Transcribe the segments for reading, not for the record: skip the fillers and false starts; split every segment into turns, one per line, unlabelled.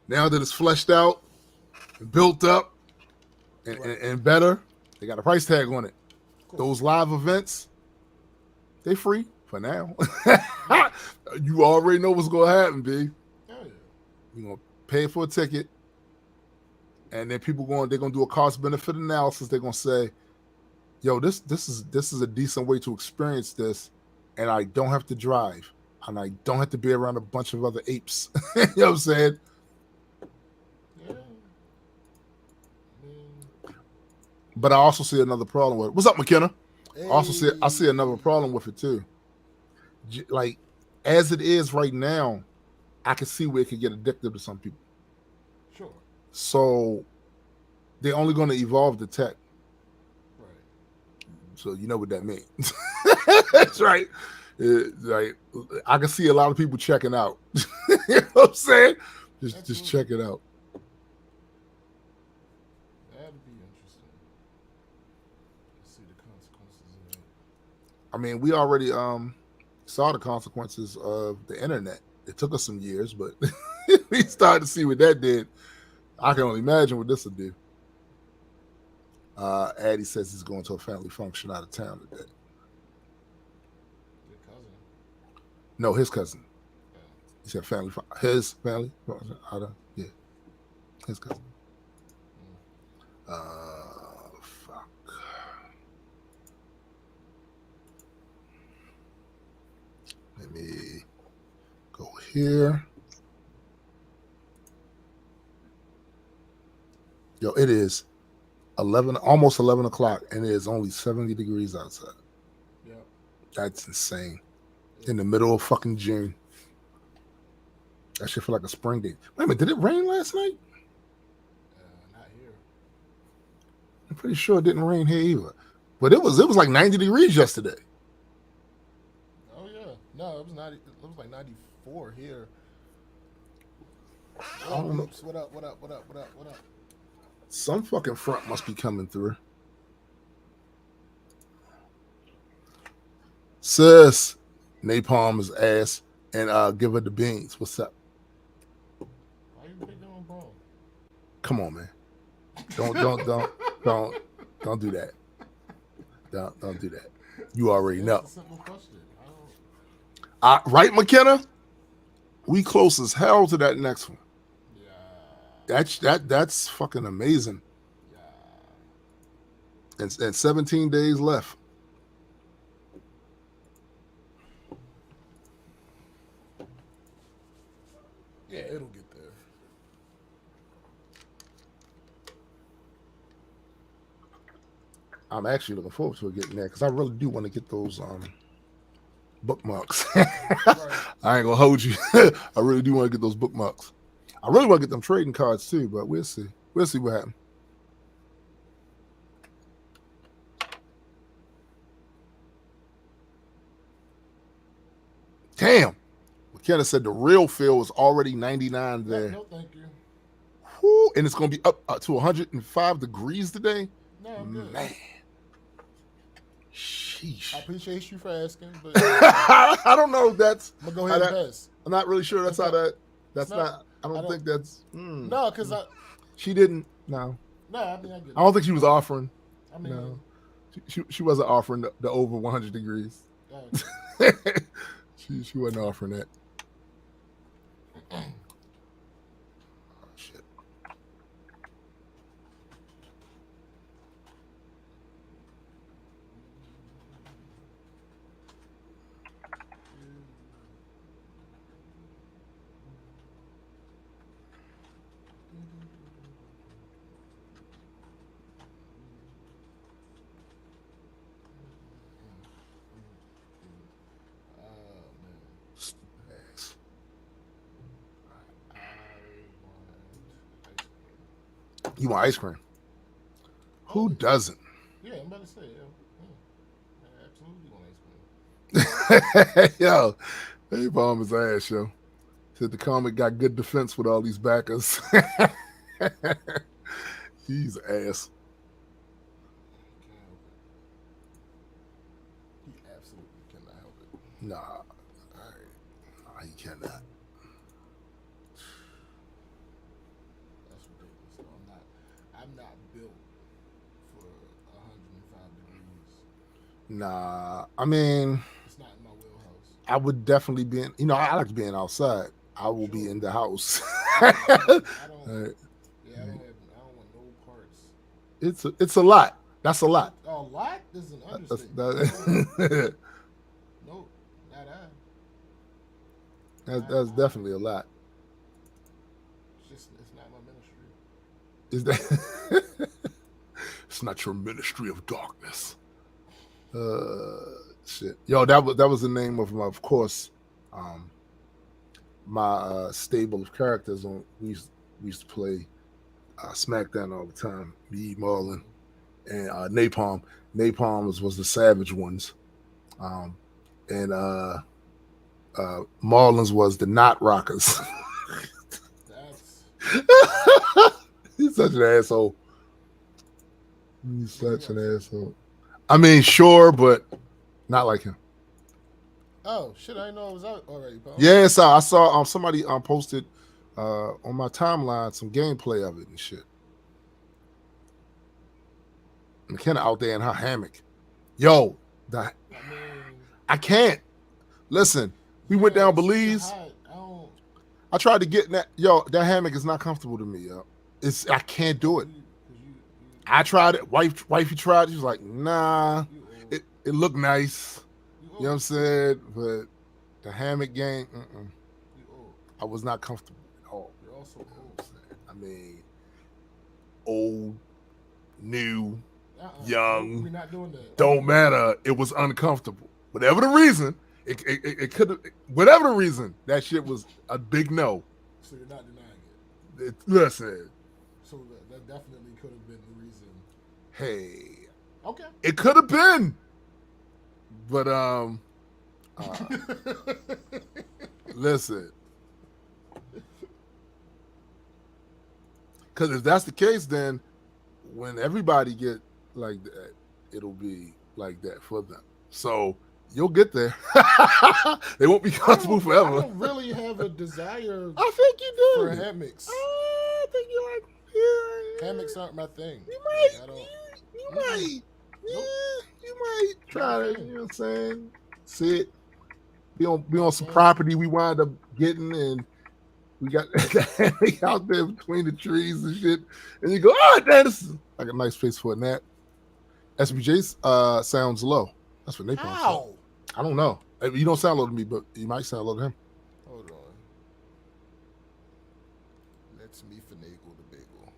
Now that it's fleshed out and built up and better, they got a price tag on it. Those live events, they free for now. You already know what's gonna happen, B.
Oh yeah.
You gonna pay for a ticket, and then they're gonna do a cost benefit analysis. They're gonna say, "Yo, this is a decent way to experience this, and I don't have to drive, and I don't have to be around a bunch of other apes." You know what I'm saying?
Yeah. I mean,
But I also see another problem with it. What's up, McKenna? I see another
hey.
problem with it too. Like as it is right now, I can see where it could get addictive to some people.
Sure.
So they're only going to evolve the tech.
Right.
So you know what that means. That's right. Like I can see a lot of people checking out. You know what I'm saying? Just
Absolutely.
check it out.
That'd be interesting. Let's see the consequences of that.
I mean, we already saw the consequences of the internet. It took us some years, but we started to see what that did. I can only imagine what this will do. Addie says he's going to a family function out of town today.
Your cousin.
No, his cousin.
Oh.
He said family. His family. Out of, yeah, his cousin.
Mm.
Fuck. Let me go here. Yo, it is 11, almost 11 o'clock, and it is only 70 degrees outside.
Yep.
That's insane.
It
In the
is.
middle of fucking June. That shit feel like a spring day. Wait a minute, did it rain last night?
Not here.
I'm pretty sure it didn't rain here either. But it was like 90 degrees yesterday.
Oh yeah. No, it was 90. It was like 94 here.
I
Oh,
don't know.
Hoops. What up? What up? What up? What up? What up?
Some fucking front must be coming through. Sis, napalm is ass, and give her the beans. What's up?
Why you picking on Paul?
Come on, man. Don't don't don't don't don't do that. Don't do that. You already
That's
know.
a simple question. I don't.
Right, McKenna? We close as hell to that next one.
Yeah.
That's fucking amazing.
Yeah.
And 17 days left.
Yeah, it'll get there.
I'm actually looking forward to it getting there because I really do want to get those bookmarks.
Right.
I ain't gonna hold you. I really do want to get those bookmarks. I really want to get them trading cards too, but we'll see. We'll see what happens. Damn. McKenna said the real feel is already 99
Yep.
there.
No, thank you.
Whew, and it's gonna be up to 105 degrees today.
No, I'm good.
Man,
I
sheesh.
appreciate you for asking, but
I don't know if that's
I'm gonna go
how
ahead and
that.
pass.
I'm not really sure that's
It's
how
not.
that.
It's
That's
not.
not. I
I
don't
don't.
think that's.
No, cause I.
She didn't. No,
No, I mean I get
I
it.
don't think she was offering.
I mean,
No, she wasn't offering the over 100 degrees.
okay.
She wasn't offering that. Oh, shit.
Oh man,
Ass.
I want ice cream.
You want ice cream?
Oh
Who
yeah,
doesn't?
yeah. I'm about to say, yeah, I absolutely want ice cream.
Yo, hey, bomb his ass, yo. Said the comic got good defense with all these backers. He's ass.
He can't help it. He absolutely cannot help it.
Nah, nah, he cannot. Nah, I mean,
It's not in my wheelhouse.
I would definitely be in. I like being outside. I will be
Sure.
in the house.
I don't.
Uh,
Yeah, I don't have. I don't want no parts.
it's a lot. That's a lot.
A lot is an
That's,
understatement.
that,
No, not I.
that's,
Not
that's
I.
definitely a lot.
It's just. It's not my ministry.
Is that? It's not your ministry of darkness. Shit. Yo, that was the name of my, of course, um, my stable of characters on. We used to play SmackDown all the time. Me, Marlon,
Mm-hmm.
and Napalm. Napalm was the savage ones, um, and Marlins was the knot rockers.
That's.
He's such an asshole. He's
What you
such
gotta
an
say?
asshole. I mean, sure, but not like him.
Oh shit! I didn't know it was out already, Paul.
Yeah, so I saw somebody posted on my timeline some gameplay of it and shit. McKenna out there in her hammock. Yo,
I mean,
I can't. Listen, we went
yeah,
down
it's too
Belize.
hot. I don't.
I tried to get in that. Yo, that hammock is not comfortable to me, yo. I can't
Oh,
do it.
cause
I tried it. Wifey tried. She was like, nah.
you old.
It looked nice.
You
You know what I'm
old.
saying? But the hammock game,
You old.
I was not comfortable at all.
You're also
You know
old.
what I'm saying? I mean, old, new,
Nope,
young,
we're not doing that.
don't matter. It was uncomfortable. Whatever the reason, it could have. Whatever the reason, that shit was a big no.
So you're not denying
Listen,
it. So that definitely could have been the reason.
hey,
Okay.
it could have been, but listen, because if that's the case, then when everybody get like that, it'll be like that for them. So you'll get there. They won't be comfortable
I
forever.
don't really have a desire
I think you
for
do.
hammocks.
I think you like. Yeah,
Hammocks aren't my thing.
you might.
Like, I don't.
You
Mm-mm.
might.
Nope.
Yeah, you might try to. You know what I'm saying? Sit. Be on
Not a
some
fan.
property we wind up getting, and we got out there between the trees and shit. And you go, oh, damn, this is like a nice place for a nap. SBJ sounds low. That's what Napalm said.
How?
I don't know. You don't sound low to me, but you might sound low to him.
Hold on. Let's me finagle the bagel.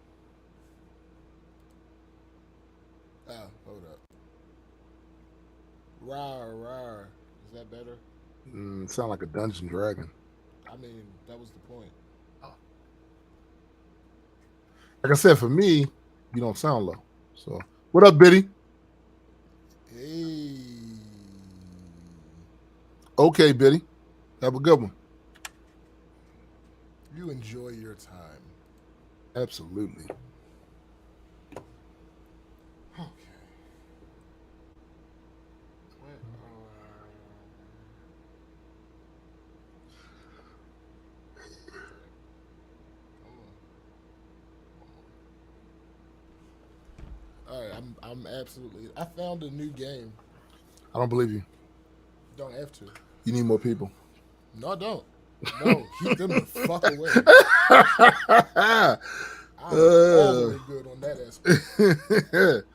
Ah, hold up. Rar, rar. Is that better?
Sound like a dungeon dragon.
I mean, that was the point.
Like I said, for me, you don't sound low. So, what up, Biddy?
Hey.
Okay, Biddy. Have a good one.
You enjoy your time.
Absolutely.
Okay. What are... All right, I'm absolutely. I found a new game.
I don't believe you.
Don't have to.
You need more people.
No, I don't. No, keep them the fuck away. I'm all the way good on that aspect.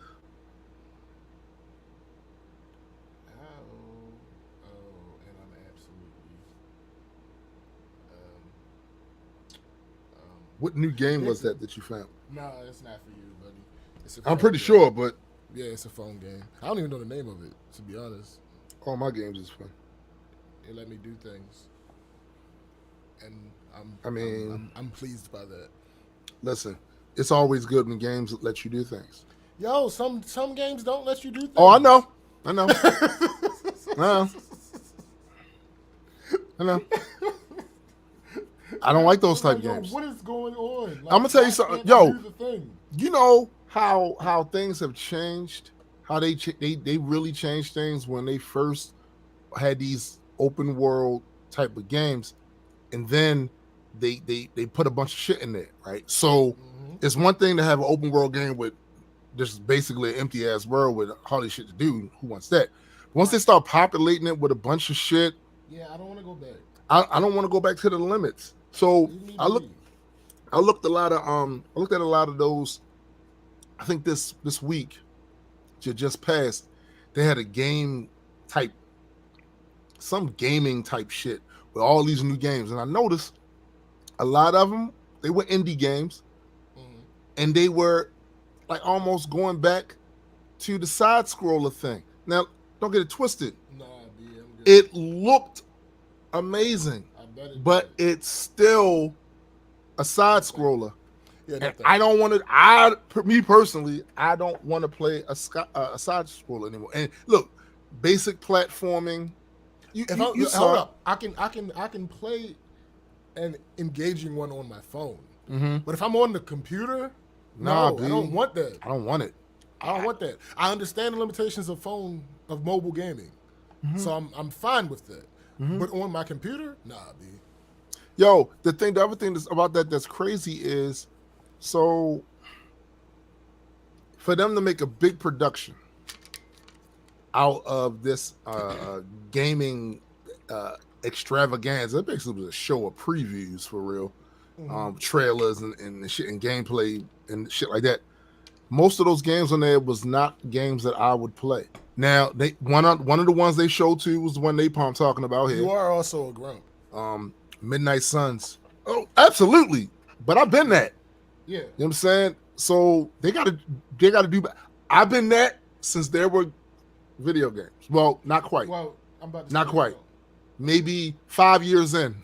And I'm absolutely.
What new game was that you found?
Nah, it's not for you, buddy. It's a
I'm
phone
pretty
game.
sure, but
Yeah, it's a phone game. I don't even know the name of it, to be honest.
all my games is fun.
It let me do things, and
I mean-
I'm pleased by that.
Listen, it's always good when games let you do things.
Yo, some games don't let you do things.
Oh, I know. I know. I know. I know. I don't like those type of
Yo,
games.
what is going on? Like,
I'ma tell you
why
something.
can't
Yo.
I do the thing?
You know how things have changed, how they really changed things when they first had these open world type of games, and then they put a bunch of shit in there, right? So
Mhm.
it's one thing to have an open world game with just basically an empty ass world with hardly shit to do. Who wants that? Once they start populating it with a bunch of shit,
Yeah, I don't want to go back.
I don't want to go back to the limits. So
You need
I
to
look
leave.
I looked I looked at a lot of those. I think this week just passed, they had a game type, some gaming type shit with all these new games, and I noticed a lot of them, they were indie games, and they were like almost going back to the side scroller thing. Now, don't get it twisted.
Nah, B, I'm good.
It looked amazing,
I bet it
but
did.
it's still a side scroller.
Yeah,
And
not that.
I don't want to. Me personally, I don't want to play a side scroller anymore. And look, basic platforming. You
Hold
saw.
up. I can play an engaging one on my phone.
Mm-hmm.
But if I'm on the computer,
Nah,
no,
B.
I don't want that.
I don't want it.
I don't want that. I understand the limitations of mobile gaming, so I'm fine with that. But on my computer, nah, B.
Yo, the other thing that's about that's crazy is, so for them to make a big production out of this gaming extravaganza, it basically was a show of previews for real, trailers and shit and gameplay and shit like that. Most of those games on there was not games that I would play. Now, one of the ones they showed to was the one Napalm talking about here.
You are also a grump.
Midnight Suns. Oh, absolutely. But I've been that.
Yeah.
You know what I'm saying? So they gotta do. I've been that since there were video games. Well, not quite.
Well, I'm about to
Not
say
quite.
no.
Maybe 5 years in,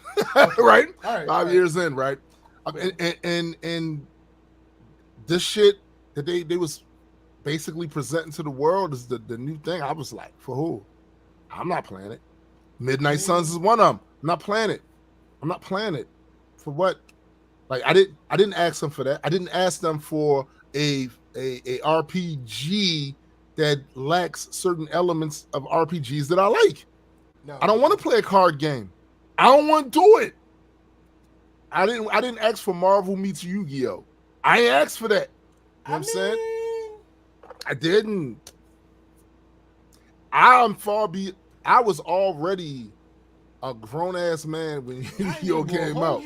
right?
All right,
5 years in, right? And this shit that they was basically presenting to the world is the new thing. I was like, for who? I'm not playing it. Midnight Suns is one of them. I'm not playing it. I'm not playing it. For what? Like I didn't ask them for that. I didn't ask them for a RPG that lacks certain elements of RPGs that I like.
No.
I don't want to play a card game. I don't want to do it. I didn't ask for Marvel meets Yu-Gi-Oh. I ain't asked for that. You know what I'm saying? I didn't. I was already a grown ass man when Yu-Gi-Oh came out.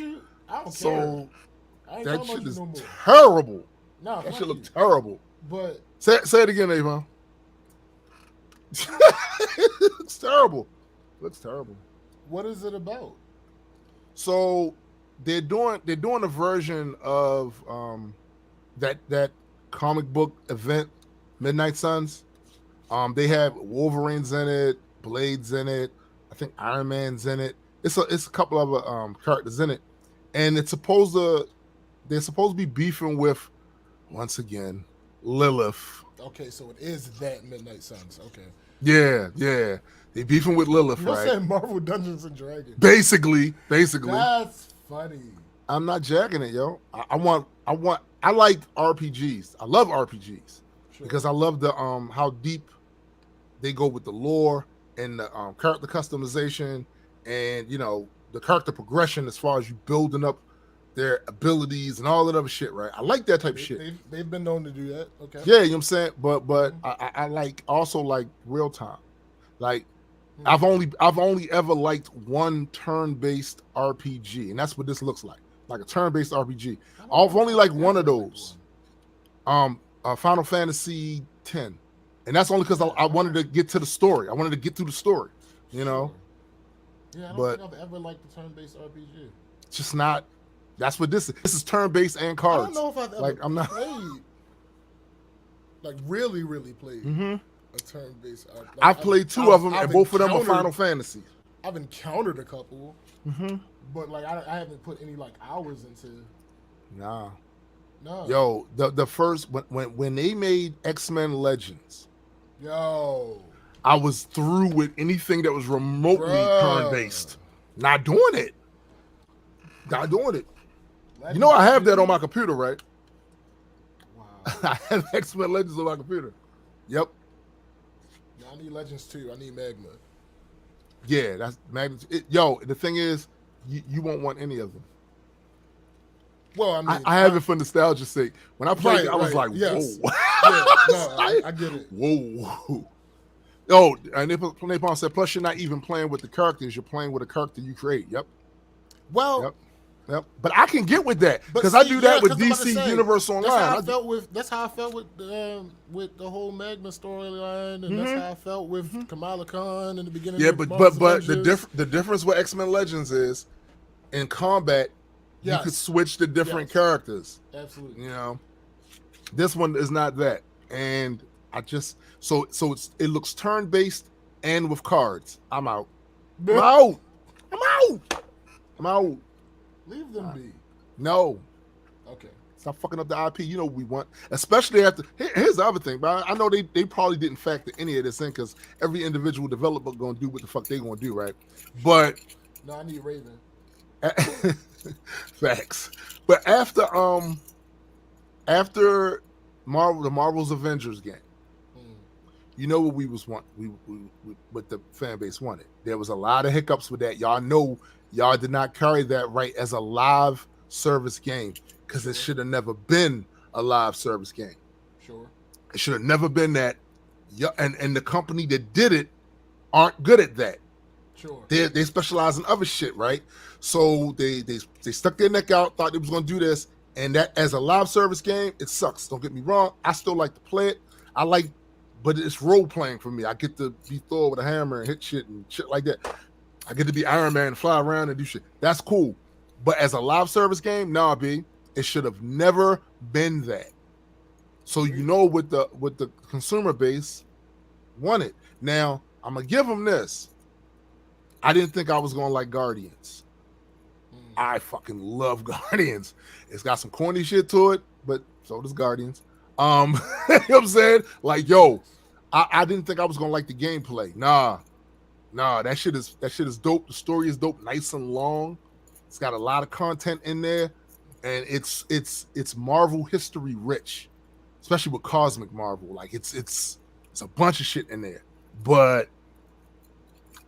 I don't care.
So
I ain't
that
talking
shit
about
is
you no more.
terrible.
No,
That
fuck
shit
you.
look terrible.
But
Say it again, Avon. It looks terrible. It looks terrible.
what is it about?
So they're doing a version of that comic book event, Midnight Suns. They have Wolverines in it, Blades in it. I think Iron Man's in it. It's a couple of characters in it, and they're supposed to be beefing with, once again, Lilith.
Okay, so it is that Midnight Suns. Okay.
Yeah. They beefing with Lilith,
You're
right?
saying Marvel Dungeons and Dragons.
Basically.
That's funny.
I'm not jacking it, yo. I like RPGs. I love RPGs because I love the how deep they go with the lore and the character customization and the character progression as far as you building up their abilities and all that other shit, right? I like that type of shit.
They've been known to do that. Okay.
Yeah, you know what I'm saying? But I like also like real time. Like I've only ever liked one turn-based RPG, and that's what this looks like a turn-based RPG. I've only liked one of those. Final Fantasy X, and that's only because I wanted to get to the story. I wanted to get through the story, you know.
Yeah, I don't
But
think I've ever liked the turn-based RPG.
it's just not. That's what this is. This is turn-based and cards.
I don't know if I've ever
like I'm not.
played, like really played
Mm-hmm.
a turn-based.
I've played two of them, and both of them are Final Fantasy.
I've encountered a couple,
Mm-hmm.
but like I haven't put any like hours into.
Nah.
No.
Yo, the first when they made X-Men Legends,
Yo.
I was through with anything that was remotely
Bruh.
turn-based. Not doing it. Not doing it. You know I have that on my computer, right?
Wow.
I have X-Men Legends on my computer. Yep.
Yeah, I need Legends too. I need Magma.
Yeah, that's magnitude. Yo, the thing is, you won't want any of them.
Well, I mean,
I have it for nostalgia's sake. When I played, I was like,
yes.
whoa.
Yeah, no, I get it.
Whoa. Oh, and Napalm said, plus you're not even playing with the characters, you're playing with a character you create. Yep.
Well,
Yep. But I can get with that because I do that with DC Universe Online.
That's how I felt with the whole Magma storyline, and that's how I felt with Kamala Khan in the beginning.
Yeah,
of
but
Avengers.
the difference with X-Men Legends is in combat, you could switch to different characters.
Absolutely.
You know, this one is not that, and I just it looks turn-based and with cards. I'm out.
Leave them be.
No.
Okay.
Stop fucking up the IP. You know what we want, especially after. Here's the other thing, but I know they probably didn't factor any of this in because every individual developer gonna do what the fuck they gonna do, right? But
no, I need Raven.
Facts. But after the Marvel's Avengers game, you know what we what the fan base wanted. There was a lot of hiccups with that. Y'all know y'all did not carry that right as a live service game because it should have never been a live service game.
Sure.
It should have never been that. Yeah, and the company that did it aren't good at that.
Sure.
They specialize in other shit, right? So they stuck their neck out, thought they was gonna do this, and that as a live service game, it sucks. Don't get me wrong. I still like to play it. But it's role playing for me. I get to be Thor with a hammer and hit shit and shit like that. I get to be Iron Man and fly around and do shit. That's cool. But as a live service game, nah, B, it should have never been that. So you know what the consumer base wanted. Now, I'm gonna give them this. I didn't think I was gonna like Guardians. I fucking love Guardians. It's got some corny shit to it, but so does Guardians. You know what I'm saying? Like, yo, I didn't think I was gonna like the gameplay. Nah, that shit is dope. The story is dope, nice and long. It's got a lot of content in there, and it's Marvel history rich, especially with Cosmic Marvel. Like it's a bunch of shit in there. But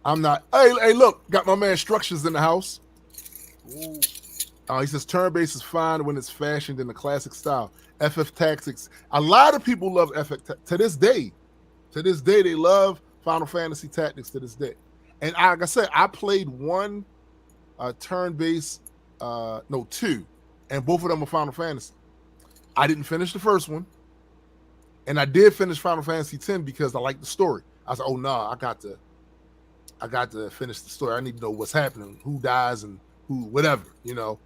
I'm not. Hey, look, got my man Structures in the house. Ooh. He says turn-based is fine when it's fashioned in the classic style. FF Tactics. A lot of people love FF to this day. To this day, they love Final Fantasy Tactics to this day. And like I said, I played one turn-based, two, and both of them were Final Fantasy. I didn't finish the first one, and I did finish Final Fantasy X because I liked the story. I was like, oh no, I got to finish the story. I need to know what's happening, who dies and who, whatever, you know.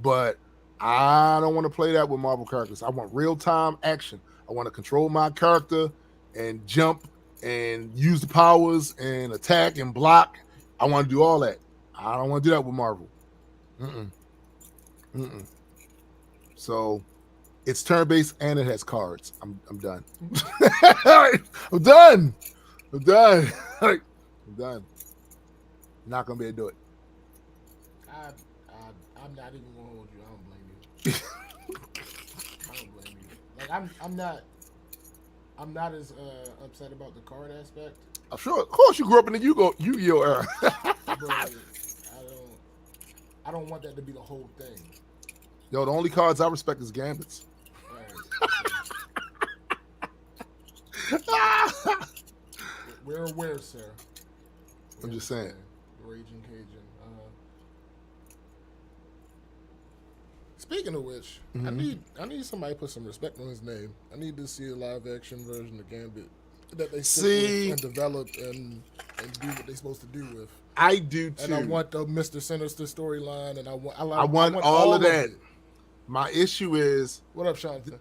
But I don't want to play that with Marvel characters. I want real-time action. I want to control my character and jump and use the powers and attack and block. I want to do all that. I don't want to do that with Marvel. So it's turn-based and it has cards. I'm done. I'm done. Not gonna be able to do it.
I'm not even gonna hold you. I don't blame you. I don't blame you. Like I'm not as upset about the card aspect.
I'm sure, of course, you grew up in the Yu-Gi-Oh era.
But I don't want that to be the whole thing.
Yo, the only cards I respect is Gambits.
Right. We're aware, sir.
I'm just saying.
Raging Cajun. Speaking of which, I need somebody to put some respect on his name. I need to see a live action version of Gambit that they stick with and develop and do what they're supposed to do with.
I do too.
And I want the Mr. Sinister storyline, and I
want all of that. My issue is,
what up, Shanta?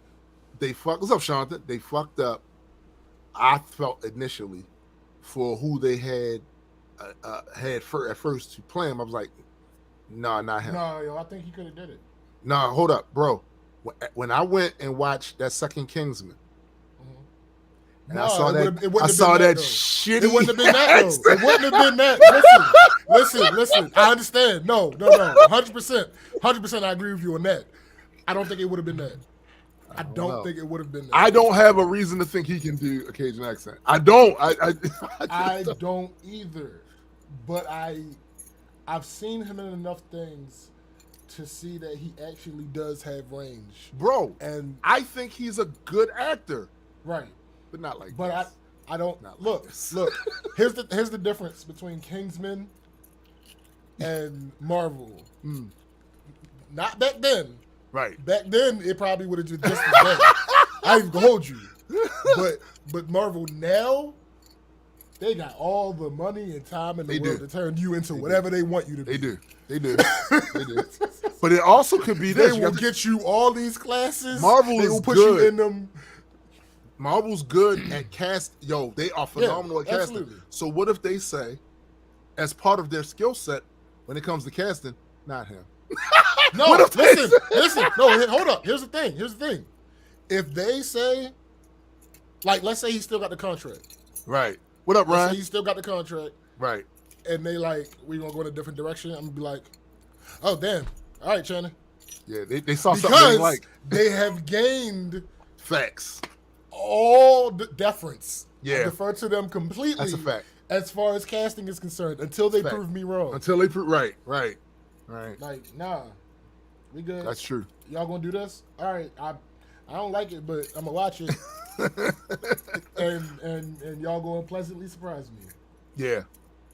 What's up, Shanta? They fucked up. I felt initially for who they had at first to play him. I was like, no, not him.
No, yo, I think he could have did it.
No, hold up, bro. When I went and watched that second Kingsman, and I saw that shitty.
It wouldn't have been that, though. It wouldn't have been that. Listen. I understand. No. 100%. I agree with you on that. I don't think it would have been that. I don't think it would have been that.
I don't have a reason to think he can do a Cajun accent. I don't.
I don't either. But I've seen him in enough things to see that he actually does have range.
Bro,
And
I think he's a good actor,
right.
but not like
But
this.
I don't
Not like
look.
this.
Look, here's the difference between Kingsman and Marvel. Not back then.
Right.
Back then, it probably would have just as bad. I ain't gonna hold you. But Marvel now, they got all the money and time in the world to turn you into whatever they want you to be.
They do. They do. They do. But it also could be
They
this.
will get you all these classes.
Marvel
they
is
will put
good.
you in them.
Marvel's good at cast. Yo, they are phenomenal at casting.
Absolutely.
So what if they say, as part of their skill set, when it comes to casting, not him?
No, listen. No, hold up. Here's the thing. If they say, like, let's say he still got the contract.
Right. What up,
Let's
Ryan?
say he still got the contract.
Right.
And they like, we gonna go in a different direction. I'm gonna be like, oh damn. All right, Channing.
Yeah, they saw something they like.
They have gained
Facts.
all the deference.
Yeah.
I defer to them completely.
That's a fact.
As far as casting is concerned, until they
Fact.
prove me wrong.
Until they prove right.
Like, nah, we good.
That's true.
Y'all gonna do this? All right. I don't like it, but I'm gonna watch it. and y'all gonna pleasantly surprise me.
Yeah.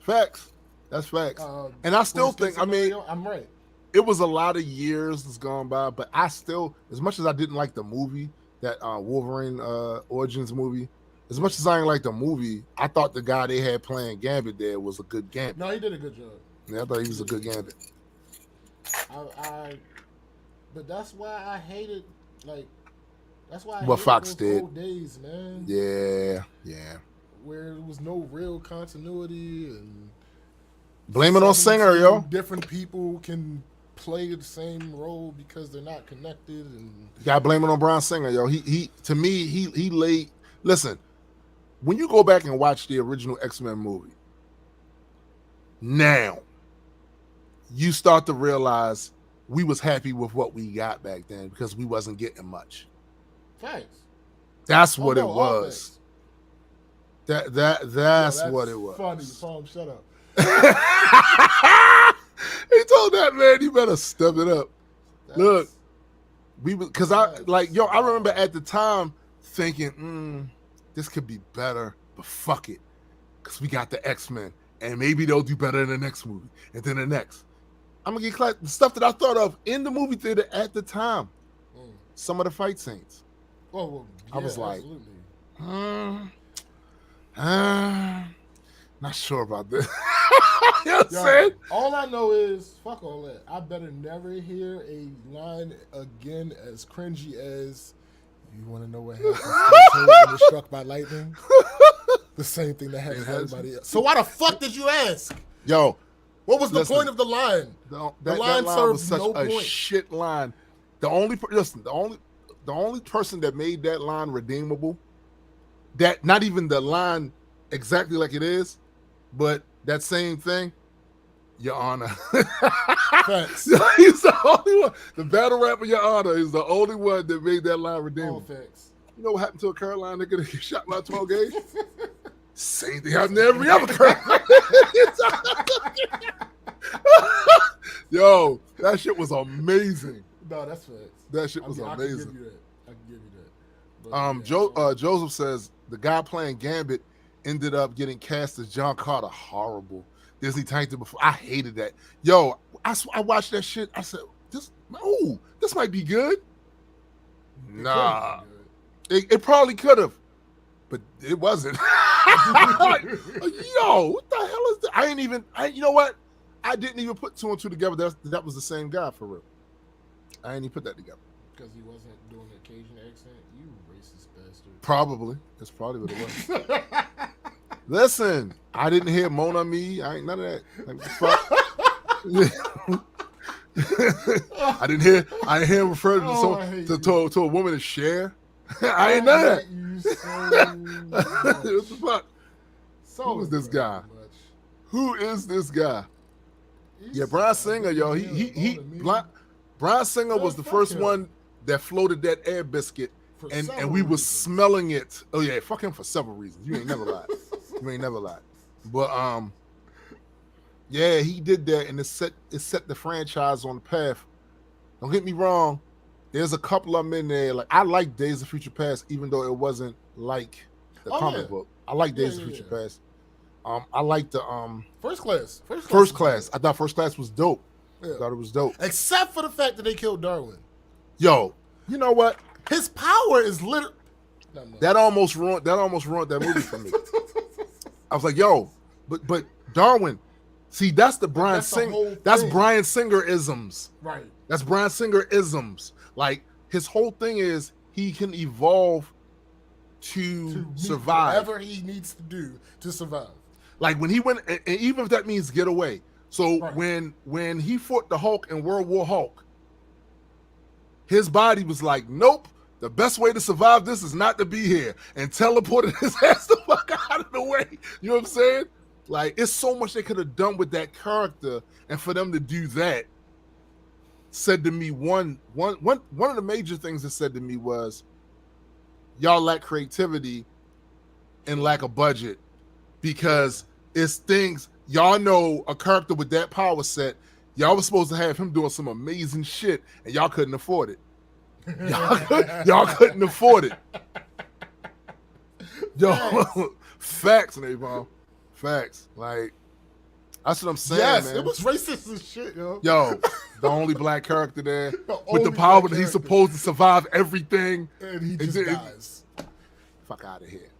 Facts. That's facts. And I still think, I mean,
I'm right.
it was a lot of years that's gone by, but I still, as much as I didn't like the movie, that Wolverine Origins movie, as much as I didn't like the movie, I thought the guy they had playing Gambit there was a good Gambit.
No, he did a good job.
Yeah, I thought he was a good Gambit.
But that's why I hated, like, that's why I
What
hated
Fox
those
did.
old days, man.
Yeah.
Where there was no real continuity and
Blame it on Singer, yo.
different people can play the same role because they're not connected. And
You gotta blame it on Bryan Singer, yo. He to me, he laid. Listen, when you go back and watch the original X-Men movie, now you start to realize we was happy with what we got back then because we wasn't getting much.
Thanks.
That's what it
all
was.
thanks.
That's what it was.
Funny, Tom. Shut up.
He told that man, you better step it up. Look, because I remember at the time thinking, this could be better, but fuck it, because we got the X-Men, and maybe they'll do better in the next movie, and then the next. I'm gonna get the stuff that I thought of in the movie theater at the time. Some of the fight scenes.
Well, yeah,
I was like,
absolutely.
not sure about this. You know what I'm saying?
All I know is, fuck all that. I better never hear a line again as cringy as, you want to know what happened when you're struck by lightning? The same thing that happens to everybody else. So why the fuck did you ask?
Yo.
What was the point of the line?
The line was such a shit line. The only person that made that line redeemable, that not even the line exactly like it is, but that same thing, Your Honor.
Facts.
He's the only one. The battle rapper, Your Honor, is the only one that made that line redeemable.
All facts.
You know what happened to a Carolina nigga that get shot by 12 gauge? Same thing happened to every other Carolina. Yo, that shit was amazing.
No, that's facts.
That shit was amazing.
I can give you that.
But, Joseph says the guy playing Gambit ended up getting cast as John Carter. Horrible. Disney tanked it before. I hated that. Yo, I watched that shit. I said, this might be good. Nah. It probably could have, but it wasn't. Like, yo, what the hell is that? You know what? I didn't even put two and two together. That was the same guy for real. I didn't even put that together.
Because he wasn't doing an Cajun accent? You racist bastard.
Probably. That's probably what it was. Listen, I didn't hear Mon Ami. I ain't none of that. I didn't hear him refer to a woman as Cher. I ain't none of that. What the fuck? Who is this guy? Who is this guy? Yeah, Bryan Singer, yo. Bryan Singer was the first one that floated that air biscuit, and we was smelling it. Oh yeah, fuck him for several reasons. You ain't never lied. But yeah, he did that, and it set the franchise on the path Don't get me wrong. There's a couple of them in there. Like I like Days of Future Past, even though it wasn't like the comic book. I like Days of Future Past. I like the
First Class.
First Class. I thought First Class was dope. I thought it was dope.
Except for the fact that they killed Darwin.
Yo, you know what?
His power is literally
that almost ruined that movie for me. I was like, yo, but Darwin, see, that's the Bryan Singer. That's Bryan Singer isms.
Right.
That's Bryan Singer isms. Like his whole thing is he can evolve to survive.
Whatever he needs to do to survive.
Like when he went, and even if that means get away. So when he fought the Hulk in World War Hulk, his body was like, nope. The best way to survive this is not to be here, and teleported his ass the fuck out of the way. You know what I'm saying? Like, it's so much they could have done with that character, and for them to do that said to me one of the major things it said to me was, y'all lack creativity and lack a budget, because it's things y'all know a character with that power set. Y'all was supposed to have him doing some amazing shit, and y'all couldn't afford it. Y'all couldn't afford it. Yo, facts, Navon. Facts. Like, that's what I'm saying, man.
It was racist as shit, yo.
Yo, the only black character there with the power that he's supposed to survive everything.
And he just dies.
Fuck out of here.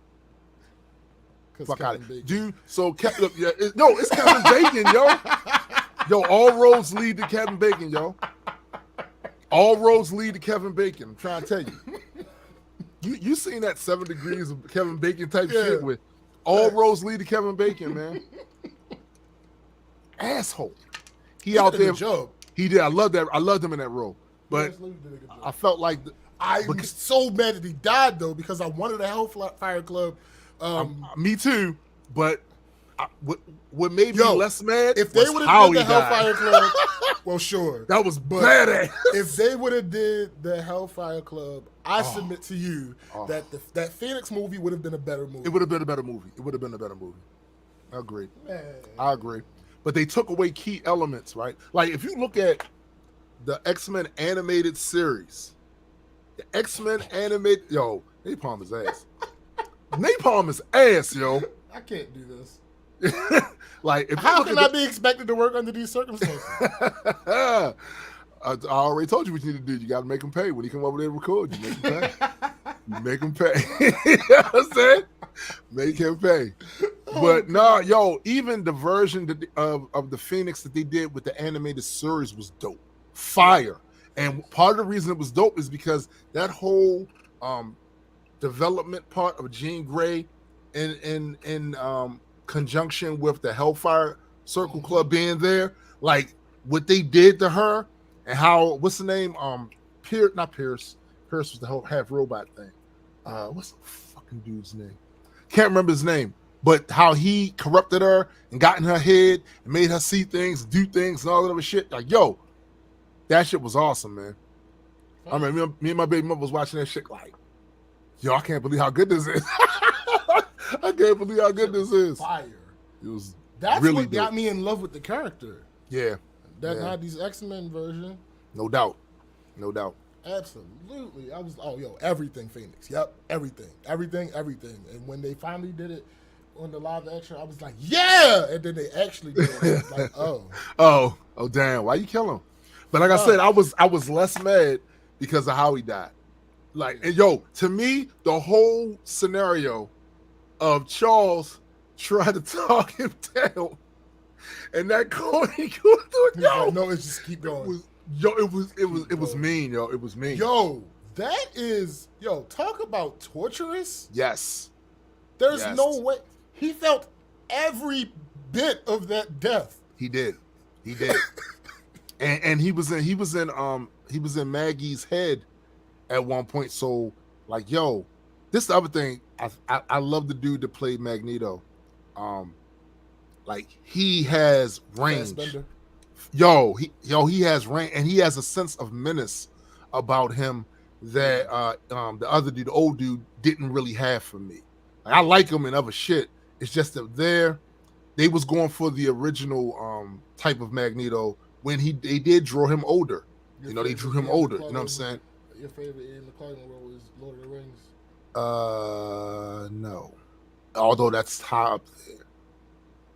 Fuck out of here.
Dude, so, it's Kevin Bacon, yo. Yo, all roads lead to Kevin Bacon, yo. All roads lead to Kevin Bacon. I'm trying to tell you. You seen that 7 Degrees of Kevin Bacon type shit with all roads lead to Kevin Bacon, man. Asshole. He out there. He did. I loved him in that role. But I felt like
I was so mad that he died though, because I wanted the Hellfire Club.
Me too. But what made me less mad
if they would have did the Hellfire Club. Well, sure.
That was badass.
If they would have did the Hellfire Club, I submit to you that that Phoenix movie would have been a better movie.
It would have been a better movie. I agree. Man. I agree. But they took away key elements, right? Like, if you look at the X-Men animated series, the X-Men animated... Yo, Napalm is ass. Napalm is ass, yo.
I can't do this.
Like,
how can I be expected to work under these circumstances?
I already told you what you need to do. You got to make them pay. When he come over there to record, you make him pay. You make him pay. You know what I'm saying? Make him pay. But yo, even the version of the Phoenix that they did with the animated series was dope. Fire. And part of the reason it was dope is because that whole development part of Jean Grey in conjunction with the Hellfire Circle Club being there, like what they did to her and how, what's the name? Not Pierce. Pierce was the whole half robot thing. What's the fucking dude's name? Can't remember his name, but how he corrupted her and got in her head and made her see things, do things, and all that other shit. Like, yo, that shit was awesome, man. I mean, me and my baby mother was watching that shit like, yo, I can't believe how good this is. I can't believe how good this is.
Fire.
It was
That's
really
what got me in love with the character.
Yeah.
That had these X-Men version.
No doubt.
Absolutely. I was, everything Phoenix. Yep, everything. And when they finally did it on the live action, I was like, yeah! And then they actually did it. I was like,
oh, damn. Why you kill him? But like I said, I was less mad because of how he died. Like, and yo, to me, the whole scenario of Charles trying to talk him down, and that Cody
it's just keep going.
It was mean, yo. It was mean.
Yo, that is, talk about torturous.
Yes.
There's no way. He felt every bit of that death.
He did. and he was in Maggie's head at one point. So, like, yo, this is the other thing. I love the dude that played Magneto. Like, he has range. He has range, and he has a sense of menace about him that the other dude, the old dude, didn't really have for me. Like, I like him in other shit. It's just that they was going for the original type of Magneto when they did draw him older. You know, they drew him older. You know what I'm saying?
Your favorite Ian McClellan role is Lord of the Rings?
No. Although that's high up there.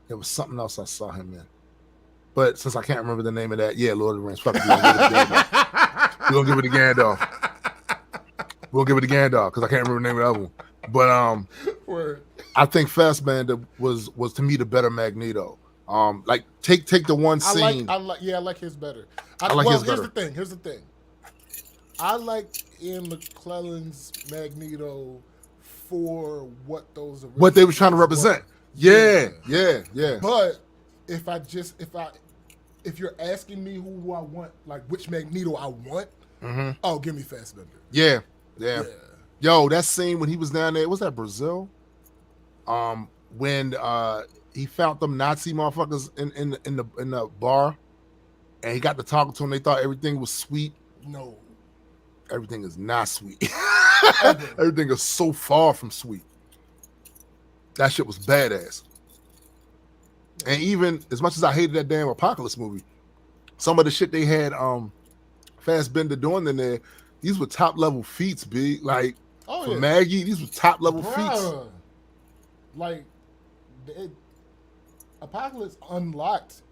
There was something else I saw him in. But since I can't remember the name of that, yeah, Lord of the Rings. Fuck it, we're gonna give it to Gandalf. We'll give it to Gandalf because I can't remember the name of the other one. But
Word.
I think Fassbender was to me the better Magneto. Like take the one scene.
I like his better. Here's the thing. I like Ian McClellan's Magneto for what
they were trying to represent. Yeah.
But if you're asking me who I want, like which Magneto I want, oh, give me Fassbender.
Yeah. Yo, that scene when he was down there, was that Brazil? When he found them Nazi motherfuckers in the bar, and he got to talking to them, they thought everything was sweet.
No.
Everything is not sweet. Everything is so far from sweet. That shit was badass. And even as much as I hated that damn Apocalypse movie, some of the shit they had Fassbender doing in there, these were top level feats, B. Like for Maggie, these were top level feats.
Like Apocalypse unlocked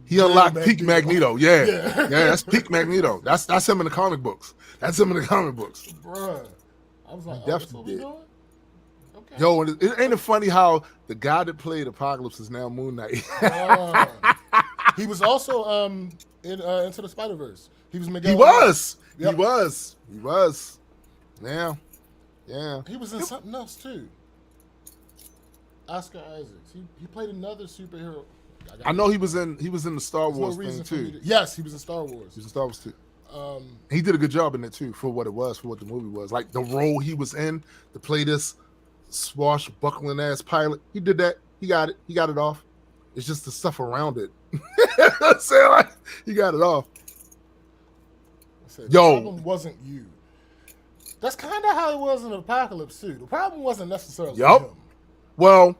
he unlocked peak Magneto. Yeah, that's peak Magneto. That's him in the comic books.
Bruh. I was like, that's what we doing? Okay.
Yo, and ain't it funny how the guy that played Apocalypse is now Moon Knight?
He was also in Into the Spider-Verse. He was Miguel.
He was.
Yep.
He was. Yeah.
He was in something else too. Oscar Isaacs. He played another superhero.
I know he was in the Star Wars thing too.
Yes, he was in Star Wars.
He was in Star Wars too. He did a good job in it too for what it was, for what the movie was. Like the role he was in to play this swashbuckling ass pilot. He did that. He got it off. It's just the stuff around it. I'm saying, like, he got it off.
The problem wasn't you. That's kind of how it was in Apocalypse too. The problem wasn't necessarily him.
Well,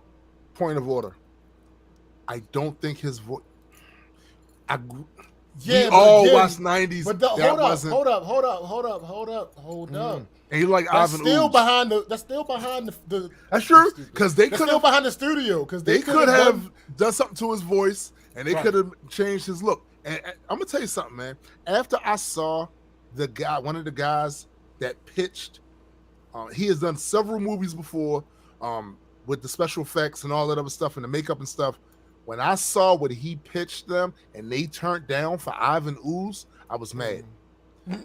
point of order. I don't think his voice. We all watched 90s.
But hold up.
And you like Ivan Ooze.
That's still behind the.
That's true, because they could
still behind the studio, because
they could have done something to his voice, and they could have changed his look. And I'm gonna tell you something, man. After I saw one of the guys that pitched, he has done several movies before, with the special effects and all that other stuff and the makeup and stuff. When I saw what he pitched them and they turned down for Ivan Ooze, I was mad.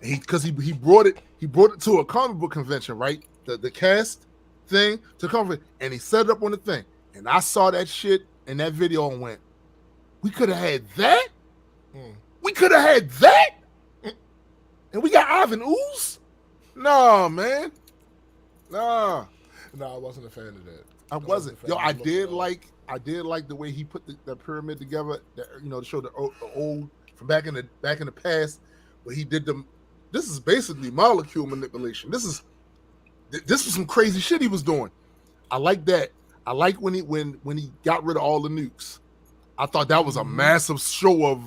Because he brought it to a comic book convention, right? The cast thing to cover it, and he set it up on the thing. And I saw that shit in that video and went, we could have had that? We could have had that? And we got Ivan Ooze? No, man. Nah.
No, I wasn't a fan of that.
I wasn't. Yo, I did like the way he put the pyramid together, to show the old from back in the past, where he did them. This is basically molecule manipulation. This was some crazy shit he was doing. I like that. I like when he got rid of all the nukes. I thought that was a massive show of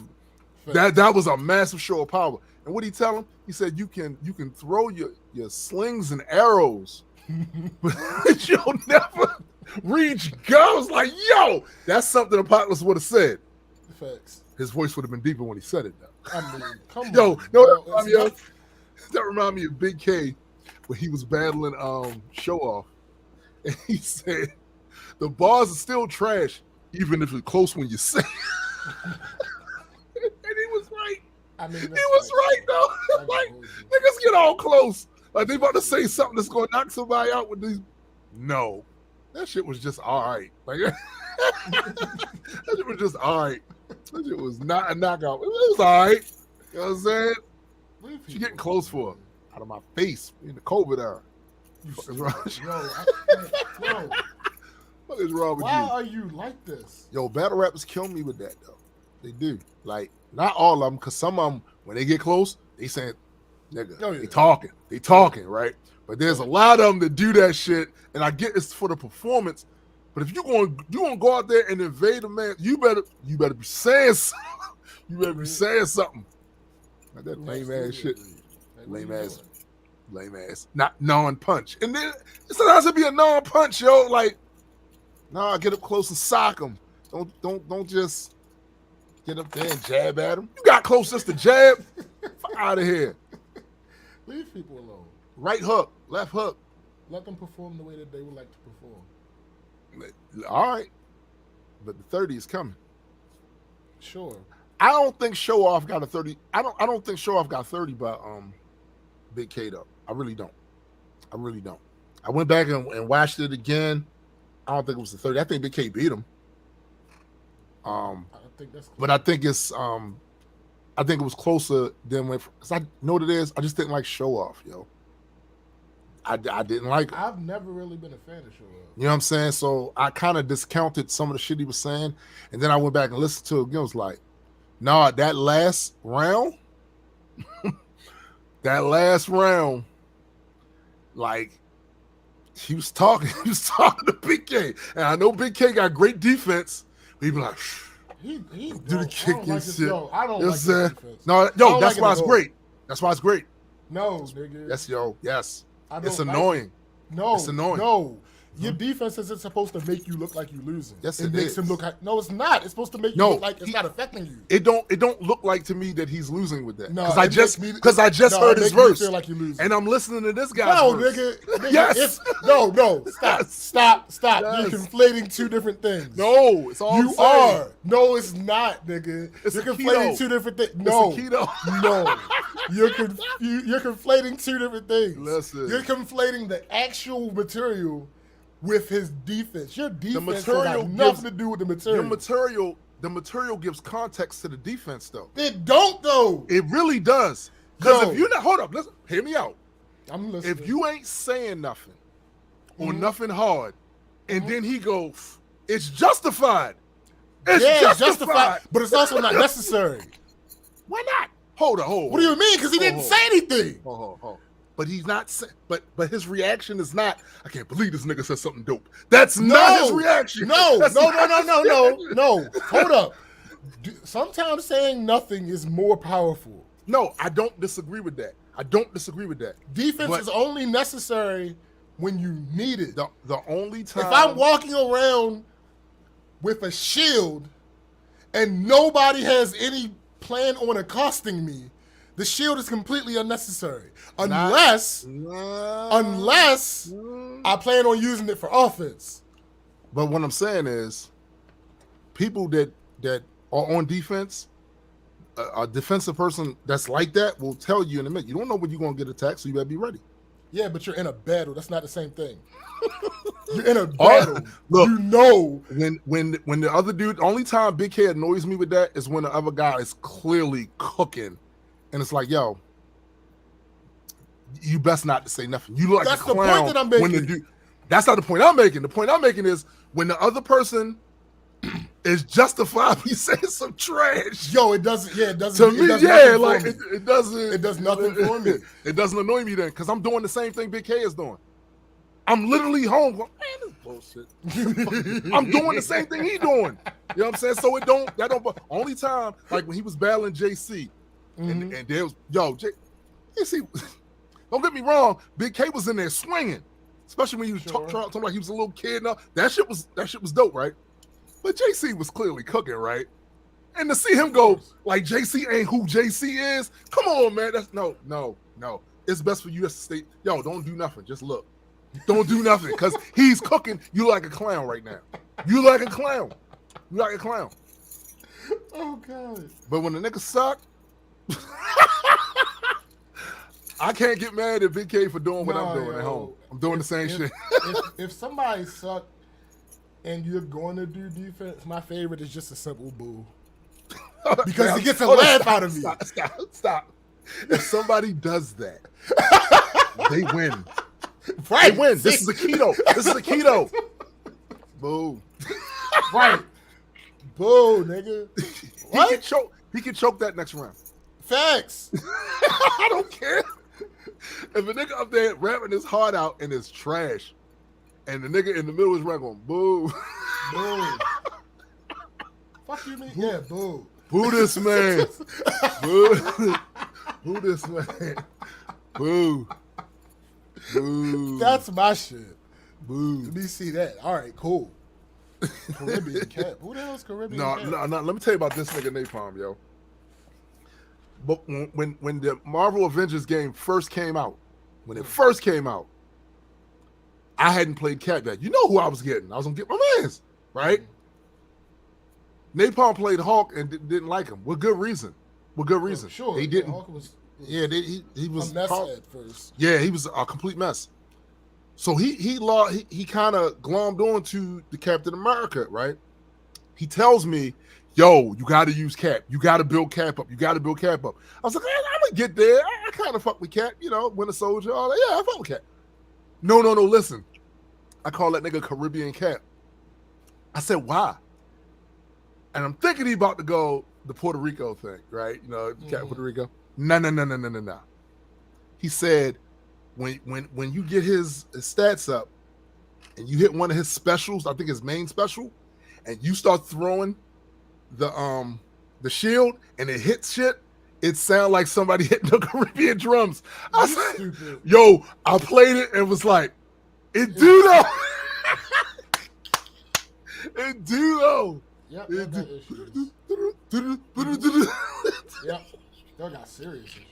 that was a massive show of power. And what did he tell him? He said you can throw your slings and arrows, but you'll never reach guns. Like, yo, that's something Apocalypse would have said.
Facts.
His voice would have been deeper when he said it, though.
I mean, come
yo,
on.
No, that remind me of Big K when he was battling Show Off. And he said, the bars are still trash, even if it's close when you say it. And he was right.
I mean,
he was right, though. Like, niggas get all close. Like, they about to say something that's going to knock somebody out with these. No. That shit was just all right. Like, that shit was just all right. That shit was not a knockout. It was all right. You know what I'm saying? What you getting close for? Out of my face in the COVID era. What is wrong with you? What is wrong with you?
Why are you like this?
Yo, battle rappers kill me with that, though. They do. Like, not all of them, because some of them, when they get close, they saying, nigga, they talking, right? But there's a lot of them that do that shit, and I get it's for the performance. But if you gonna go out there and invade a man, you better be saying something. You better be saying something. Like that
We
lame
absolutely
ass shit.
agree. Like, what
Lame
you
ass.
doing?
Lame ass. Not non-punch. And then sometimes it be a non-punch, yo. Like, nah, get up close and sock him. Don't just get up there and jab at him. You got close just to jab. Fuck out of here.
Leave people alone.
Right hook, left hook.
Let them perform the way that they would like to perform.
All right. But the 30 is coming.
Sure.
I don't think Show Off got a 30. I don't think Show Off got 30 by Big K though. I really don't. I went back and watched it again. I don't think it was the 30. I think Big K beat him.
I think that's cool.
But I think it's I think it was closer than when, cause I know what it is. I just didn't like Show Off, yo. I didn't like it.
I've never really been a fan of Show Off.
You know what I'm saying? So I kind of discounted some of the shit he was saying, and then I went back and listened to it again. I was like, nah, that last round, like he was talking to Big K, and I know Big K got great defense. But he be like,
He
do the kick and shit.
I don't
You know
like
what I'm
his
saying?
defense.
No,
I
yo,
don't
that's
like it
why
at
it's
all.
great. That's why it's great.
No, nigga.
Yes, yo, yes.
I don't
It's
like
annoying.
No,
It's annoying.
No, your defense isn't supposed to make you look like you're losing.
Yes,
it
it
makes
is.
him look like. No, it's not. It's supposed to make you
No,
look like it's not affecting you.
It don't look like to me that he's losing with that.
No,
Because I
it
just
makes me-
heard
it
his
makes me
verse.
feel like you're losing.
And I'm listening to this guy's
No,
verse.
nigga.
Yes.
No. Stop.
Yes.
You're conflating two different things.
No, it's all
You
I'm saying.
are. No, it's not, nigga.
It's
You're
a
conflating
keto.
two different things.
It's
No.
a keto.
No. You're conflating two different things.
Listen.
You're conflating the actual material with his defense. Your defense
material
has nothing
gives-
to do with the material.
The material gives context to the defense, though.
It don't, though.
It really does. Because
No.
if you're not, hold up, listen, hear me out.
I'm listening.
If you ain't saying nothing or nothing hard, and then he goes, it's justified. It's justified.
but it's also not necessary.
Why not? Hold on.
What do you mean? Because he didn't say anything.
Hold. But he's not. But his reaction is not. I can't believe this nigga said something dope. That's not his reaction.
No.
That's not his reaction.
No. Hold up. Sometimes saying nothing is more powerful.
No, I don't disagree with that.
Defense
But-
is only necessary when you need it.
The only time
If I'm walking around with a shield and nobody has any plan on accosting me, the shield is completely unnecessary. Unless I plan on using it for offense.
But what I'm saying is, people that are on defense, a defensive person that's like that will tell you in a minute. You don't know when you're gonna get attacked, so you better be ready.
Yeah, but you're in a battle. That's not the same thing. You're in a battle.
Look,
you know.
When the other dude, the only time Big K annoys me with that is when the other guy is clearly cooking, and it's like, yo, you best not to say nothing. You look like
That's
a
the
clown
point that I'm making.
when the dude. That's not the point I'm making. The point I'm making is when the other person is justifiably saying some trash.
Yo, it doesn't. Yeah, it doesn't.
To
it
me,
does
yeah,
nothing
like
for me.
it doesn't.
It does nothing for me.
It doesn't annoy me then, because I'm doing the same thing Big K is doing. I'm literally home going, man, this bullshit. I'm doing the same thing he doing. You know what I'm saying? So that don't. Only time, like when he was battling JC, and there was, JC. Don't get me wrong, Big K was in there swinging, especially when he was talking like he was a little kid. And all. That shit was dope, right? But JC was clearly cooking, right? And to see him go like JC ain't who JC is, come on, man. That's no. It's best for you to stay. Yo, don't do nothing. Just look. Don't do nothing, because he's cooking. You like a clown right now. You like a clown.
Oh God.
But when the niggas suck, I can't get mad at Big K for doing what I'm doing at home. I'm doing the same shit.
If somebody suck and you're going to do defense, my favorite is just a simple boo. Because he gets a laugh out of me.
Stop. If somebody does that, they win.
Right.
They win. This is a keto. Boo.
Right. Boo, nigga. What?
He can choke that next round.
Facts.
I don't care. If a nigga up there rapping his heart out and it's trash, and the nigga in the middle is rapping going, boo.
Boo. Fuck you, mean? Yeah, boo.
Boo this man. Boo. Boo this man. Boo. Boo.
That's my shit.
Boo.
Let me see that. All right, cool. Caribbean Cat. Who the hell is Caribbean Cat?
No. Let me tell you about this nigga Napalm, yo. But when the Marvel Avengers game first came out, when it first came out, I hadn't played Cat yet. You know who I was getting? I was gonna get my man's, right? Napalm played Hulk and didn't like him. With good reason. With good reason.
Sure.
He didn't.
Hulk was
he was
a mess at first.
Yeah, he was a complete mess. So he kind of glommed on to the Captain America, right? He tells me, yo, you got to use Cap. You got to build Cap up. You got to build Cap up. I was like, I'm going to get there. I kind of fuck with Cap, you know, Winter Soldier, all that. Yeah, I fuck with Cap. No, listen. I call that nigga Caribbean Cap. I said, why? And I'm thinking he about to go the Puerto Rico thing, right? You know, Cap Puerto Rico. No. He said, when you get his stats up and you hit one of his specials, I think his main special, and you start throwing the shield and it hits shit, it sounds like somebody hitting the Caribbean drums. I said, yo, I played it and was like, it do though. It do though.
Yep, they got issues. Yep, they got serious issues,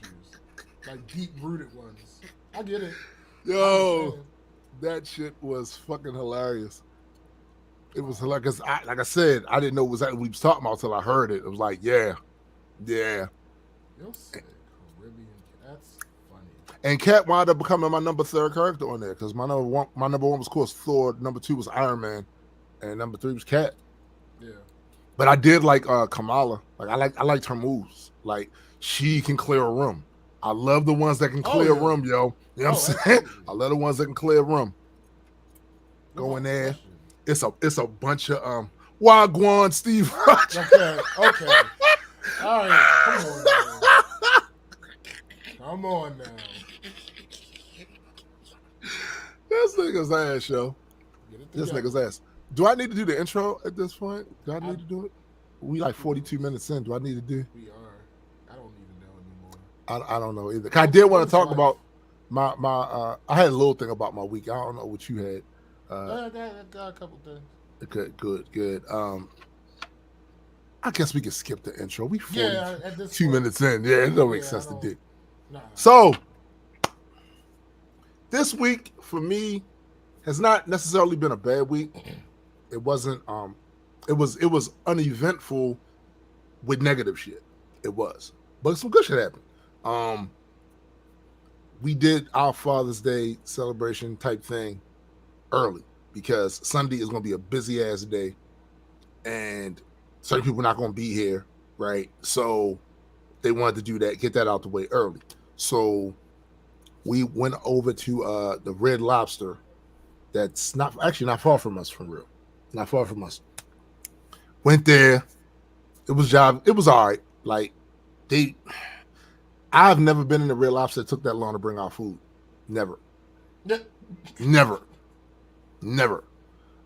like deep-rooted ones. I get it.
Yo, that shit was fucking hilarious. It was hilarious. Like I said, I didn't know exactly what we was talking about until I heard it. It was like, yeah.
You're sick, Caribbean. That's funny.
And Cat wound up becoming my number 3 character on there because my number one was, of course, Thor. Number 2 was Iron Man, and number 3 was Cat.
Yeah.
But I did like Kamala. Like I liked her moves. Like she can clear a room. I love the ones that can clear a room, yo. You know what I'm saying? I love the ones that can clear a room. Go in there. It's a bunch of Wagwan Steve Rogers.
Okay. All right, come on now.
This nigga's ass, yo. This nigga's ass. Do I need to do the intro at this point? Do I need to do it? We like 42 minutes in. Do I need to do?
We are. I don't even know anymore.
I don't know either. I did want to talk about my I had a little thing about my week. I don't know what you had.
I got a couple things.
Good. I guess we can skip the intro. We 2 minutes in. Yeah, it don't make sense to do. Nah. So this week for me has not necessarily been a bad week. It wasn't. It was uneventful with negative shit. It was, but some good shit happened. We did our Father's Day celebration type thing early because Sunday is going to be a busy ass day, and certain people are not going to be here, right? So they wanted to do that, get that out the way early. So we went over to the Red Lobster. That's not far from us, for real. Not far from us. Went there. It was all right. Like I've never been in a Red Lobster that took that long to bring our food. Never. Never.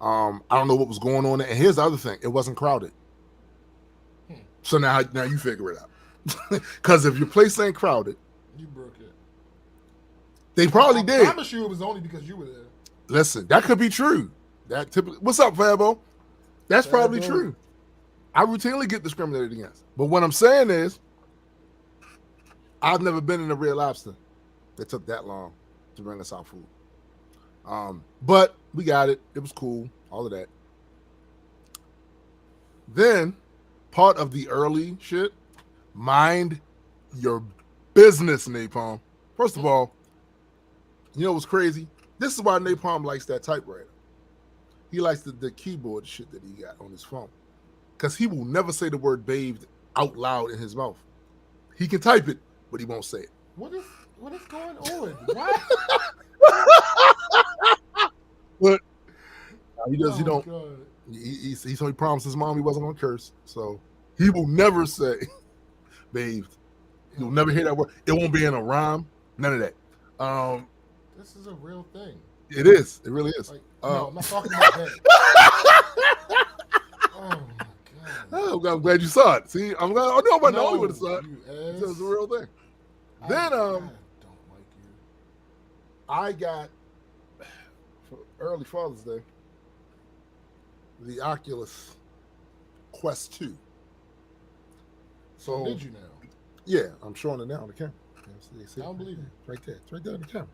I don't know what was going on there. And here's the other thing. It wasn't crowded. So now you figure it out. Because if your place ain't crowded,
you broke it.
They probably did.
I promise you it was only because you were there.
Listen, that could be true. That typically. What's up, Fabo? That's probably true. I routinely get discriminated against. But what I'm saying is, I've never been in a Red Lobster that took that long to bring us our food. But we got it. It was cool. All of that. Then, part of the early shit, mind your business, Napalm. First of all, you know what's crazy? This is why Napalm likes that typewriter. He likes the keyboard shit that he got on his phone. Because he will never say the word bathed out loud in his mouth. He can type it, but he won't say it.
What is going on? What?
But he does. He don't. He promised his mom he wasn't gonna curse, so he will never say bathed. You'll never hear that word. It won't be in a rhyme. None of that.
This is a real thing.
It is. It really is.
Like, no, I'm not talking about that. Oh my
I'm glad you saw it. See, I'm glad. I know I'm not the only one that saw it.
You
It was a real thing. Then
I don't like you.
I got for early Father's Day the Oculus Quest 2. So
Did you now?
Yeah, I'm showing it now on the camera.
I don't believe it.
Right there. It's right there on the camera.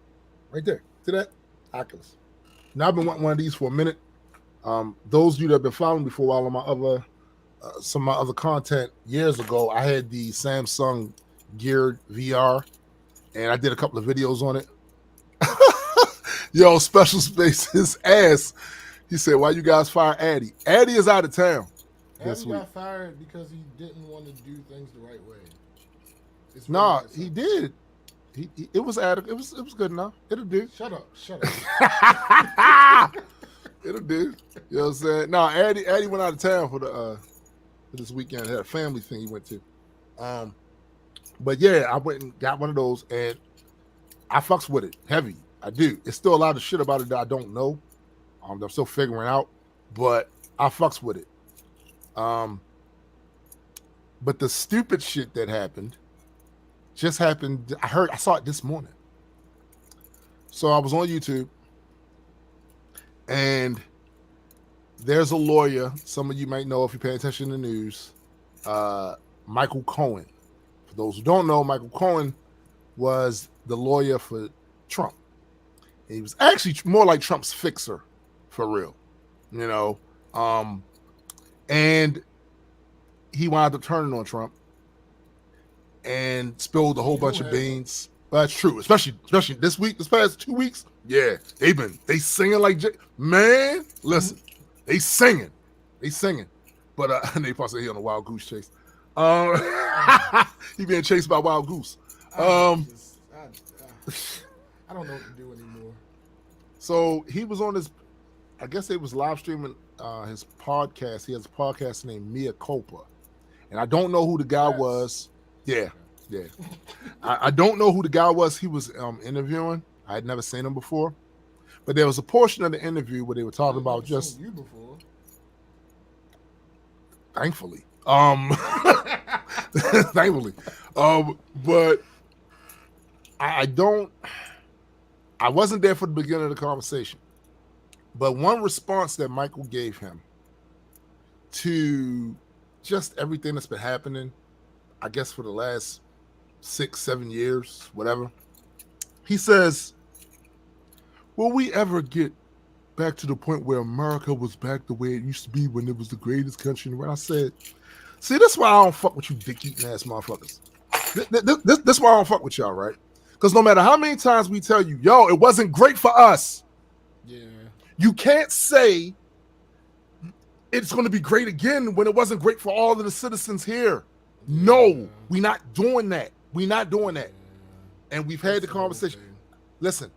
Right there. See that? Oculus. Now I've been wanting one of these for a minute. Those of you that have been following me for a while on my other some of my other content years ago, I had the Samsung Geared VR, and I did a couple of videos on it. Yo, Special Spaces ass. He said, "Why you guys fire Addy? Addy is out of town this
Addy
week."
got fired because he didn't want to do things the right way.
Nah, he did. It was adequate. It was good enough. It'll do.
Shut up.
It'll do. You know what I'm saying? No, Addy went out of town for this weekend. Had a family thing he went to. But yeah, I went and got one of those, and I fucks with it heavy. I do. It's still a lot of shit about it that I don't know. I'm still figuring out, but I fucks with it. But the stupid shit that happened just happened. I saw it this morning. So I was on YouTube, and there's a lawyer. Some of you might know if you pay attention to the news. Michael Cohen. For those who don't know, Michael Cohen was the lawyer for Trump. He was actually more like Trump's fixer, for real. You know, and he wound up turning on Trump and spilled a whole bunch of beans. But that's true, especially this week, this past 2 weeks. Yeah, they singing like man. Listen, they singing. But they probably he on a wild goose chase. He being chased by wild goose.
I don't know what to do anymore.
So he was on his, I guess they was live streaming his podcast. He has a podcast named Mea Culpa, and I don't know who the guy was. Yeah. I don't know who the guy was he was interviewing. I had never seen him before, but there was a portion of the interview where they were talking about just
you before.
Thankfully, thankfully, but I wasn't there for the beginning of the conversation, but one response that Michael gave him to just everything that's been happening, I guess for the last 6-7 years, whatever. He says, will we ever get back to the point where America was back the way it used to be when it was the greatest country in the world? I said, see, that's why I don't fuck with you dick-eating ass motherfuckers. This why I don't fuck with y'all, right? Because no matter how many times we tell you, yo, it wasn't great for us.
Yeah. You
can't say it's going to be great again when it wasn't great for all of the citizens here. No, we're not doing that. And we've had the conversation. Listen,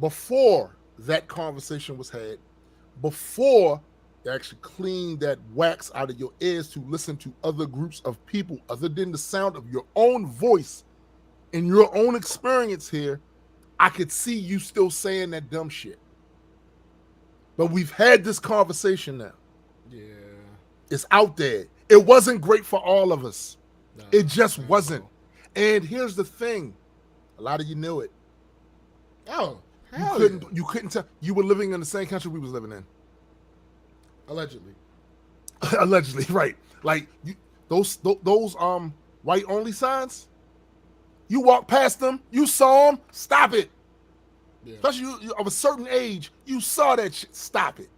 before that conversation was had, before you actually cleaned that wax out of your ears to listen to other groups of people other than the sound of your own voice and your own experience here, I could see you still saying that dumb shit. But we've had this conversation now.
Yeah.
It's out there. It wasn't great for all of us. No, it just wasn't. So. And here's the thing. A lot of you knew it.
Oh,
you couldn't tell. You were living in the same country we was living in.
Allegedly.
Allegedly, right. Like those white only signs, you walk past them, you saw them, stop it. Yeah. Especially you of a certain age, you saw that shit. Stop it.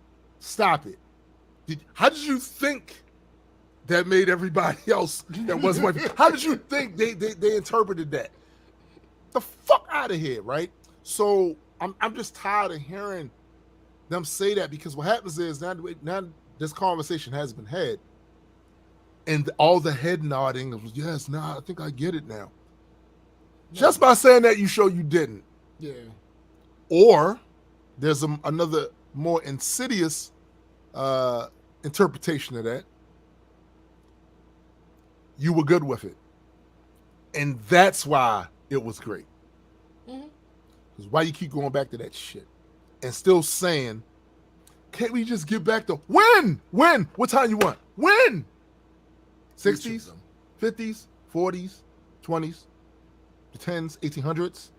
How did you think that made everybody else that wasn't white? How did you think they interpreted that? The fuck out of here, right? So I'm just tired of hearing them say that, because what happens is now this conversation has been had, and all the head nodding was yes, I think I get it now. No. Just by saying that, you show you didn't.
Yeah.
Or there's another more insidious interpretation of that. You were good with it, and that's why it was great. Because why you keep going back to that shit and still saying, Can't we just get back to when? When? What time you want? When? 60s, 50s, 40s, 20s, the 10s, 1800s.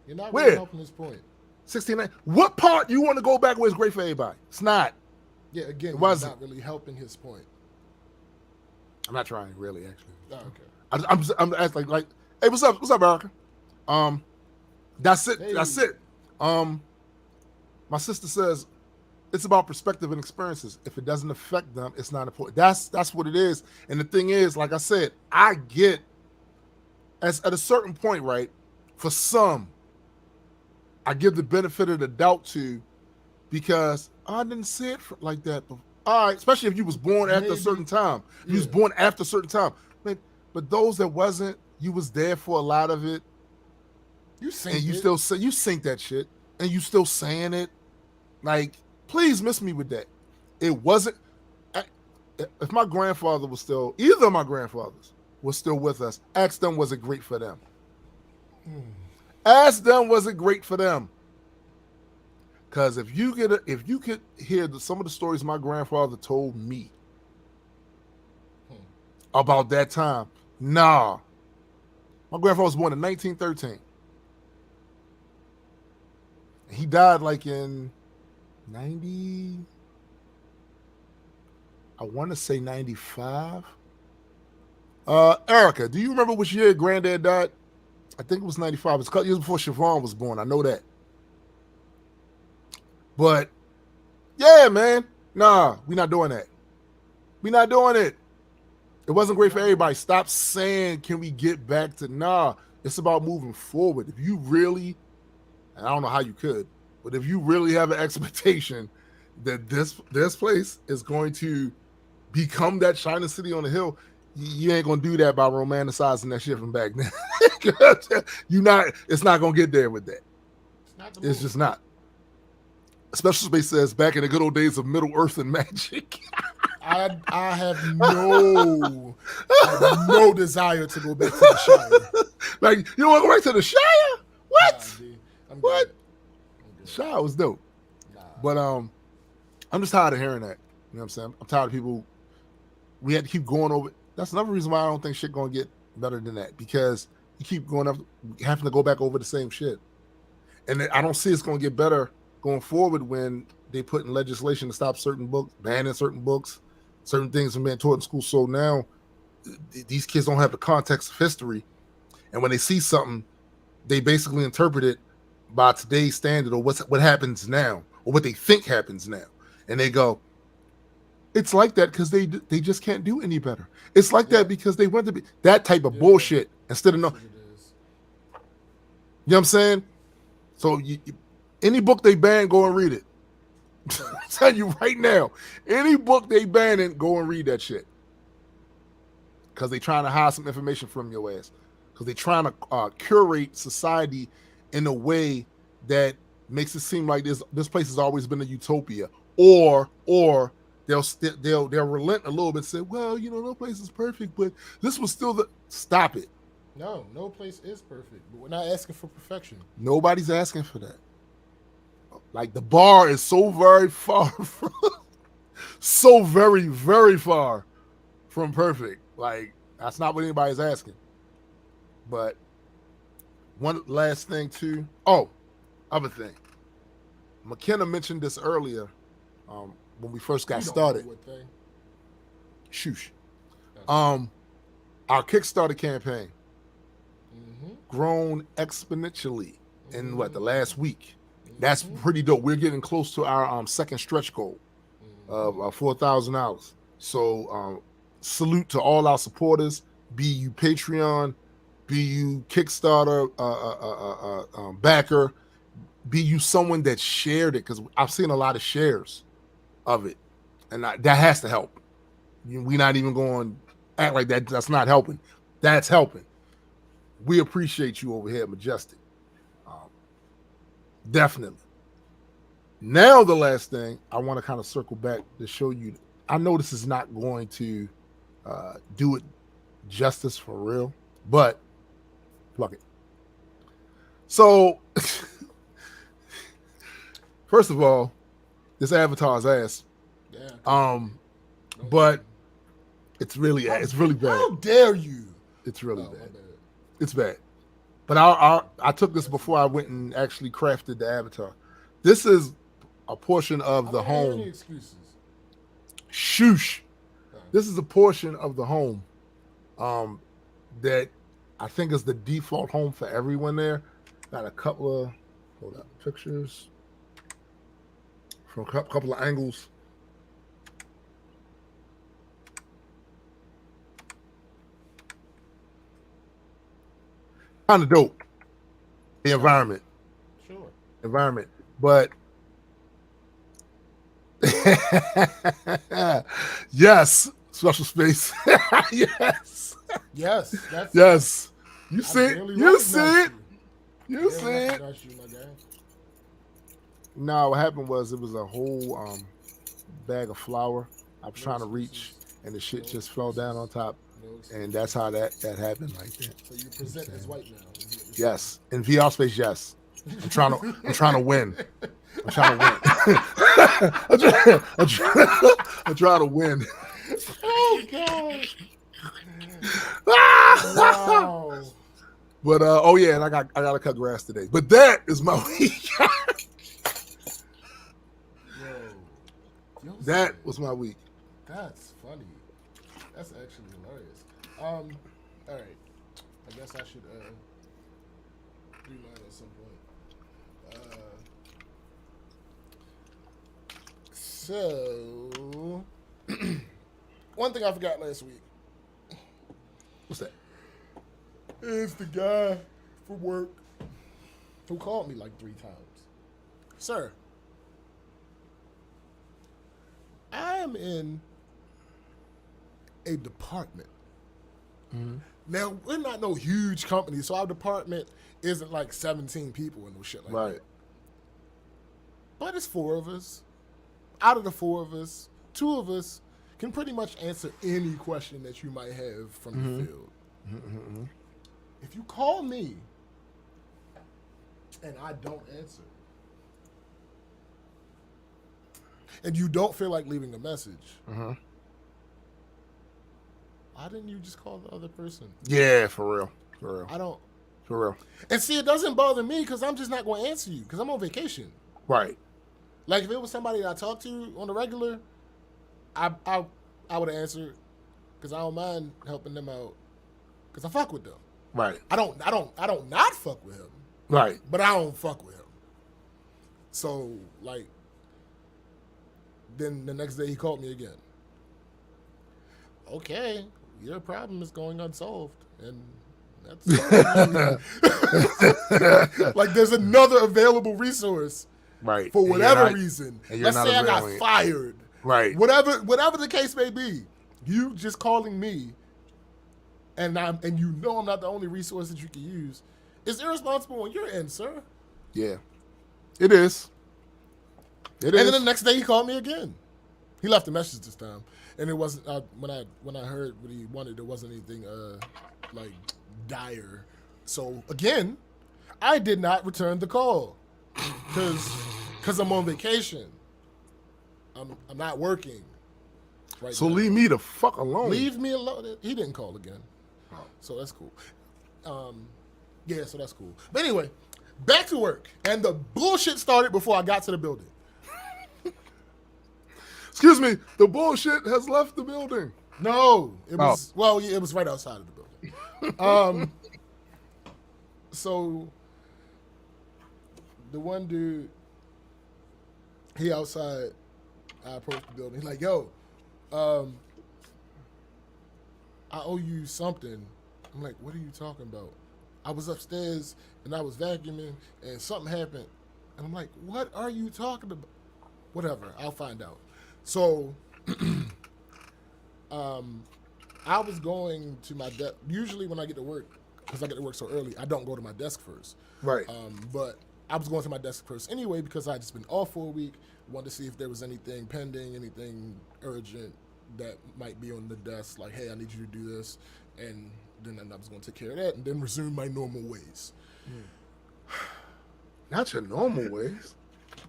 You're not
Where?
really helping this point.
69. What part you want to go back where it's great for everybody? It's not.
Yeah, again,
It
you're
wasn't.
not really helping his point.
I'm not trying really, actually.
Oh, okay.
I'm asking like, hey, what's up? What's up, Erica? That's it.
Hey.
That's it. My sister says it's about perspective and experiences. If it doesn't affect them, it's not important. That's what it is. And the thing is, like I said, I get as at a certain point, right? For some, I give the benefit of the doubt to because I didn't see it like that before. All right, especially if you was born after a certain time. You was born after a certain time. But those that wasn't, you was there for a lot of it.
You synced
and you
it.
still say you sync that shit, and you still saying it. Like, please miss me with that. It wasn't. If my grandfather was still, either of my grandfathers was still with us, ask them, was it great for them? Ask them, was it great for them? Because if you could hear some of the stories my grandfather told me about that time, nah. My grandfather was born in 1913. He died like in 90, I want to say 95. Erica, do you remember which year Granddad died? I think it was 95. It's a couple years before Siobhan was born. I know that. But, yeah, man. Nah, we're not doing that. We're not doing it. It wasn't great for everybody. Stop saying, can we get back to, nah. It's about moving forward. If you really, and I don't know how you could, but if you really have an expectation that this place is going to become that shining city on the hill, you ain't gonna do that by romanticizing that shit from back then. It's not gonna get there with that. It's just not. Special Space says back in the good old days of Middle Earth and magic.
I have no desire to go back to the Shire.
Like, you don't want to go back to the Shire? What?
Nah,
what? Shire was dope.
Nah.
But I'm just tired of hearing that. You know what I'm saying? I'm tired of people. We had to keep going over. That's another reason why I don't think shit gonna get better than that, because you keep going up, having to go back over the same shit, and I don't see it's gonna get better going forward when they put in legislation to stop certain books, banning certain books, certain things from being taught in school. So now these kids don't have the context of history, and when they see something, they basically interpret it by today's standard or what happens now or what they think happens now, and they go, it's like that because they just can't do any better. It's like that because they want to be that type of bullshit instead of no. You know what I'm saying? So any book they ban, go and read it. I'm telling you right now, any book they ban it, go and read that shit. Because they trying to hide some information from your ass. Because they trying to curate society in a way that makes it seem like this place has always been a utopia, or they'll relent a little bit and say, well, you know, no place is perfect, but this was still the. Stop it.
No place is perfect, but we're not asking for perfection.
Nobody's asking for that. Like, the bar is so very far from, so very, very far from perfect. Like, that's not what anybody's asking. But one last thing too. Oh, other thing. McKenna mentioned this earlier when we first got started.
What thing?
Shoosh. Our Kickstarter campaign grown exponentially in the last week. That's pretty dope. We're getting close to our second stretch goal of $4,000. So salute to all our supporters, be you Patreon, be you Kickstarter backer, be you someone that shared it, because I've seen a lot of shares of it, and that has to help. We're not even going to act like that's not helping. That's helping. We appreciate you over here at Majestic. Definitely. Now the last thing I want to kind of circle back to show you, I know this is not going to do it justice for real, but fuck it. So first of all, This avatar's ass.
Yeah.
But it's really bad.
How dare you?
It's really bad.
My bad.
It's bad. But I took this before I went and actually crafted the avatar. This is a portion of the home.
Any excuses?
Shoosh. This is a portion of the home that I think is the default home for everyone there. Got a couple of pictures from a couple of angles. Kind of dope. The environment.
Sure.
Environment. But yes, special space. Yes.
Yes.
Yes. You see it. You see it. You see it. No, what happened was it was a whole bag of flour. I was trying to reach, and the shit just fell down on top. And that's how that happened like that.
So you present as white now.
Yes. In VR space, yes. I'm trying to win. I'm trying to win. I'm trying to win.
Oh God.
Wow. But oh yeah, and I gotta cut grass today. But that is my week. That was my week.
That's funny. That's actually hilarious. All right. I guess I should do mine at some point. So one thing I forgot last week.
What's that?
Is the guy from work who called me like 3 times. Sir, I am in a department.
Mm-hmm.
Now, we're not no huge company, so our department isn't like 17 people and no shit like that. But it's 4 of us. Out of the 4 of us, 2 of us can pretty much answer any question that you might have from the field.
Mm-hmm.
If you call me and I don't answer, and you don't feel like leaving a message, why didn't you just call the other person?
Yeah, for real.
I don't.
For real.
And see, it doesn't bother me because I'm just not going to answer you because I'm on vacation.
Right.
Like if it was somebody that I talked to on the regular, I would have answered because I don't mind helping them out because I fuck with them.
Right.
I don't not fuck with him.
Right.
But I don't fuck with him. So like, then the next day he called me again. Okay, your problem is going unsolved, and that's like there's another available resource.
Right.
For whatever reason. Let's say I got fired.
Right.
Whatever the case may be, you just calling me and you know I'm not the only resource that you can use is irresponsible on your end, sir.
Yeah. It is.
And then the next day he called me again. He left a message this time. And it wasn't when I heard what he wanted, there wasn't anything like dire. So again, I did not return the call. Because I'm on vacation. I'm not working. Right
so
now.
Leave me the fuck alone.
Leave me alone. He didn't call again. So that's cool. Yeah, so that's cool. But anyway, back to work. And the bullshit started before I got to the building.
Excuse me, the bullshit has left the building.
No, it was it was right outside of the building. So the one dude, he outside, I approached the building. He's like, yo, I owe you something. I'm like, what are you talking about? I was upstairs and I was vacuuming and something happened. And I'm like, what are you talking about? Whatever, I'll find out. So I was going to my desk. Usually when I get to work, because I get to work so early, I don't go to my desk first.
Right.
But I was going to my desk first anyway because I had just been off for a week. Wanted to see if there was anything pending, anything urgent that might be on the desk. Like, hey, I need you to do this. And then I was going to take care of that and then resume my normal ways.
Not your normal ways.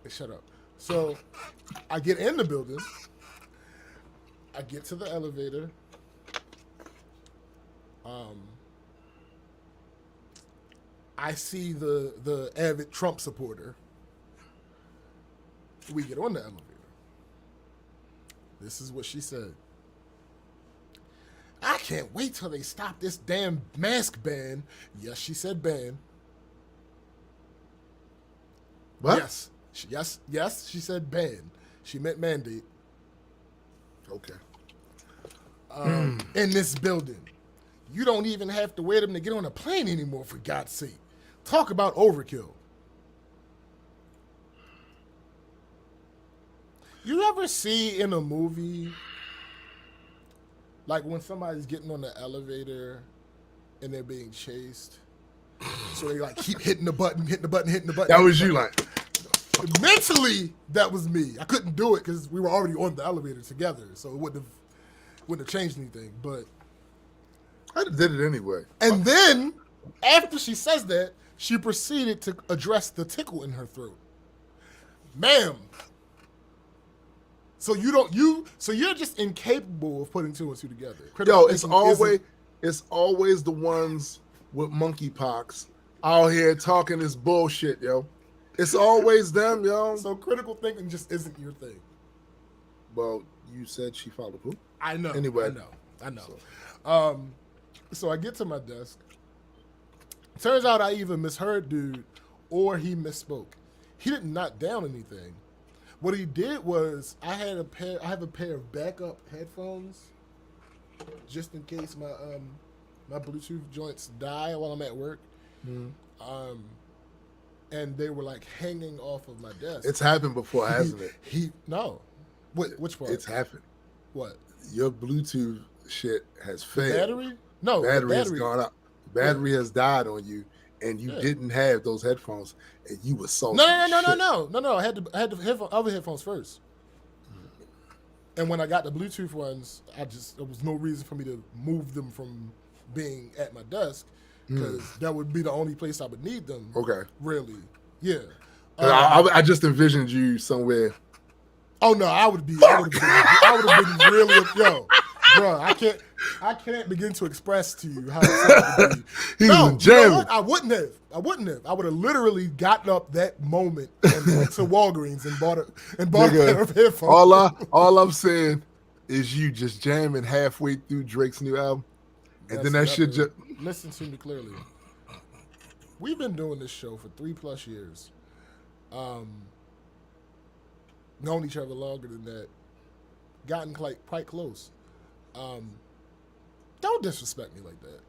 Hey, shut up. So I get in the building. I get to the elevator. I see the avid Trump supporter. We get on the elevator. This is what she said. I can't wait till they stop this damn mask ban. Yes, she said ban.
What?
Yes, she said ban. She meant mandate.
Okay.
In this building. You don't even have to wear them to get on a plane anymore, for God's sake. Talk about overkill. You ever see in a movie, like when somebody's getting on the elevator and they're being chased, so they like keep hitting the button.
That was you, like.
Mentally, that was me. I couldn't do it because we were already on the elevator together, so it wouldn't have changed anything. But
I did it anyway.
And then, after she says that, she proceeded to address the tickle in her throat. Ma'am. So you're just incapable of putting two and two together.
Yo, it's always the ones with monkeypox out here talking this bullshit, yo. It's always them, yo.
So critical thinking just isn't your thing.
Well, you said she followed who?
I know.
Anyway.
I know. So I get to my desk. Turns out I either misheard dude or he misspoke. He didn't knock down anything. What he did was I have a pair of backup headphones just in case my Bluetooth joints die while I'm at work. Mm-hmm. And they were like hanging off of my desk.
It's happened before, hasn't it?
No. Which part?
It's happened.
What?
Your Bluetooth shit has failed.
Battery? No.
Battery has gone up. Battery has died on you, and you didn't have those headphones, and you were so
No. I had the other headphones first. And when I got the Bluetooth ones, there was no reason for me to move them from being at my desk because that would be the only place I would need them.
Okay.
Really. Yeah.
I just envisioned you somewhere.
Oh no, I would have been really bro. I can't begin to express to you how it would be. No, you know what? I wouldn't have. I would have literally gotten up that moment and went to Walgreens and bought a pair of headphones.
All I'm saying is you just jamming halfway through Drake's new album, and then that shit just.
Listen to me clearly. We've been doing this show for 3+ years. Known each other longer than that. Gotten quite close. Don't disrespect me like that.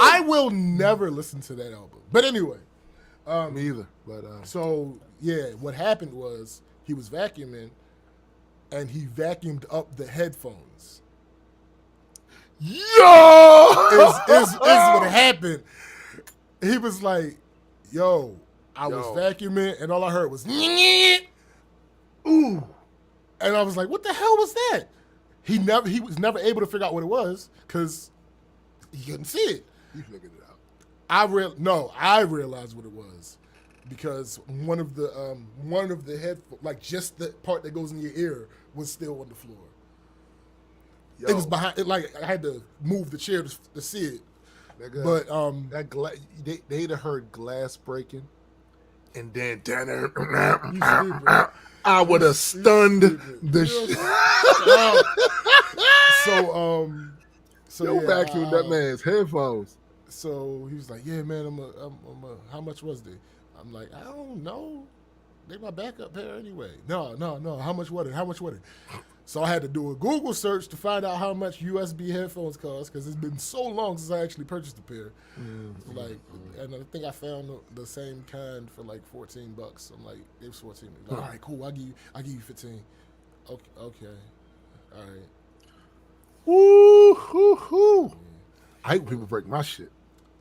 I will never listen to that album. But anyway.
Me either. But
so yeah, what happened was he was vacuuming and he vacuumed up the headphones.
Yo!
Is what happened. He was like, yo, I was vacuuming and all I heard was ooh. And I was like, what the hell was that? He was never able to figure out what it was because he couldn't see it.
You figured it out.
I realized what it was because one of the headphones, like just the part that goes in your ear, was still on the floor. Yo. It was behind it, like I had to move the chair to see it. But
they'd have heard glass breaking, and then I would have stunned the shit. So vacuumed that man's headphones.
So he was like, "Yeah, man, I'm how much was they?" I'm like, "I don't know. They my backup pair anyway." No. How much was it? So I had to do a Google search to find out how much USB headphones cost because it's been so long since I actually purchased a pair. Mm-hmm. And I think I found the same kind for like $14. I'm like, it was 14. Like, all right, cool. I'll give you 15. Okay. All right.
Woo. I hate when people break my shit.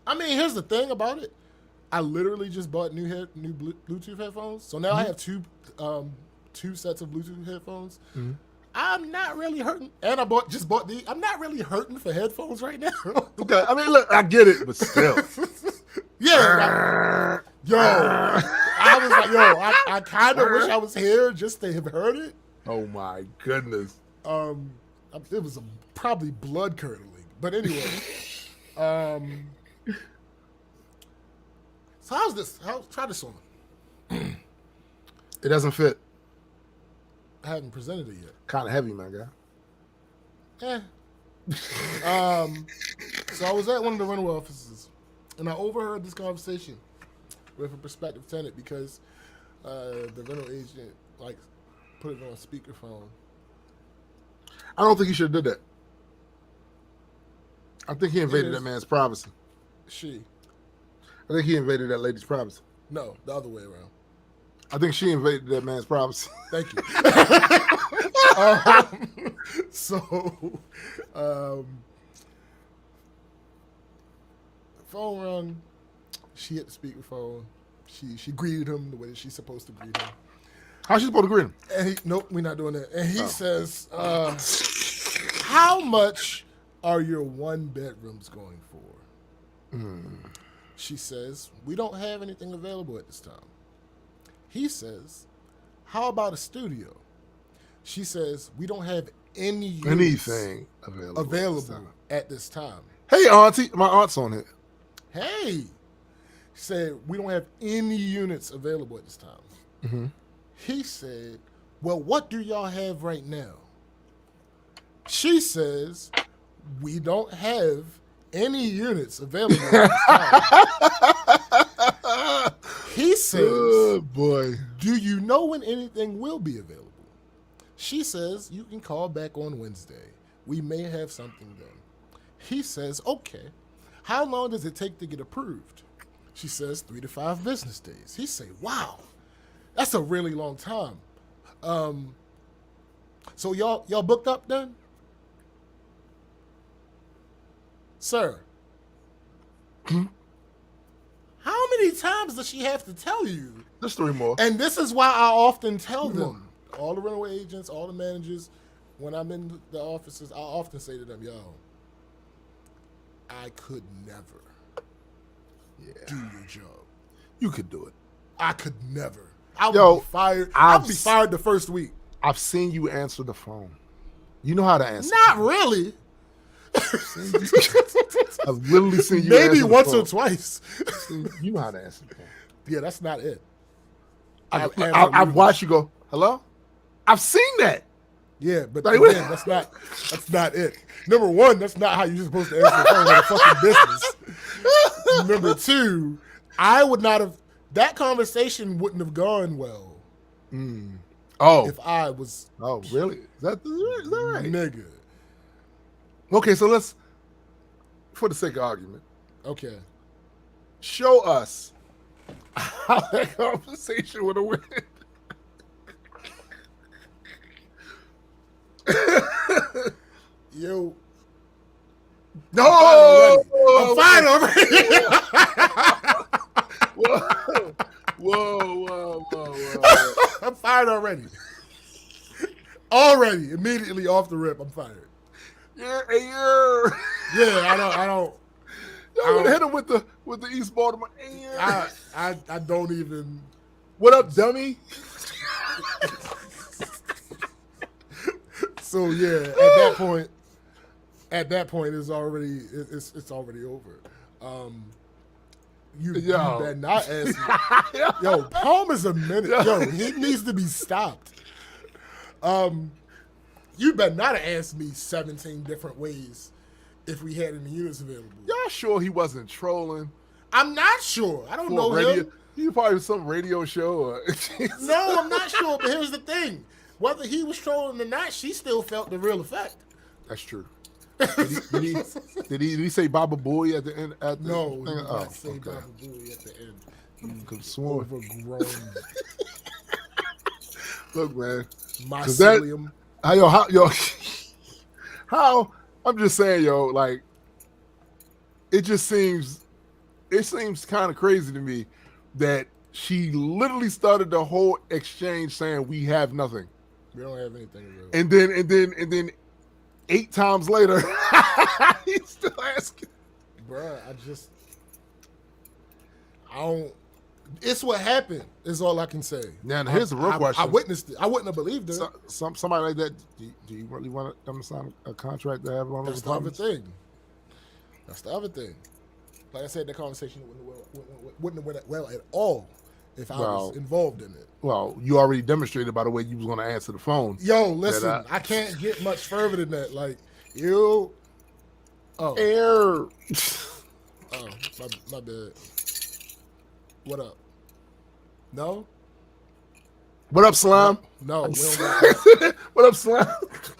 I mean, here's the thing about it. I literally just bought new Bluetooth headphones. So now I have two sets of Bluetooth headphones. Mm-hmm. I'm not really hurting, and just bought these. I'm not really hurting for headphones right now.
Okay, I mean, look, I get it, but still,
yeah. Yo, I was like, yo, I kind of wish I was here just to have heard it.
Oh my goodness.
It was probably blood curdling. But anyway, so how's this? Try this on.
It doesn't fit.
I haven't presented it yet.
Kind of heavy, my guy.
So I was at one of the rental offices, and I overheard this conversation with a prospective tenant because the rental agent put it on speakerphone.
I don't think he should have did that. I think he invaded that man's privacy. I think he invaded that lady's privacy.
No, the other way around.
I think she invaded that man's privacy.
Thank you. Phone rung. She hit the speakerphone. She greeted him the way that she's supposed to greet him.
How's she supposed to greet him?
And nope, we're not doing that. And he says, how much are your one bedrooms going for? She says, we don't have anything available at this time. He says, how about a studio? She says, we don't have anything available at this time.
Hey, auntie. My aunt's on it.
Hey. She said, we don't have any units available at this time.
Mm-hmm.
He said, well, what do y'all have right now? She says, we don't have any units available at this time. He says,
oh, boy.
Do you know when anything will be available? She says, you can call back on Wednesday. We may have something then. He says, okay. How long does it take to get approved? She says 3 to 5 business days. He say, wow, that's a really long time. So y'all booked up then? Sir. How many times does she have to tell you?
Just 3 more.
And this is why I often tell them, all the rental agents, all the managers, when I'm in the offices, I often say to them, yo, I could never do your job.
You could do it.
I could never. I would be fired. I would be fired the first week.
I've seen you answer the phone. You know how to answer.
Not really.
I've literally seen you
maybe
answer
once
the phone.
or twice.
You know how to answer the phone.
Yeah, that's not it.
I've watched you go, hello? I've seen that.
Yeah, but again, that's not it. Number one, that's not how you're supposed to answer the phone in a fucking business. Number two, I would not have, that conversation wouldn't have gone well.
Oh.
If I was.
Oh, really? Is that right?
Nigga.
Okay, so let's, for the sake of argument.
Okay.
Show us how that conversation would have went.
Yo.
No!
I'm fine already.
Whoa.
I'm fired already. Already, immediately off the rip, I'm fired.
Yeah.
Yeah, I don't.
Y'all would hit him with the East Baltimore.
I don't even.
What up, dummy?
So yeah, at that point, it's already over. You better not ask me. Yo, Palm is a minute. Yo, he needs to be stopped. You better not ask me 17 different ways if we had any units available.
Y'all sure he wasn't trolling?
I'm not sure. I don't know him.
He probably was some radio show. Or
No, I'm not sure. But here's the thing: whether he was trolling or not, she still felt the real effect.
That's true. Did he say Baba Booey at the end?
No, he did not say Baba Booey at the end.
Could swear.
Overgrown.
Look, man.
Mycelium.
How? I'm just saying, yo. Like, it seems kind of crazy to me that she literally started the whole exchange saying we have nothing.
We don't have anything available.
And then 8 times later, he's still asking.
Bruh, I don't. It's what happened. Is all I can say.
Now, here's the real question.
I witnessed it. I wouldn't have believed it.
Somebody like that. Do you really want them to sign a contract to have one of those apartments?
That's the other thing. Like I said, the conversation wouldn't have went well at all if I was involved in it.
Well, you already demonstrated by the way you was going to answer the phone.
Yo, listen, I can't get much further than that. Like, you. Oh.
Air.
Oh, my bad. What up? No?
What up, Slime?
No, we don't got
What up, Slime?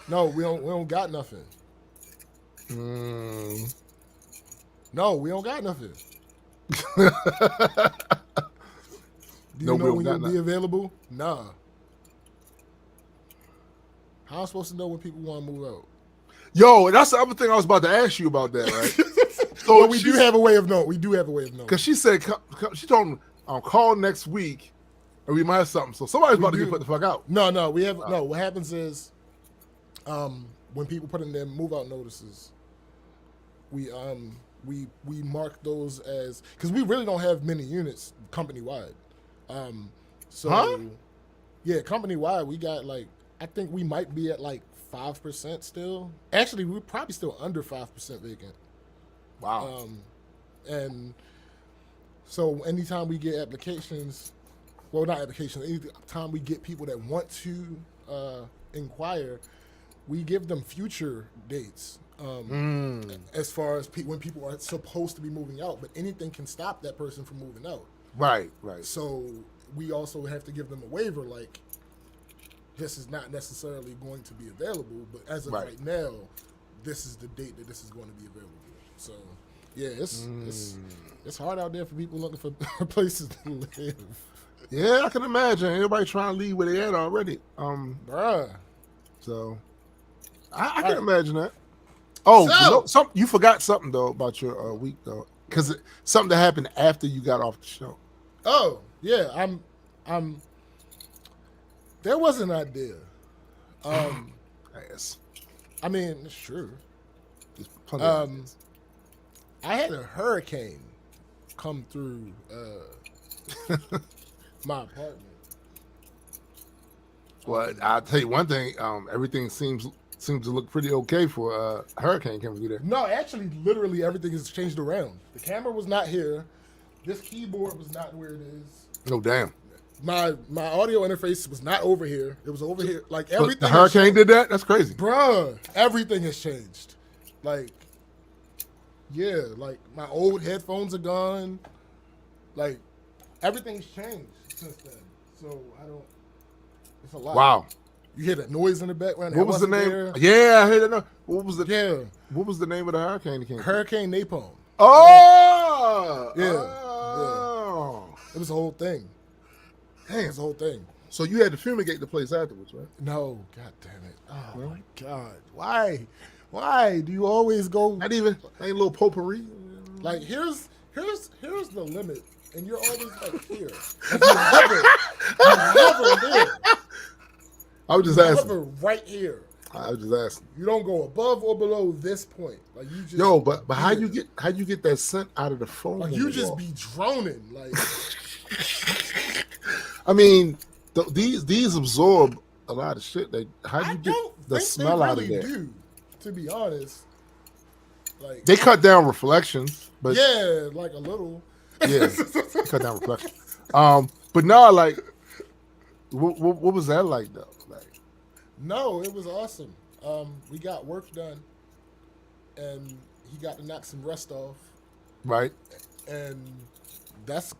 No, we don't got nothing. No, we don't got nothing. Do you know when you'll be available? Nah. How am I supposed to know when people want to move out?
Yo, that's the other thing I was about to ask you about that, right?
So well, we do have a way of knowing.
Because she said, she told him, I'll call next week and we might have something. So somebody's about to get put the fuck out.
No, we have, no, what happens is when people put in their move out notices, we mark those as, because we really don't have many units company wide. Yeah, company wide, we got like, I think we might be at like 5% still. Actually, we're probably still under 5% vacant.
Wow.
And so anytime we get applications, well, not applications, anytime we get people that want to inquire, we give them future dates as far as when people are supposed to be moving out. But anything can stop that person from moving out.
Right.
So we also have to give them a waiver, like, this is not necessarily going to be available, but as of right now, this is the date that this is going to be available. So, yeah, it's hard out there for people looking for places to live.
Yeah, I can imagine. Everybody trying to leave where they at already.
Bruh.
So, I can imagine that. Oh, so, you forgot something, though, about your week, though. Because something that happened after you got off the show.
Oh, yeah, there was an idea.
Yes.
I mean, it's true. I had a hurricane come through my apartment.
Well, I'll tell you one thing. Everything seems to look pretty okay for a hurricane coming through there.
No, actually, literally everything has changed around. The camera was not here. This keyboard was not where it is.
Oh, damn.
My audio interface was not over here. It was over here. Like, everything.
The hurricane did that? That's crazy.
Bruh, everything has changed. Like, yeah, like my old headphones are gone. Like, everything's changed since then. So it's a lot.
Wow.
You hear that noise in the background?
What was the name? There. Yeah, I heard that. What was the name of the hurricane that came?
Hurricane Napalm.
Oh!
Yeah.
Oh.
Yeah. It was a whole thing. Damn, it was a whole thing.
So you had to fumigate the place afterwards, right?
No, god damn it. Oh my god. Why? Why do you always go?
Not even a little potpourri.
Like here's the limit, and you're always like here. You're never there.
I was just asking.
Never right here.
I was just asking.
You don't go above or below this point. Like you just.
Yo, but how you get that scent out of the phone?
Like you just be droning. Like.
I mean, these absorb a lot of shit. How do you get the smell out of there?
Do, to be honest. Like
they cut down reflections, but
yeah, like a little.
Yeah, cut down reflections. But no, like, what was that like though? Like,
no, it was awesome. We got work done, and he got to knock some rust off.
Right.
And that's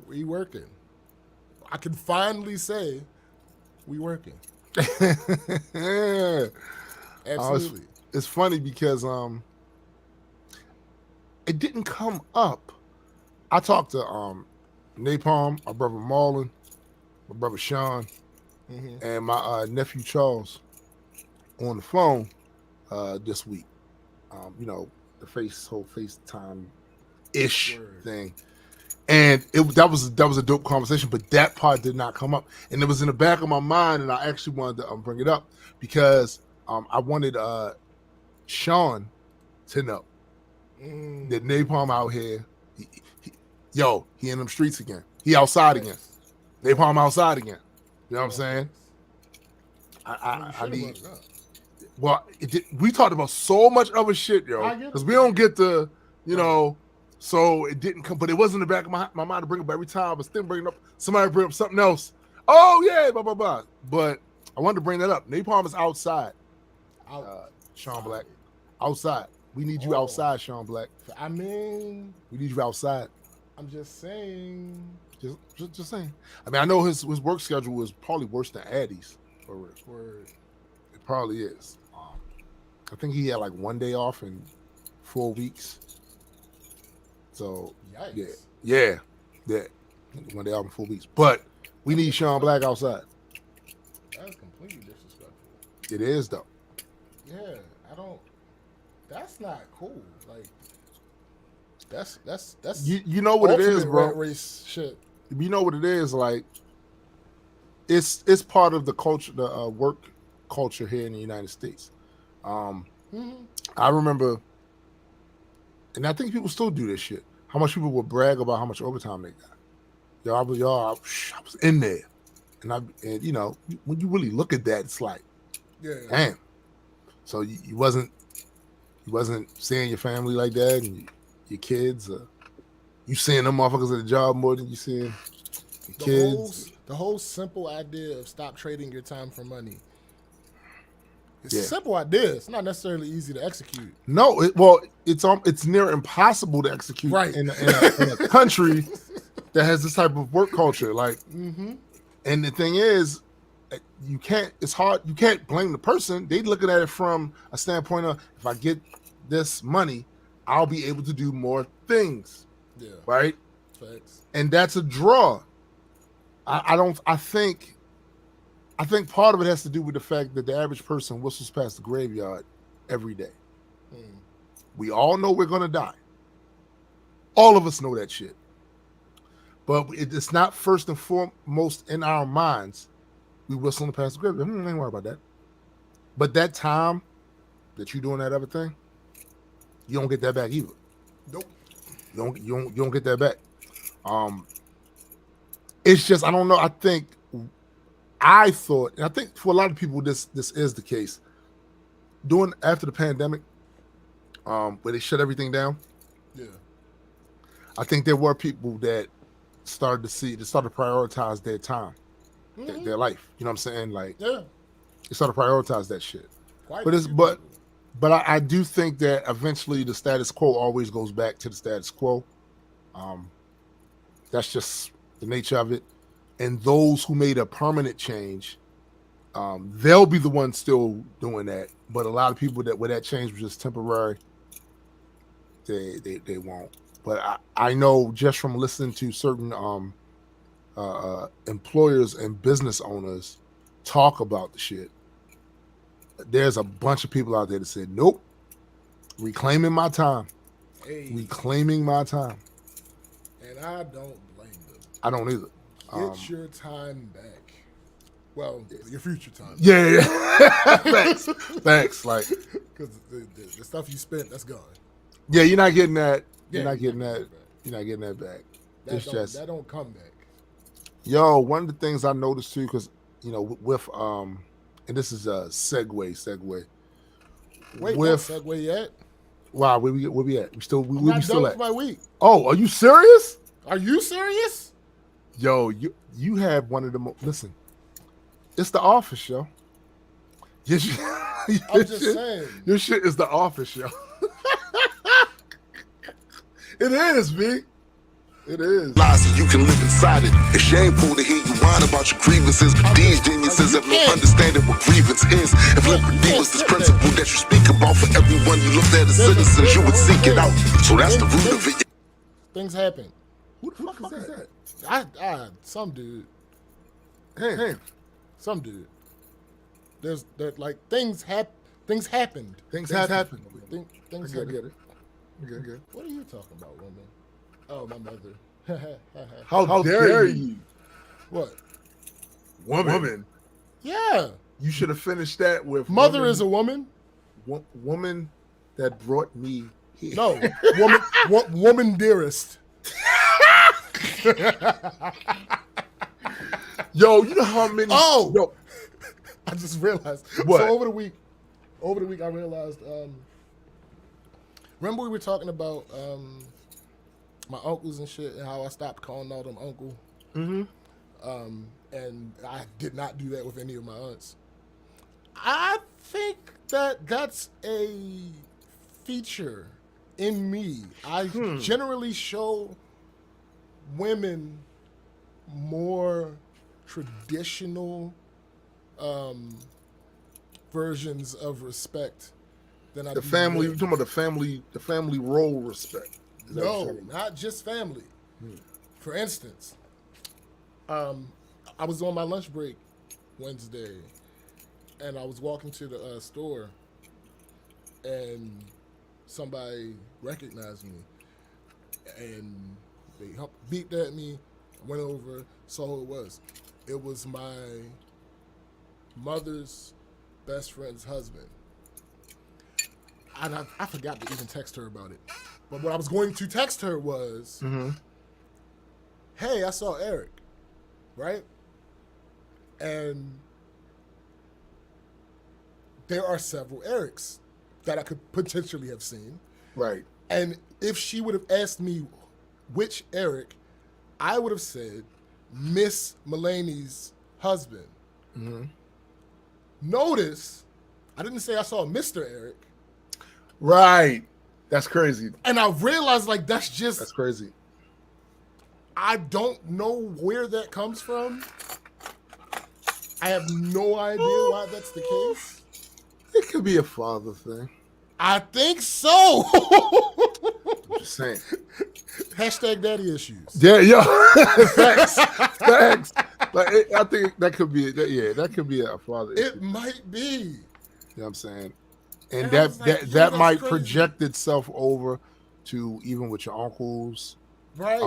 we working. I can finally say we working.
Yeah.
Absolutely.
It's funny because it didn't come up. I talked to Napalm, my brother Marlon, my brother Sean, and my nephew Charles on the phone this week. You know, the whole FaceTime-ish thing. And that was a dope conversation, but that part did not come up. And it was in the back of my mind, and I actually wanted to bring it up because I wanted Sean to know that Napalm out here, Yo, he in them streets again. He outside again. Napalm outside again. You know what I'm saying? I need. Well, we talked about so much other shit, yo, because we don't get the, you know, so it didn't come, but it wasn't in the back of my mind to bring up every time. I was still bringing up, somebody bring up something else. Oh, yeah, blah, blah, blah. But I wanted to bring that up. Napalm is outside, Sean Black. Outside. We need you outside, Sean Black.
I mean,
we need you outside.
I'm just saying.
Just saying. I mean, I know his work schedule is probably worse than Addie's.
Word.
It probably is. I think he had like 1 day off in 4 weeks. So
yikes.
Yeah. 1 day off in 4 weeks. But we need Sean Black outside.
That's completely disrespectful.
It is though.
Yeah, that's not cool. Like that's
you know what it is, bro.
Race shit.
You know what it is, like it's part of the culture, the work culture here in the United States. I remember, and I think people still do this shit. How much people would brag about how much overtime they got. Yo, I was in there, and you know, when you really look at that, it's like, damn. So you wasn't seeing your family like that, and your kids. You seeing them motherfuckers at the job more than you seeing your kids.
The whole simple idea of stop trading your time for money. It's a simple idea. It's not necessarily easy to execute.
No, it's near impossible to execute in a country that has this type of work culture. Like, and the thing is, you can't. It's hard. You can't blame the person. They looking at it from a standpoint of, if I get this money, I'll be able to do more things.
Yeah.
Right.
Facts.
And that's a draw. I think part of it has to do with the fact that the average person whistles past the graveyard every day. We all know we're gonna die. All of us know that shit. But it's not first and foremost in our minds. We whistling past the graveyard. Ain't worry about that. But that time that you doing that other thing, you don't get that back either.
Nope.
You don't get that back. It's just, I don't know. I thought, and I think for a lot of people this is the case. After the pandemic, where they shut everything down.
Yeah. I
think there were people that started to prioritize their time, their life. You know what I'm saying? Like, they started to prioritize that shit. But I do think that eventually the status quo always goes back to the status quo. That's just the nature of it. And those who made a permanent change, they'll be the ones still doing that. But a lot of people where that change was just temporary, they won't. But I know just from listening to certain employers and business owners talk about the shit, there's a bunch of people out there that said, nope, reclaiming my time. Reclaiming my time.
And I don't blame them.
I don't either.
Get your time back. Well, your future time.
Yeah. Thanks. Like,
because the stuff you spent, that's gone.
Yeah, you're not getting that. You're not getting that. You're not getting that back.
That don't come back.
Yo, one of the things I noticed too, because with and this is a segue.
Wait, no segue yet?
Wow, where we at? We still at
my week.
Oh, are you serious?
Are you serious?
Yo, you have one of the most. Listen, it's The Office, yo.
I'm just saying.
Your shit is The Office, yo. It is, B. It is.
Lies so you can live inside it. It's shameful to hear you whine about your grievances. These geniuses have no understanding what grievance is. If liberty was this principle that you speak about for everyone you looked at as citizens, you would seek it out. So that's the root of it.
Things happen.
Who the fuck is that?
Some dude.
Hey.
Some dude. There's like things happened. Things happened.
Things
happened.
I get it. Okay.
What are you talking about, woman? Oh, my mother.
How dare you?
What?
Woman.
Yeah.
You should have finished that with
mother is a woman.
Woman that brought me here.
No, woman dearest.
Yo, you know how many?
Oh!
Yo,
I just realized.
What?
So over the week, I realized. Remember we were talking about my uncles and shit, and how I stopped calling all them uncle.
Mm-hmm.
And I did not do that with any of my aunts. I think that that's a feature in me. I generally show women more traditional versions of respect than I
The
do
family.
men.
You're talking about the family role respect. Is that what
No,
you're talking about?
not just family. For instance, I was on my lunch break Wednesday, and I was walking to the store, and somebody recognized me, and they beeped at me. I went over, saw who it was. It was my mother's best friend's husband. And I forgot to even text her about it. But what I was going to text her was, hey, I saw Eric, right? And there are several Erics that I could potentially have seen.
Right.
And if she would have asked me which Eric, I would have said Miss Mulaney's husband. Notice, I didn't say I saw Mr. Eric.
Right. That's crazy.
And I realized, like, that's
crazy.
I don't know where that comes from. I have no idea why that's the case.
It could be a father thing.
I think so.
I'm just saying.
Hashtag daddy issues.
Yeah, yo. Facts. Facts. Like, I think that could be, that could be a father issue.
It might be.
You know what I'm saying? And
And I was like, yo,
that
that's
might
crazy.
project itself over to even with your uncles.
Right.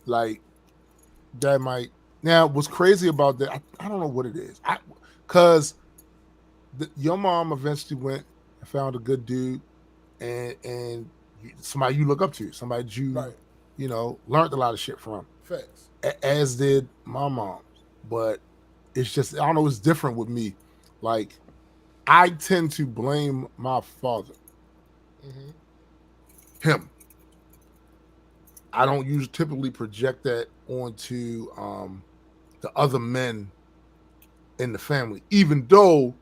Like that might. Now, what's crazy about that? I don't know what it is. Because your mom eventually went and found a good dude, and somebody you look up to, somebody you
Right.
Learned a lot of shit from.
Facts.
As did my mom. But it's just, I don't know, it's different with me. Like, I tend to blame my father. Him. I don't typically project that onto the other men in the family, even though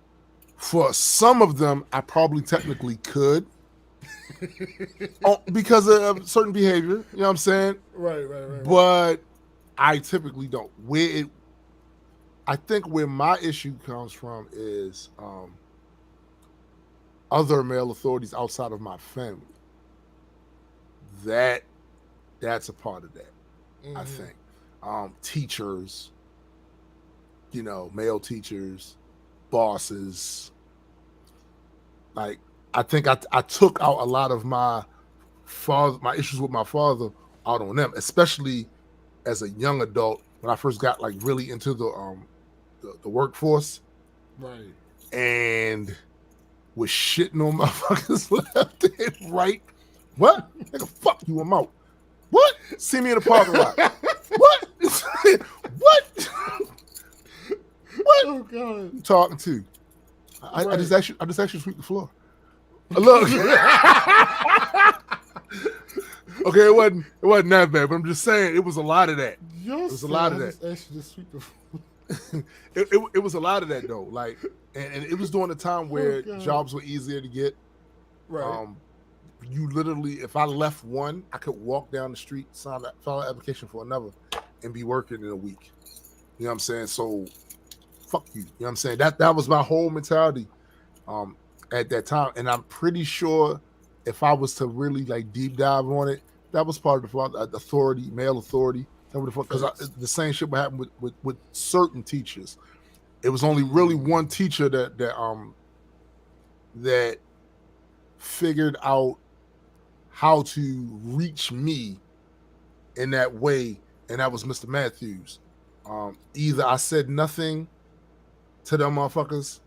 for some of them I probably technically could because of certain behavior. You know what I'm saying?
Right.
But I typically don't. I think where my issue comes from is other male authorities outside of my family. That's a part of that. I think teachers, male teachers, bosses. Like, I think I took out a lot of my issues with my father out on them, especially as a young adult when I first got like really into the workforce,
Right.
and was shitting on motherfuckers left and right. What? Nigga, fuck you, I'm out. What? See me in the parking lot. What? What? What?
Oh God.
You talking to? I
Right.
just actually to sweep the floor. Look. Okay, it wasn't that bad, but I'm just saying it was a lot of that.
It
was a lot of that.
Actually, just sweep the floor.
It was a lot of that though. Like, and it was during a time where
God.
jobs were easier to get.
Right.
You literally, if I left one, I could walk down the street, file an application for another, and be working in a week. You know what I'm saying? So, fuck you. You know what I'm saying? That was my whole mentality at that time. And I'm pretty sure if I was to really like deep dive on it, that was part of the authority, male authority. Because the same shit would happen with certain teachers. It was only really one teacher that figured out how to reach me in that way, and that was Mr. Matthews. Either I said nothing to them motherfuckers,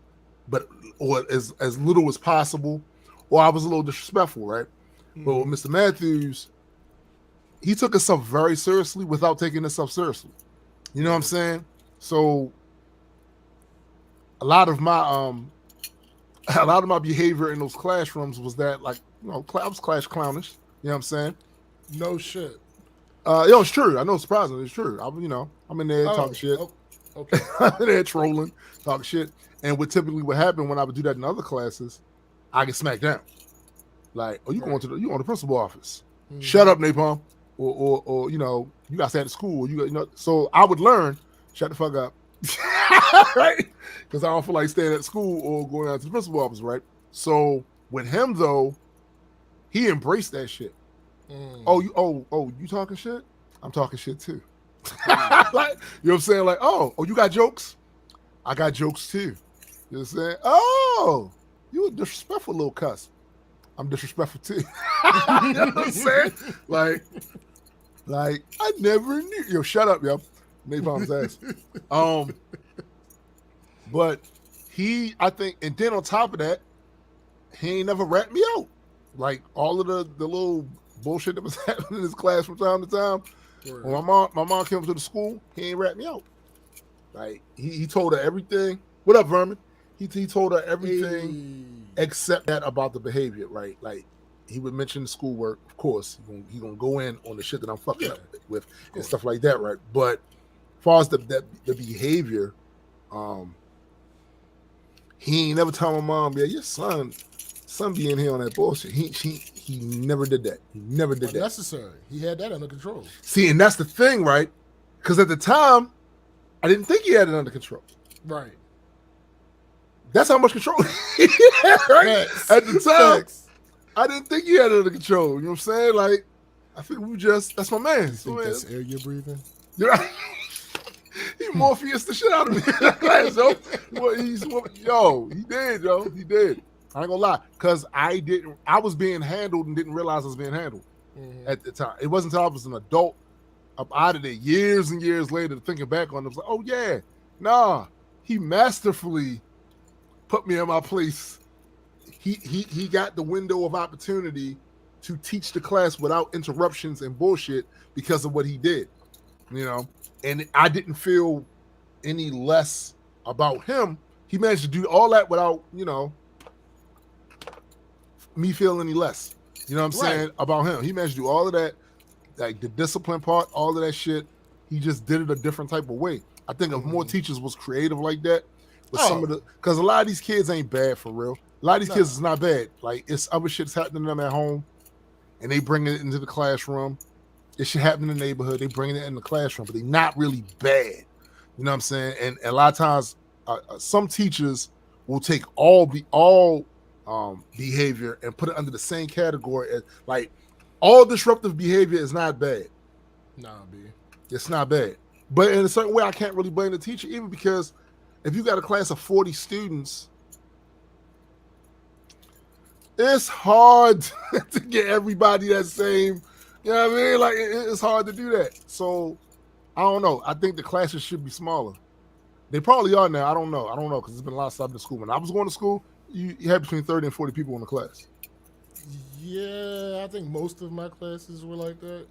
or as little as possible, or I was a little disrespectful, right? But with Mr. Matthews, he took himself very seriously without taking himself seriously. You know what I'm saying? So a lot of my behavior in those classrooms was that, like, I was class clownish. You know what I'm saying?
No shit.
It's true. I know it's surprising. It's true. I'm in there talking shit.
Okay.
I'm in there trolling, talking shit. And what happened when I would do that in other classes, I get smacked down. Like, oh, you going to the principal office? Mm-hmm. Shut up, Napalm. Or you got to stay at school. So I would learn, shut the fuck up, right? Because I don't feel like staying at school or going out to the principal office, right? So with him though, he embraced that shit. Oh, you talking shit? I'm talking shit too. Like, you know what I'm saying? Like, oh, you got jokes? I got jokes too. You know what I'm saying? Oh, you a disrespectful little cuss. I'm disrespectful too. You know what I'm saying? Like I never knew. Yo, shut up, yo. Napalm's ass. But I think, and then on top of that, he ain't never ratted me out. Like all of the little bullshit that was happening in his class from time to time. Right. When my mom came to the school, he ain't rat me out. Like he told her everything. What up, Vermin? He told her everything except that about the behavior, right? Like he would mention the schoolwork, of course. He gonna go in on the shit that I'm fucking up with and stuff like that, right? But as far as the behavior, he ain't never tell my mom, yeah, your son be in here on that bullshit. He never did that. He never did that.
Necessary. He had that under control.
See, and that's the thing, right? Because at the time, I didn't think he had it under control.
Right.
That's how much control he had, right? At the time, I didn't think he had it under control. You know what I'm saying? Like, I think that's my man.
You think that's air you're breathing?
Yeah. He Morpheus the shit out of me. He did, yo. He did. I ain't gonna lie, because I was being handled and didn't realize I was being handled at the time. It wasn't until I was an adult up out of there years and years later, thinking back on it, I was like, oh yeah, nah, he masterfully put me in my place. He got the window of opportunity to teach the class without interruptions and bullshit because of what he did, and I didn't feel any less about him. He managed to do all that without, me feel any less. You know what I'm saying? About him. He managed to do all of that, like the discipline part, all of that shit. He just did it a different type of way. I think if more teachers was creative like that, with some of the, because a lot of these kids ain't bad for real. A lot of these kids is not bad. Like, it's other shit's happening to them at home, and they bring it into the classroom. It should happen in the neighborhood. They bring it in the classroom, but they not really bad. You know what I'm saying? And a lot of times, some teachers will take all behavior and put it under the same category as, like, all disruptive behavior is not bad.
Nah, B.
It's not bad. But in a certain way, I can't really blame the teacher, even because if you got a class of 40 students, it's hard to get everybody that same, you know what I mean? Like, it's hard to do that. So, I don't know. I think the classes should be smaller. They probably are now. I don't know, because there's been a lot of stuff in school. When I was going to school, you had between 30 and 40 people in the class.
Yeah, I think most of my classes were like that.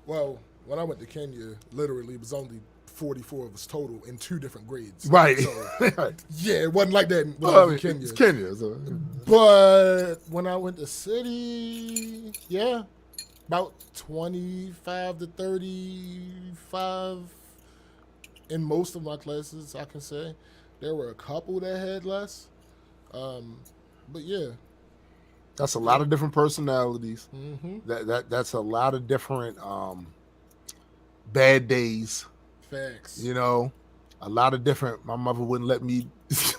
When I went to Kenya, literally, it was only 44 of us total in 2 different grades.
Right.
So, yeah, it wasn't like that when I was in Kenya.
It's Kenya. So.
But when I went to city, yeah, about 25 to 35 in most of my classes, I can say. There were a couple that had less. But yeah.
That's a lot of different personalities.
Mm-hmm.
That's a lot of different bad days.
Facts.
A lot of different. My mother wouldn't let me. It's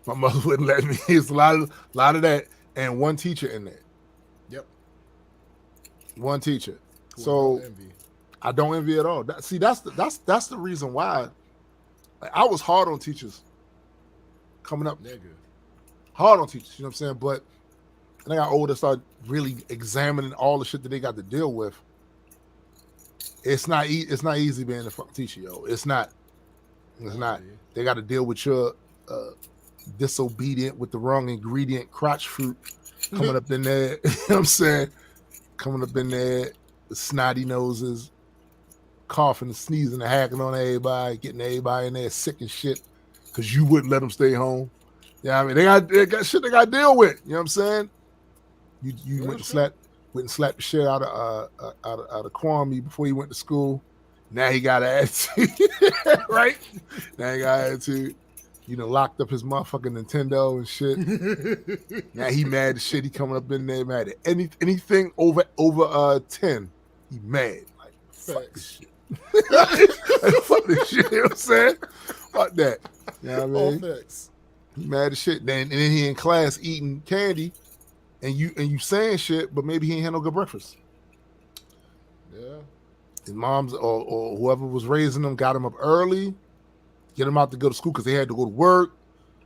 a lot of that, and one teacher in there.
Yep.
One teacher. So I don't envy at all. That's the reason why. I was hard on teachers coming up.
Nigga.
Hard on teachers, you know what I'm saying? But when I got older, started really examining all the shit that they got to deal with. It's not easy being a fucking teacher, yo. It's not. They got to deal with your disobedient with the wrong ingredient crotch fruit coming up in there. You know what I'm saying? coming up in there with snotty noses, coughing and sneezing and hacking on everybody, getting everybody in there sick and shit because you wouldn't let them stay home. Yeah, I mean, they got shit they got to deal with. You know what I'm saying? You went and slapped the shit out of Kwame before he went to school. Now he got an attitude, right? Now he got an attitude. You know, locked up his motherfucking Nintendo and shit. Now he mad as shit. He coming up in there mad at anything over 10. He mad. Like, fuck this shit. Fuck this shit. You know what I'm saying? Fuck that. You know what I mean?
Facts.
He mad as shit. Then he in class eating candy, and you saying shit, but maybe he ain't had no good breakfast.
Yeah.
His mom's or whoever was raising him got him up early, get him out to go to school because they had to go to work.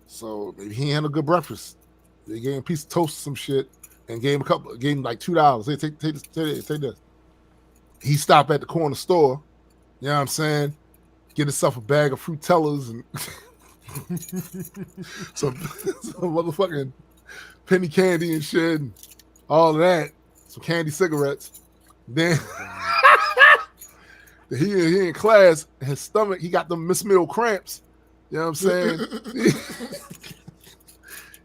So maybe he ain't had a good breakfast. They gave him a piece of toast or some shit and gave him like $2. Hey, take this. He stopped at the corner store, you know what I'm saying? Get himself a bag of Fruitellas and some motherfucking penny candy and shit and all of that. Some candy cigarettes. Then he in class, his stomach, he got them Miss Meal cramps. You know what I'm saying?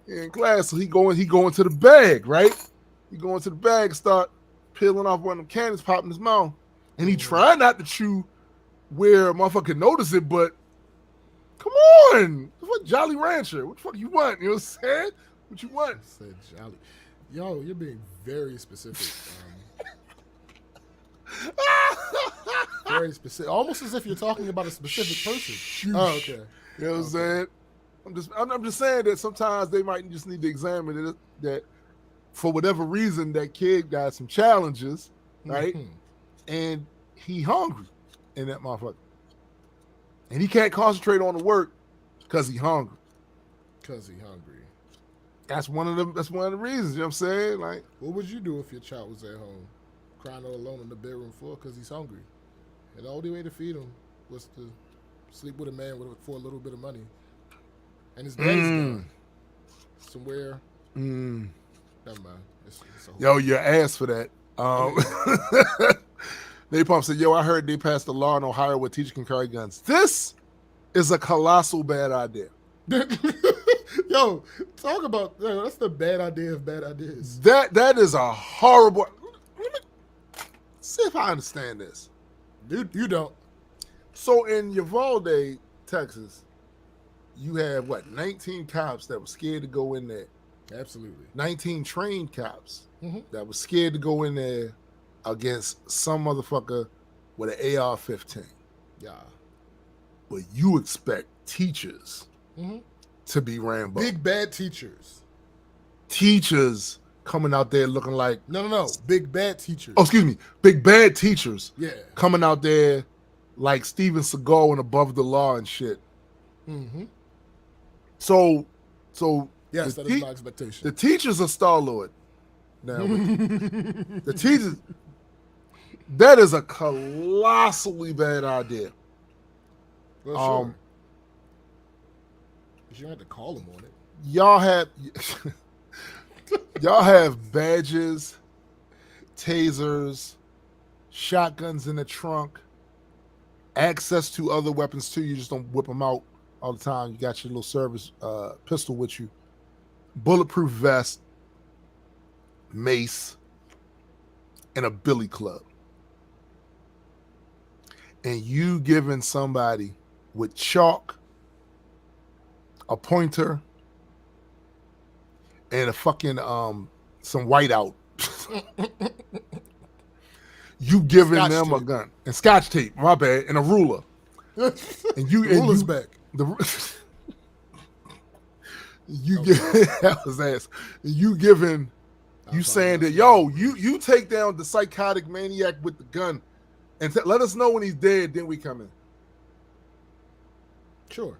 He in class, so he going to the bag, right? He going to the bag and start peeling off one of them candies, popping his mouth. And he tried not to chew where a motherfucker notice it, but come on. What Jolly Rancher? What the fuck you want? You know what I'm saying? What you want?
I said Jolly. Yo, you're being very specific. Very specific. Almost as if you're talking about a specific person. Oh, okay.
You know what I'm saying? I'm just saying that sometimes they might just need to examine it, that for whatever reason that kid got some challenges, right? Mm-hmm. And he hungry in that motherfucker. And he can't concentrate on the work because he hungry. That's one of the reasons, you know what I'm saying? Like,
what would you do if your child was at home crying all alone on the bedroom floor because he's hungry? And the only way to feed him was to sleep with a man for a little bit of money. And his daddy's gone somewhere. Never mind.
Yo, your ass for that. Napalm said, yo, I heard they passed a law in Ohio where teachers can carry guns. This is a colossal bad idea.
Yo, talk about that's the bad idea of bad ideas.
That is a horrible. Let me see if I understand this.
You don't.
So in Uvalde, Texas, you have 19 cops that were scared to go in there.
Absolutely.
19 trained cops that were scared to go in there against some motherfucker with an AR-15.
Yeah.
But you expect teachers to be Rambo.
Big bad teachers.
Teachers coming out there looking like...
No. Big bad teachers.
Oh, excuse me. Big bad teachers.
Yeah.
Coming out there like Steven Seagal and Above the Law and shit.
Mm-hmm.
So
yes, that is my expectation.
The teachers are Star-Lord. Now, the teachers... That is a colossally bad idea.
Well, sure. But you don't have to call them on it.
Y'all have badges, tasers, shotguns in the trunk, access to other weapons too. You just don't whip them out all the time. You got your little service pistol with you, bulletproof vest, mace, and a billy club. And you giving somebody with chalk, a pointer, and a fucking some whiteout. You giving
Scotch
them
tape.
a gun and Scotch tape, my bad, and a ruler. And
ruler's back.
That was ass. You giving, you saying that you take down the psychotic maniac with the gun, and let us know when he's dead. Then we come in.
Sure.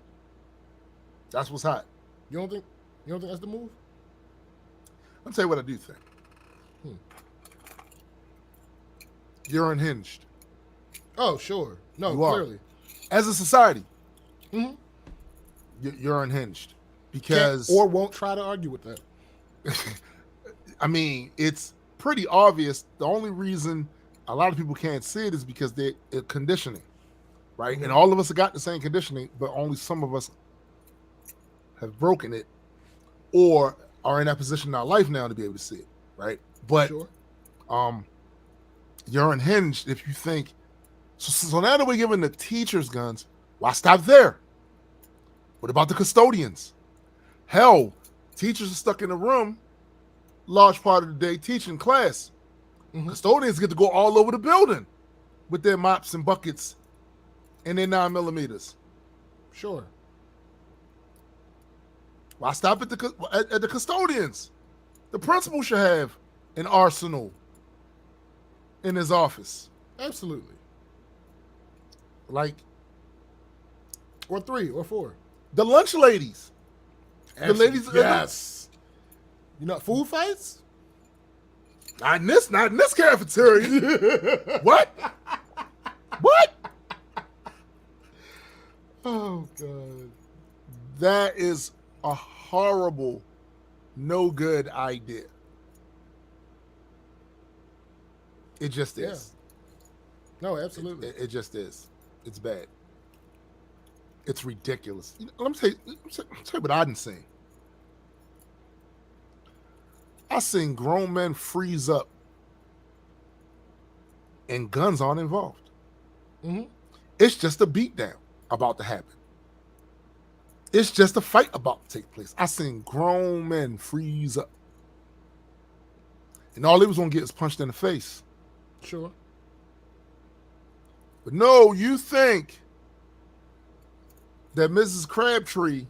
That's what's hot.
You don't think that's the move?
I'll tell you what I do think. You're unhinged.
Oh, sure. No,
you
clearly.
Are. As a society, you're unhinged because
or won't try to argue with that.
I mean, it's pretty obvious. The only reason a lot of people can't see it is because they're conditioning, right? And all of us have got the same conditioning, but only some of us have broken it or are in that position in our life now to be able to see it, right? But you're unhinged if you think, so now that we're giving the teachers guns, why stop there? What about the custodians? Hell, teachers are stuck in a room large part of the day teaching class. Custodians get to go all over the building with their mops and buckets and their 9mm.
Sure.
Why stop at the custodians? The principal should have an arsenal in his office.
Absolutely.
Like,
or 3 or 4.
The lunch ladies.
Absolutely.
The ladies.
Yes. You know, food fights?
Not in this cafeteria. What? What?
Oh, God.
That is a horrible, no good idea. It just is.
No, absolutely.
It just is. It's bad. It's ridiculous. Let me tell you what I didn't see. I seen grown men freeze up and guns aren't involved. It's just a beatdown about to happen. It's just a fight about to take place. I seen grown men freeze up. And all they was going to get is punched in the face.
Sure.
But no, you think that Mrs. Crabtree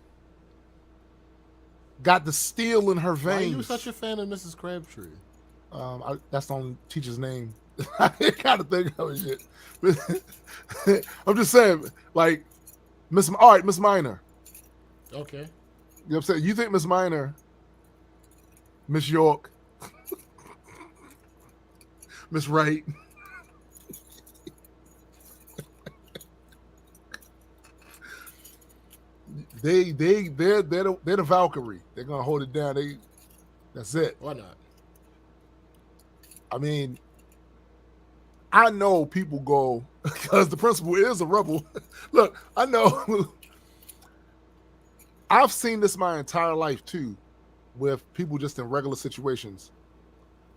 got the steel in her veins.
Why are you such a fan of Mrs. Crabtree?
That's the only teacher's name I kind of think of shit. I'm just saying, like, Miss Minor.
Okay.
You know what I'm saying? You think Miss Minor, Miss York, Miss Wright, they're the Valkyrie. They're gonna hold it down. That's it.
Why not?
I mean, I know people go because the principal is a rebel. Look, I know. I've seen this my entire life too, with people just in regular situations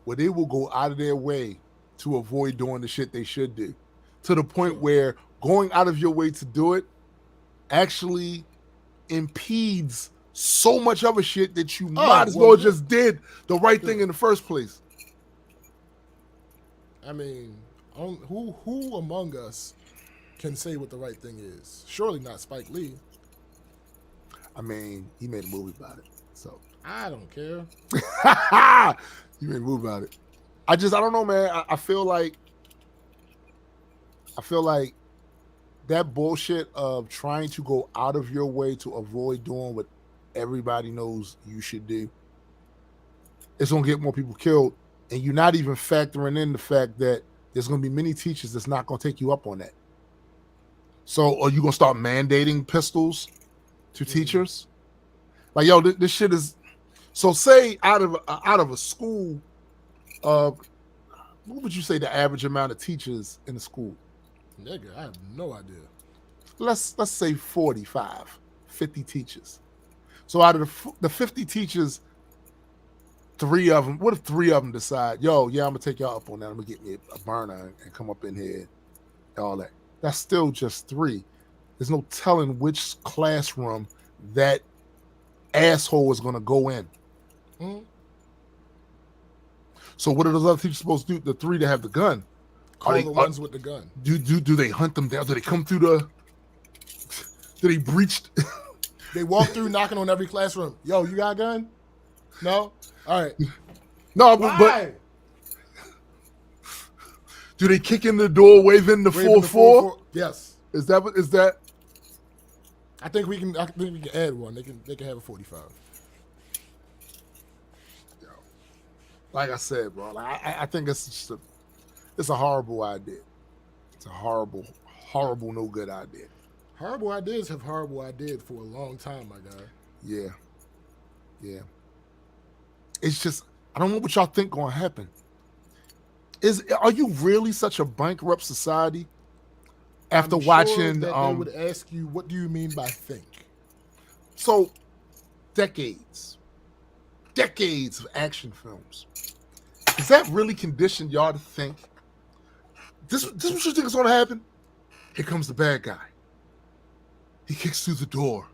where they will go out of their way to avoid doing the shit they should do, to the point where going out of your way to do it actually impedes so much other shit that you might as well just did the right thing in the first place.
I mean, who among us can say what the right thing is? Surely not Spike Lee.
I mean, he made a movie about it, so
I don't care.
He made a movie about it. I don't know, man. I feel like that bullshit of trying to go out of your way to avoid doing what everybody knows you should do, it's gonna get more people killed, and you're not even factoring in the fact that there's gonna be many teachers that's not gonna take you up on that. So, are you gonna start mandating pistols to teachers? Like, yo, this shit is. So, say out of a school of, what would you say the average amount of teachers in the school?
Nigga, I have no idea.
Let's say 45, 50 teachers. So out of the 50 teachers, 3 of them, what if 3 of them decide, yo, yeah, I'm gonna take y'all up on that. I'm gonna get me a burner and come up in here and all that. That's still just 3. There's no telling which classroom that asshole is gonna go in. So what are those other teachers supposed to do? The 3 that have the gun.
Call the ones with the gun.
Do they hunt them down? Do they come through the? Do they breach?
They walk through knocking on every classroom. Yo, you got a gun? No? All right.
No, but do they kick in the door, waving the 4-4?
Yes.
Is that?
I think we can add one. They can have a 45.
Like I said, bro, I think it's just it's a horrible idea. It's a horrible, no good idea.
Horrible ideas have horrible ideas for a long time, my guy.
Yeah. It's just, I don't know what y'all think gonna happen. Are you really such a bankrupt society after
I'm sure
watching
that they would ask you, what do you mean by think?
so decades of action films? Does that really condition y'all to think this what you think is gonna happen? Here comes the bad guy. He kicks through the door.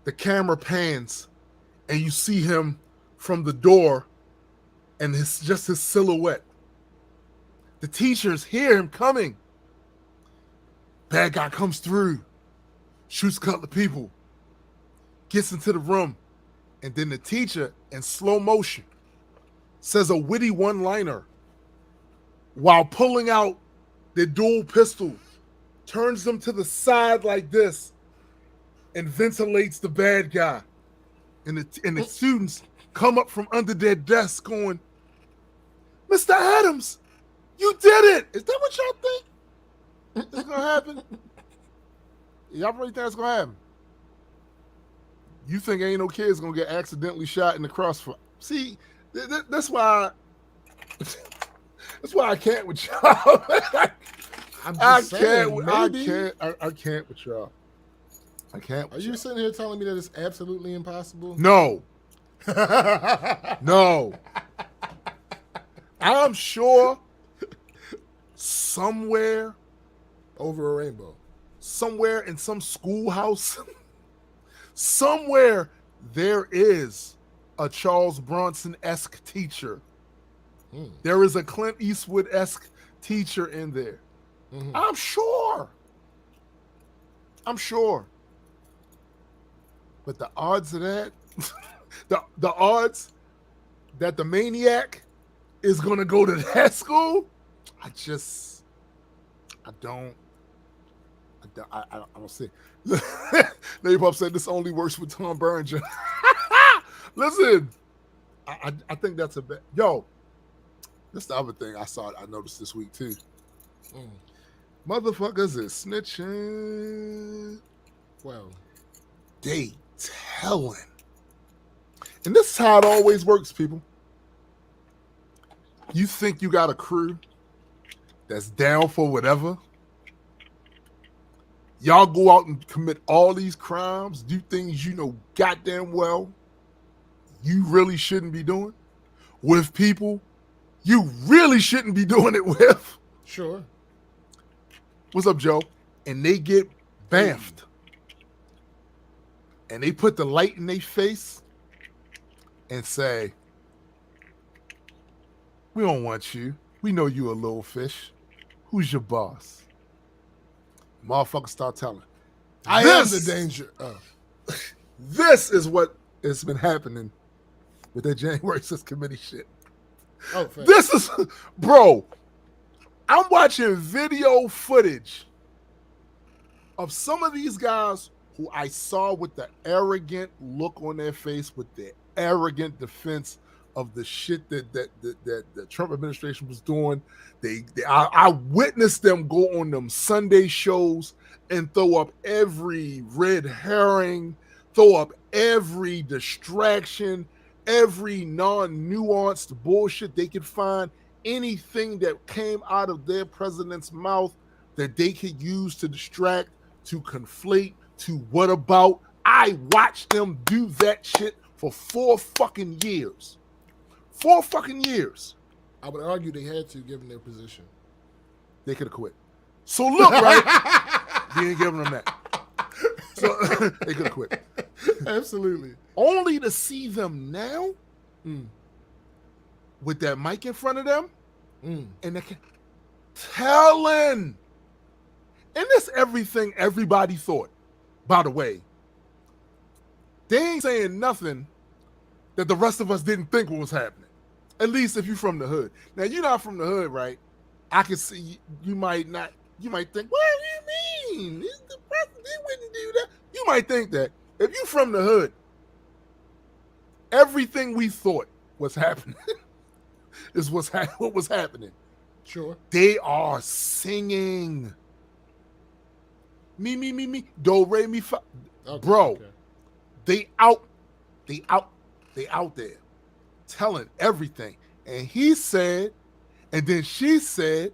The camera pans and you see him from the door and just his silhouette. The teachers hear him coming. Bad guy comes through, shoots a couple of people, gets into the room, and then the teacher, in slow motion, says a witty one-liner while pulling out their dual pistol, turns them to the side like this, and ventilates the bad guy. And the students come up from under their desk going, Mr. Adams, you did it. Is that what y'all think is going to happen? Y'all really think that's going to happen? You think ain't no kid's going to get accidentally shot in the crossfire. See, that's why I can't with y'all. I can't with y'all. I can't.
Are you sitting here telling me that it's absolutely impossible?
No. No. I'm sure somewhere
over a rainbow,
somewhere in some schoolhouse, somewhere there is a Charles Bronson-esque teacher. There is a Clint Eastwood-esque teacher in there. Mm-hmm. I'm sure. But the odds of that, the odds that the maniac is going to go to that school, I don't see. Nate Pop said this only works with Tom Berenger. Listen, I think that's a bit. Yo, that's the other thing I noticed this week too. Motherfuckers is snitching.
Well,
they telling. And this is how it always works, people. You think you got a crew that's down for whatever. Y'all go out and commit all these crimes, do things you know goddamn well you really shouldn't be doing with people you really shouldn't be doing it with.
Sure.
What's up, Joe? And they get bamfed. And they put the light in their face and say, we don't want you. We know you a little fish. Who's your boss? Motherfuckers start telling.
I am the danger.
This is what has been happening with that January 6th committee shit.
Oh, fair.
This is, bro, I'm watching video footage of some of these guys who I saw with the arrogant look on their face, with the arrogant defense of the shit that the Trump administration was doing. I witnessed them go on them Sunday shows and throw up every red herring, throw up every distraction, every non-nuanced bullshit they could find, anything that came out of their president's mouth that they could use to distract, to conflate, to what about. I watched them do that shit for 4 fucking years. 4 fucking years.
I would argue they had to, given their position.
They could have quit. So look, right? You ain't giving them that. So they could have quit.
Absolutely.
Only to see them now with that mic in front of them and they telling. And that's everything everybody thought. By the way, they ain't saying nothing that the rest of us didn't think was happening. At least if you're from the hood. Now, you're not from the hood, right? I can see you might think, what do you mean? The president wouldn't do that. You might think that. If you're from the hood, everything we thought was happening is what was happening.
Sure.
They are singing. Me. Do, re, mi, fa. Okay, bro, okay. They out there telling everything. And he said And then she said,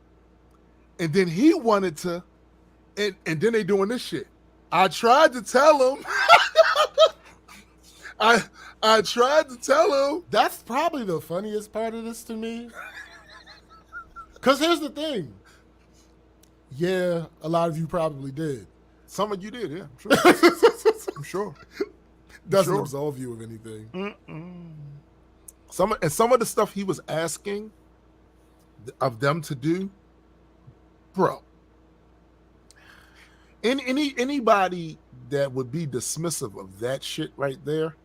and then he wanted to, and then they doing this shit. I tried to tell him. I tried to tell him.
That's probably the funniest part of this to me. Because here's the thing. Yeah, a lot of you probably did.
Some of you did, yeah. I'm sure. I'm sure.
Doesn't absolve you of anything.
Some of the stuff he was asking of them to do, bro. Anybody that would be dismissive of that shit right there,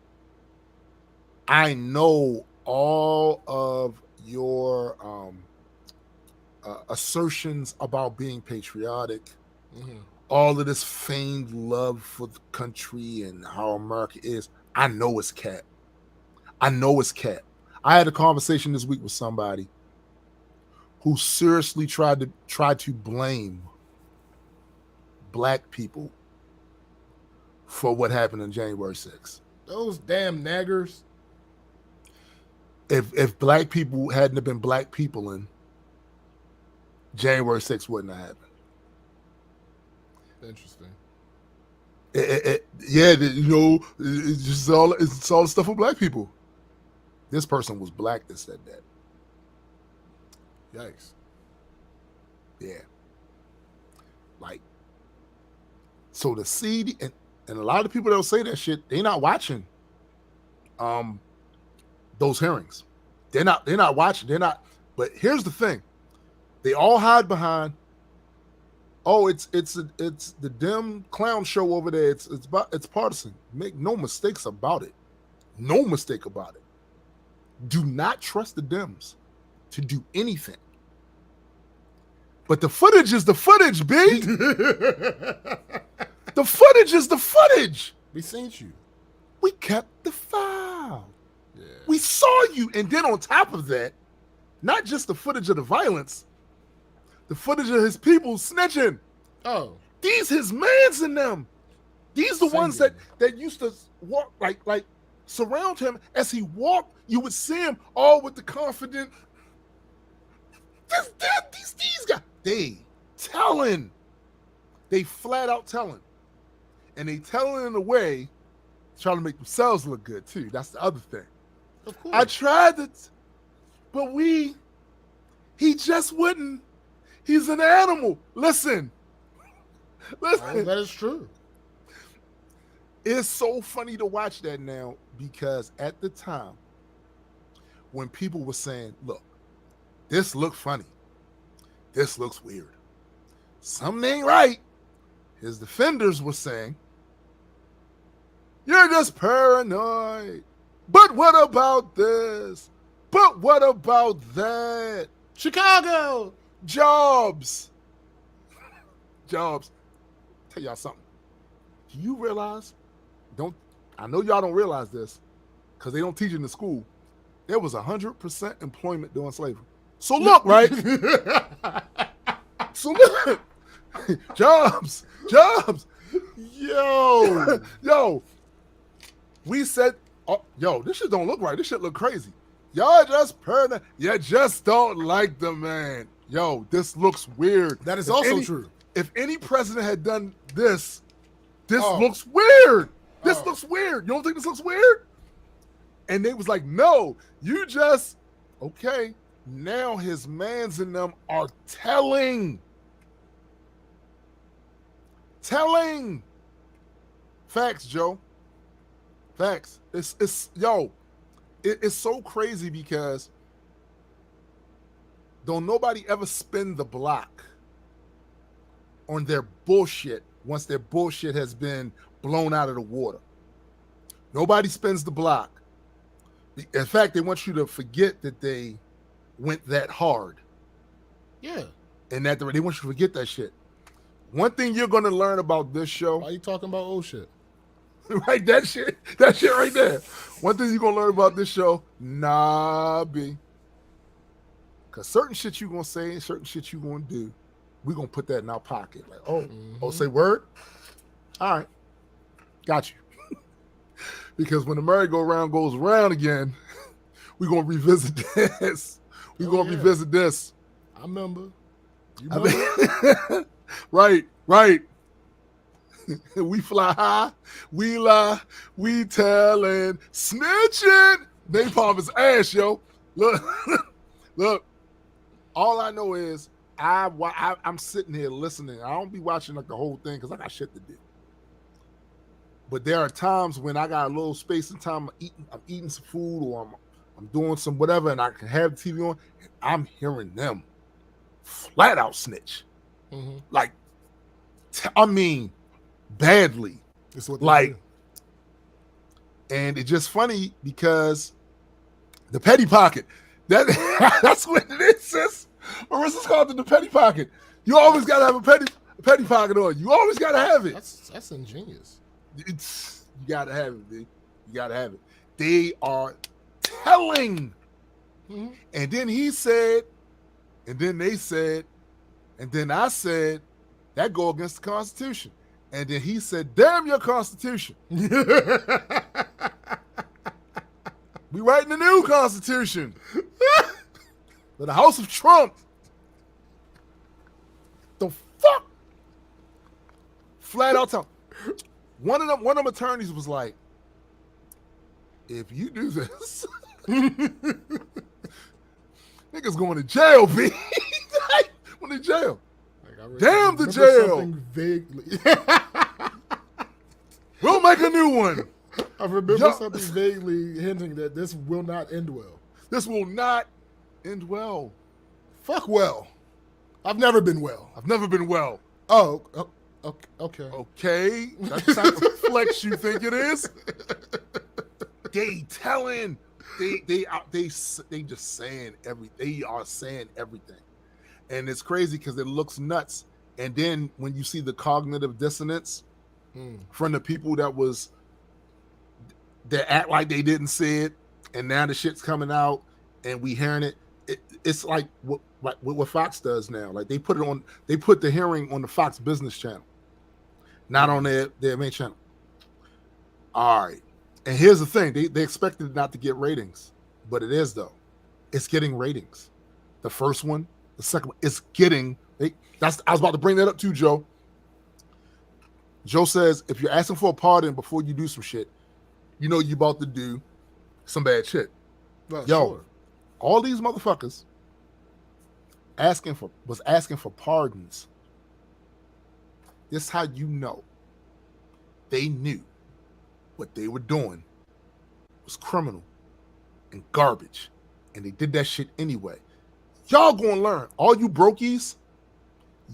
I know all of your assertions about being patriotic, all of this feigned love for the country and how America is. I know it's cat. I know it's cat. I had a conversation this week with somebody who seriously tried to blame black people for what happened on January 6th.
Those damn naggers.
If black people hadn't have been black people in January 6th wouldn't have happened.
Interesting.
It's just all the stuff for black people. This person was black that said that.
Yikes.
Yeah. Like, so the CD and a lot of people that'll say that shit, they not watching those hearings. They're not watching. But here's the thing. They all hide behind, it's the dim clown show over there. It's partisan. Make no mistakes about it. No mistake about it. Do not trust the Dems to do anything. But the footage is the footage, B. The footage is the footage.
We seen you.
We kept the file.
Yeah.
We saw you. And then on top of that, not just the footage of the violence, the footage of his people snitching.
Oh.
These his mans in them. These the ones that used to walk like surround him. As he walked, you would see him all with the confident. These guys. They telling. They flat out telling. And they telling in a way trying to make themselves look good too. That's the other thing.
Of course.
I tried to, but he just wouldn't. He's an animal. Listen.
That is true.
It's so funny to watch that now because at the time when people were saying, look, this look funny. This looks weird. Something ain't right. His defenders were saying, you're just paranoid. But what about this? But what about that?
Chicago.
Jobs. Tell y'all something. Do you realize? I know y'all don't realize this because they don't teach it in the school. There was 100% employment during slavery. So look, right? So look. Jobs. Yo. We said, this shit don't look right. This shit look crazy. Y'all just paranoid. You just don't like the man. Yo, this looks weird.
That is also true.
If any president had done this looks weird. This looks weird. You don't think this looks weird? And they was like, no, you just, okay. Now his mans and them are telling. Facts, Joe. Facts. It's so crazy because don't nobody ever spin the block on their bullshit once their bullshit has been blown out of the water. Nobody spins the block. In fact, they want you to forget that they went that hard.
Yeah.
And that they want you to forget that shit. One thing you're going to learn about this show.
Why are you talking about old shit?
Right, that shit right there. One thing you're going to learn about this show, B. Because certain shit you're going to say and certain shit you're going to do, we're going to put that in our pocket. Like, say word? All right. Got you. Because when the merry-go-round goes around again, we're going to revisit this. We're going to revisit this.
I remember. You
I
remember?
mean, right. We fly high, we lie, we tellin', snitching. Napalm is ass, yo. Look, look. All I know is I'm sitting here listening. I don't be watching like the whole thing because I got shit to do. But there are times when I got a little space and time. I'm eating some food or I'm doing some whatever, and I can have the TV on, and I'm hearing them flat out snitch.
Mm-hmm.
Like, I mean, badly.
That's what
like, and it's just funny because the petty pocket. That's what it is, sis. Marissa's called it the petty pocket. You always gotta have a petty pocket on. You always gotta have it.
That's ingenious.
You gotta have it, dude. You gotta have it. They are telling.
Mm-hmm.
And then he said, and then they said, and then I said, that go against the Constitution. And then he said, damn your Constitution. We writing a new Constitution. For the House of Trump. The fuck? Flat out tell. One of them attorneys was like, if you do this, niggas going to jail, B. Going to jail. Damn the jail.
Something vaguely.
We'll make a new one.
I remember something vaguely hinting that this will not end well.
This will not end well.
Fuck well. I've never been well.
I've never been well.
Oh, okay.
Okay. That's the type of flex you think it is. They telling. They just saying they are saying everything. And it's crazy because it looks nuts. And then when you see the cognitive dissonance from the people that act like they didn't see it, and now the shit's coming out and we hearing it. It's like what Fox does now. Like they put the hearing on the Fox Business channel, not on their main channel. All right. And here's the thing. They expected it not to get ratings, but it is though. It's getting ratings. The first one, the second one, it's getting. I was about to bring that up too, Joe. Joe says if you're asking for a pardon before you do some shit, you know you're about to do some bad shit.
Well,
Yo,
sure.
all these motherfuckers was asking for pardons. This is how you know they knew what they were doing was criminal and garbage, and they did that shit anyway. Y'all gonna learn. All you brokies,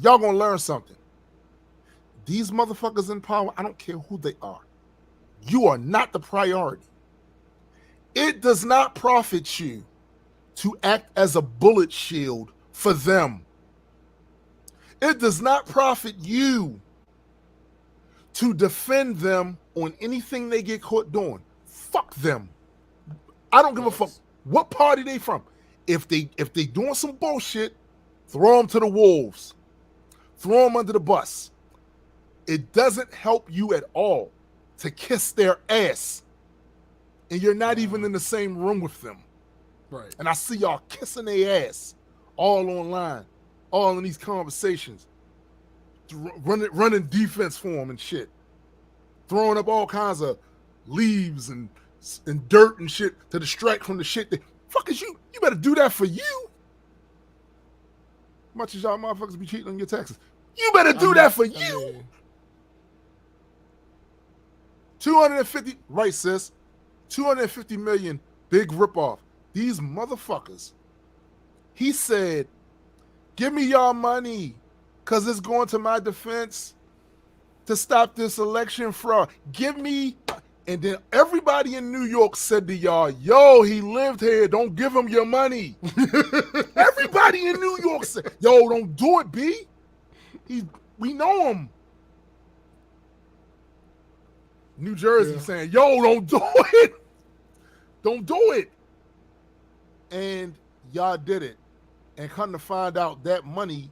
y'all gonna learn something. These motherfuckers in power, I don't care who they are. You are not the priority. It does not profit you to act as a bullet shield for them. It does not profit you to defend them on anything they get caught doing. Fuck them. I don't give a fuck what party they from. If they doing some bullshit, throw them to the wolves. Throw them under the bus. It doesn't help you at all to kiss their ass. And you're not even in the same room with them.
Right.
And I see y'all kissing their ass all online, all in these conversations, running defense for them and shit, throwing up all kinds of leaves and dirt and shit to distract from the shit. Fuck is you? You better do that for you. Much as y'all motherfuckers be cheating on your taxes, you better do that for you. 250, right, sis? 250 million, big ripoff. These motherfuckers. He said, give me y'all money because it's going to my defense to stop this election fraud. Give me. And then everybody in New York said to y'all, yo, he lived here. Don't give him your money. Everybody in New York said, yo, don't do it, B. We know him. New Jersey saying, yo, don't do it. Don't do it. And y'all did it. And come to find out that money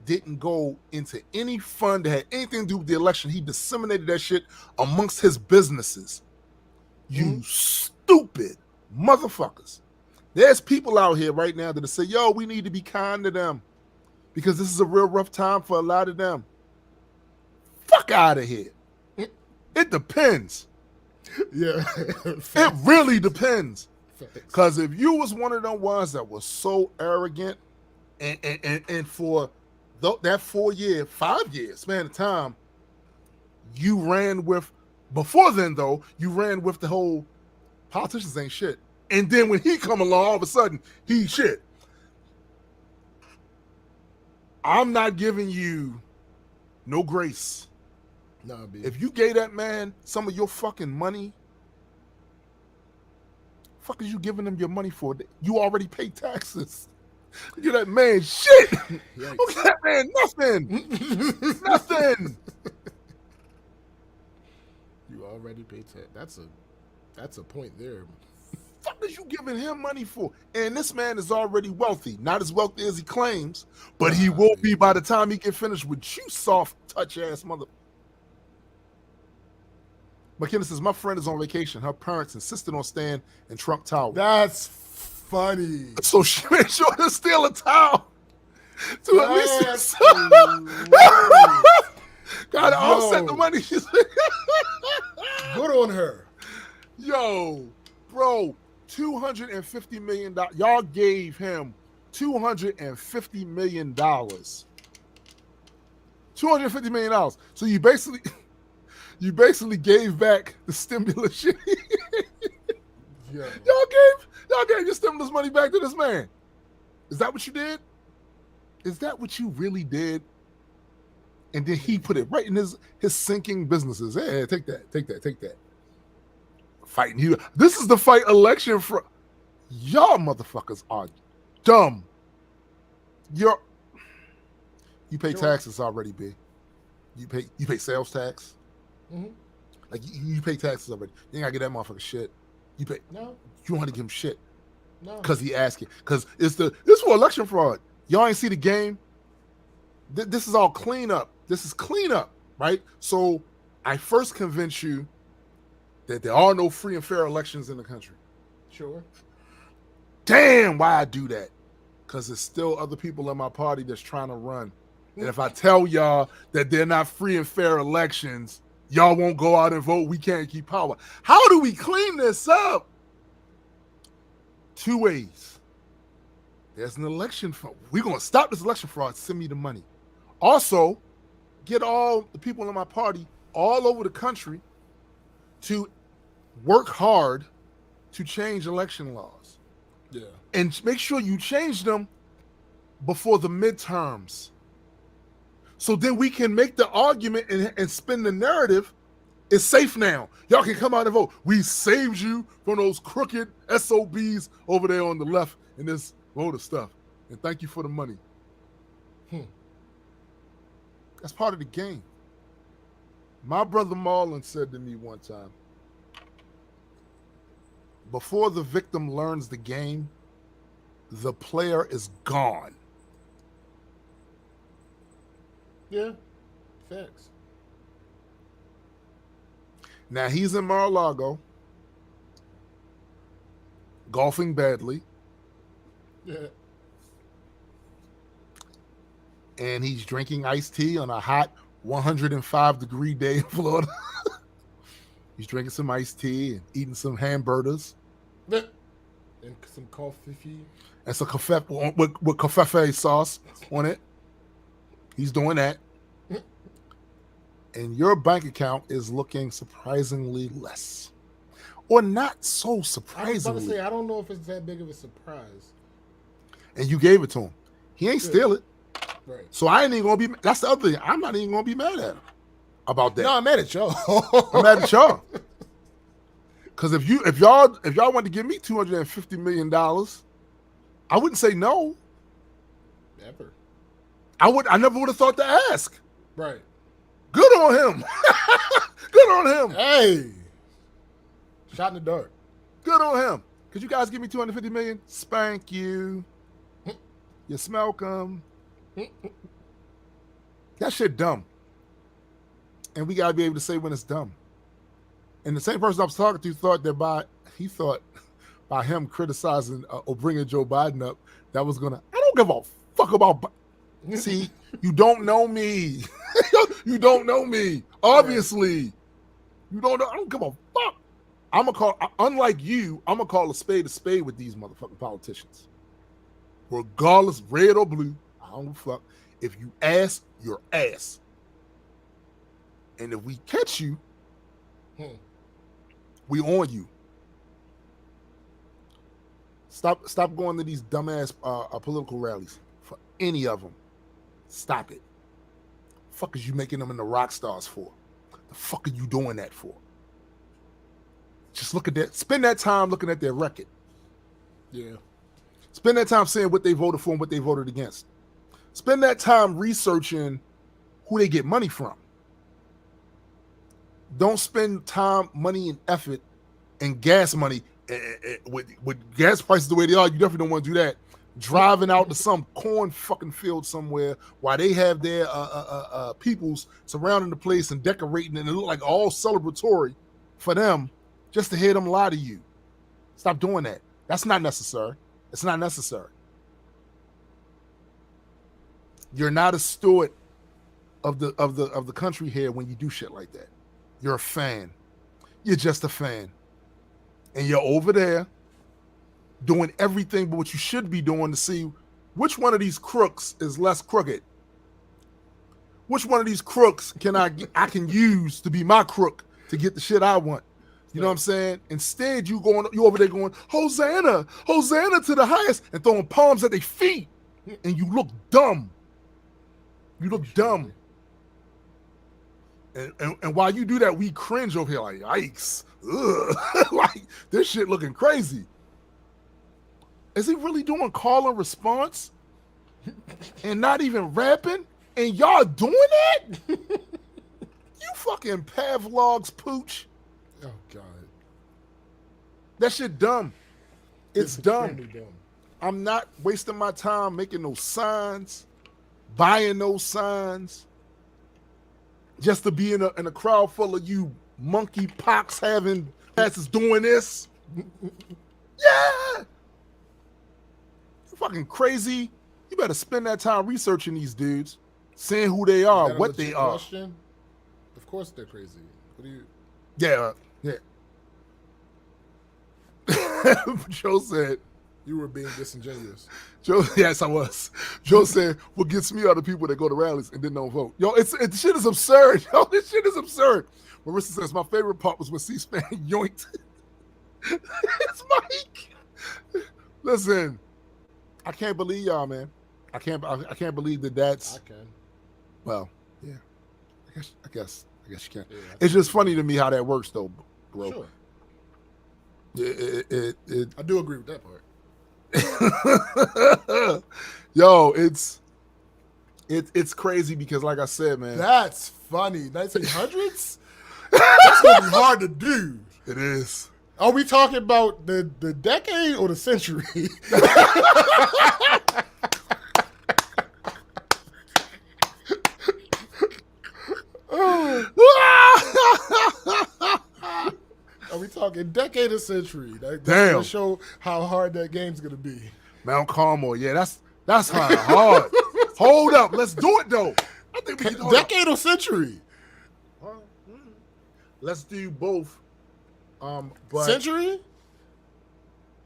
didn't go into any fund that had anything to do with the election. He disseminated that shit amongst his businesses. You stupid motherfuckers. There's people out here right now that say, yo, we need to be kind to them. because this is a real rough time for a lot of them. Fuck out of here. It depends.
Yeah.
It really depends. Because if you was one of them ones that was so arrogant and for that 5 years span of time, you ran with, before then though, you ran with the whole politicians ain't shit. And then when he come along, all of a sudden, he's shit. I'm not giving you no grace.
Nah, B.
If you gave that man some of your fucking money, fuck is you giving him your money for? You already pay taxes. Give that man shit. Look at that man, nothing. Nothing.
You already paid tax. That's a point there.
Fuck is you giving him money for? And this man is already wealthy. Not as wealthy as he claims, but he will be by the time he get finished with you soft touch ass mother. McKenna says, my friend is on vacation. Her parents insisted on staying in Trump Tower.
That's funny.
So she made sure to steal a towel to at least gotta offset the money. She's like,
good on her.
Yo, bro, $250 million. Y'all gave him $250 million. $250 million. So you basically gave back the stimulus shit.
Yeah.
Y'all gave your stimulus money back to this man. Is that what you did? Is that what you really did? And then he put it right in his sinking businesses. Hey, take that. Fighting you. This is the fight election for y'all motherfuckers are dumb. You pay taxes already, B. You pay sales tax.
Mm-hmm.
Like you pay taxes already. You ain't gotta get that motherfucker shit. You pay.
No.
You don't want to give him shit.
No.
Because he asking. Because this for election fraud. Y'all ain't see the game. This is all cleanup. This is cleanup, right? So I first convince you that there are no free and fair elections in the country.
Sure.
Damn, why I do that? Because there's still other people in my party that's trying to run. And if I tell y'all that they're not free and fair elections, y'all won't go out and vote. We can't keep power. How do we clean this up? 2 ways. There's an election fraud. We're going to stop this election fraud. Send me the money. Also, get all the people in my party all over the country to work hard to change election laws.
Yeah.
And make sure you change them before the midterms. So then we can make the argument and spin the narrative. It's safe now. Y'all can come out and vote. We saved you from those crooked SOBs over there on the left in this voter stuff. And thank you for the money. That's part of the game. My brother Marlon said to me one time, before the victim learns the game, the player is gone.
Yeah. Facts.
Now he's in Mar-a-Lago, golfing badly.
Yeah.
And he's drinking iced tea on a hot 105-degree day in Florida. He's drinking some iced tea and eating some hamburgers.
And some coffee.
And some caffe with caffe sauce on it. He's doing that. And your bank account is looking surprisingly less. Or not so surprisingly.
I was about to say, I don't know if it's that big of a surprise.
And you gave it to him. He ain't steal it.
Right.
So I ain't even gonna be. That's the other thing. I'm not even gonna be mad at him about that.
No, I'm mad at y'all.
I'm mad at y'all. Because if y'all want to give me $250 million, I wouldn't say no.
Never.
I never would have thought to ask.
Right.
Good on him. Good on him.
Hey. Shot in the dark.
Good on him. Could you guys give me $250 million? Spank you. You smelcome. That shit dumb. And we gotta be able to say when it's dumb. And the same person I was talking to thought that by him criticizing or bringing Joe Biden up, that was gonna. I don't give a fuck about. See, you don't know me. You don't know me. Obviously, you don't know. I don't give a fuck. I'm gonna call. Unlike you, I'm gonna call a spade with these motherfucking politicians. Regardless, red or blue, I don't give a fuck. If you ass, you're ass. And if we catch you, we on you. Stop going to these dumbass political rallies for any of them. Stop it. The fuck is you making them into rock stars for? The fuck are you doing that for? Just look at that. Spend that time looking at their record.
Yeah.
Spend that time saying what they voted for and what they voted against. Spend that time researching who they get money from. Don't spend time, money, and effort and gas money with gas prices the way they are. You definitely don't want to do that. Driving out to some corn fucking field somewhere while they have their peoples surrounding the place and decorating, and it look like all celebratory for them, just to hear them lie to you. Stop doing that. That's not necessary. It's not necessary. You're not a steward of the country here when you do shit like that. You're a fan. You're just a fan. And you're over there doing everything but what you should be doing to see which one of these crooks is less crooked. Which one of these crooks can I can use to be my crook to get the shit I want. You know what I'm saying? Instead, you over there going, Hosanna, Hosanna to the highest, and throwing palms at their feet. And you look dumb. You look dumb. And while you do that, we cringe over here like, yikes. Ugh. Like, this shit looking crazy. Is he really doing call and response? And not even rapping? And y'all doing that? You fucking Pavlov's pooch.
Oh, God.
That shit dumb. It's dumb.
Dumb.
I'm not wasting my time making those signs, buying those signs, just to be in a crowd full of you monkey pox having asses doing this. Yeah. You're fucking crazy. You better spend that time researching these dudes, seeing who they are, what they are.
Question? Of course they're crazy. What do you...
Yeah. Joe said,
You were being disingenuous.
Joe, yes, I was. Joe said, what gets me are the people that go to rallies and then don't vote. Yo, this shit is absurd. Yo, this shit is absurd. Marissa says, my favorite part was when C-SPAN yoinked his mic. Listen, I can't believe y'all, man. I can't believe that's...
I can.
Well, yeah. I guess you can.
Yeah,
It's just funny to me how that works, though, bro.
Sure.
I
do agree with that part.
Yo, it's crazy because, like I said, man,
That's funny. 1900s? That's gonna be hard to do.
it is.
Are we talking about the decade or the century? Are we talking decade or century? That's
Damn.
gonna show how hard that game's gonna be.
Mount Carmel, yeah, that's kind of hard. Hold up, let's do it though. I think we can hold up.
Decade or century?
Let's do both. But
Century?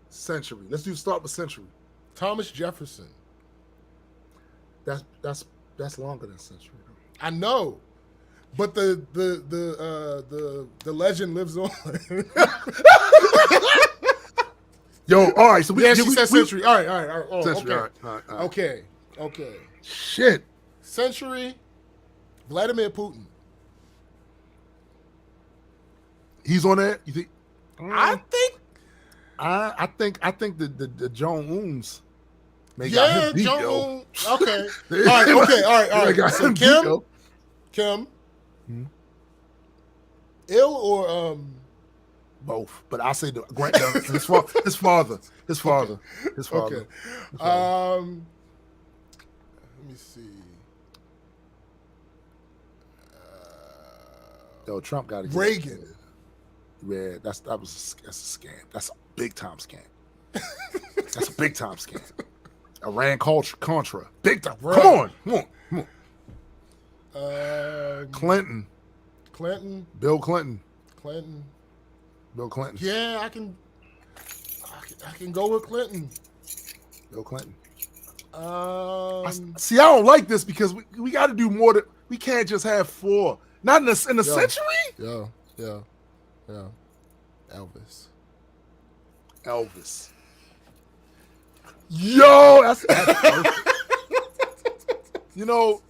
century. Let's start with century.
Thomas Jefferson.
That's longer than century.
I know, but the legend lives on.
Yo, all right. So we
She said century. All right. Oh,
Century.
okay.
All right.
Okay.
Shit.
Century. Vladimir Putin.
He's on that. You think?
I think.
I think the Jong-uns.
Yeah, Jong-un. Okay. All right. So Kim. Ill or
both, but I say his father.
Okay. Let me see.
Yo, Trump got to get
Reagan.
Yeah, that's a scam. That's a big time scam. That's a big time scam. Iran Contra. Big time.
Right.
Come on. Clinton. Bill Clinton. Bill Clinton.
Yeah, I can go with Clinton.
Bill Clinton.
Um,
See, I don't like this because we got to do more. We can't just have 4. Not in a century.
Yeah.
Elvis. Yo, that's perfect. You know,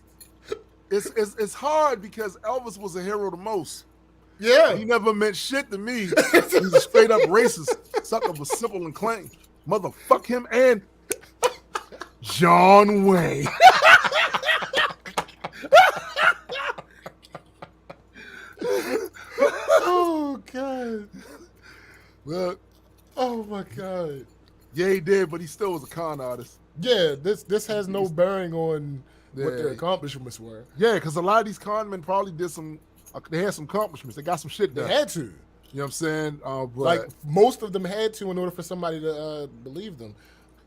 it's hard because Elvis was a hero the most.
Yeah.
He never meant shit to me. He was a straight up racist. Sucker was simple and plain. Motherfuck him and John Wayne.
Oh God.
Look,
Oh my God.
yeah, he did, but he still was a con artist.
Yeah, this has no bearing on what their
Yeah.
accomplishments were.
Yeah, because a lot of these con men probably they had some accomplishments. They got some shit
They
done.
had to.
You know what I'm saying? But
Like most of them had to in order for somebody to believe them.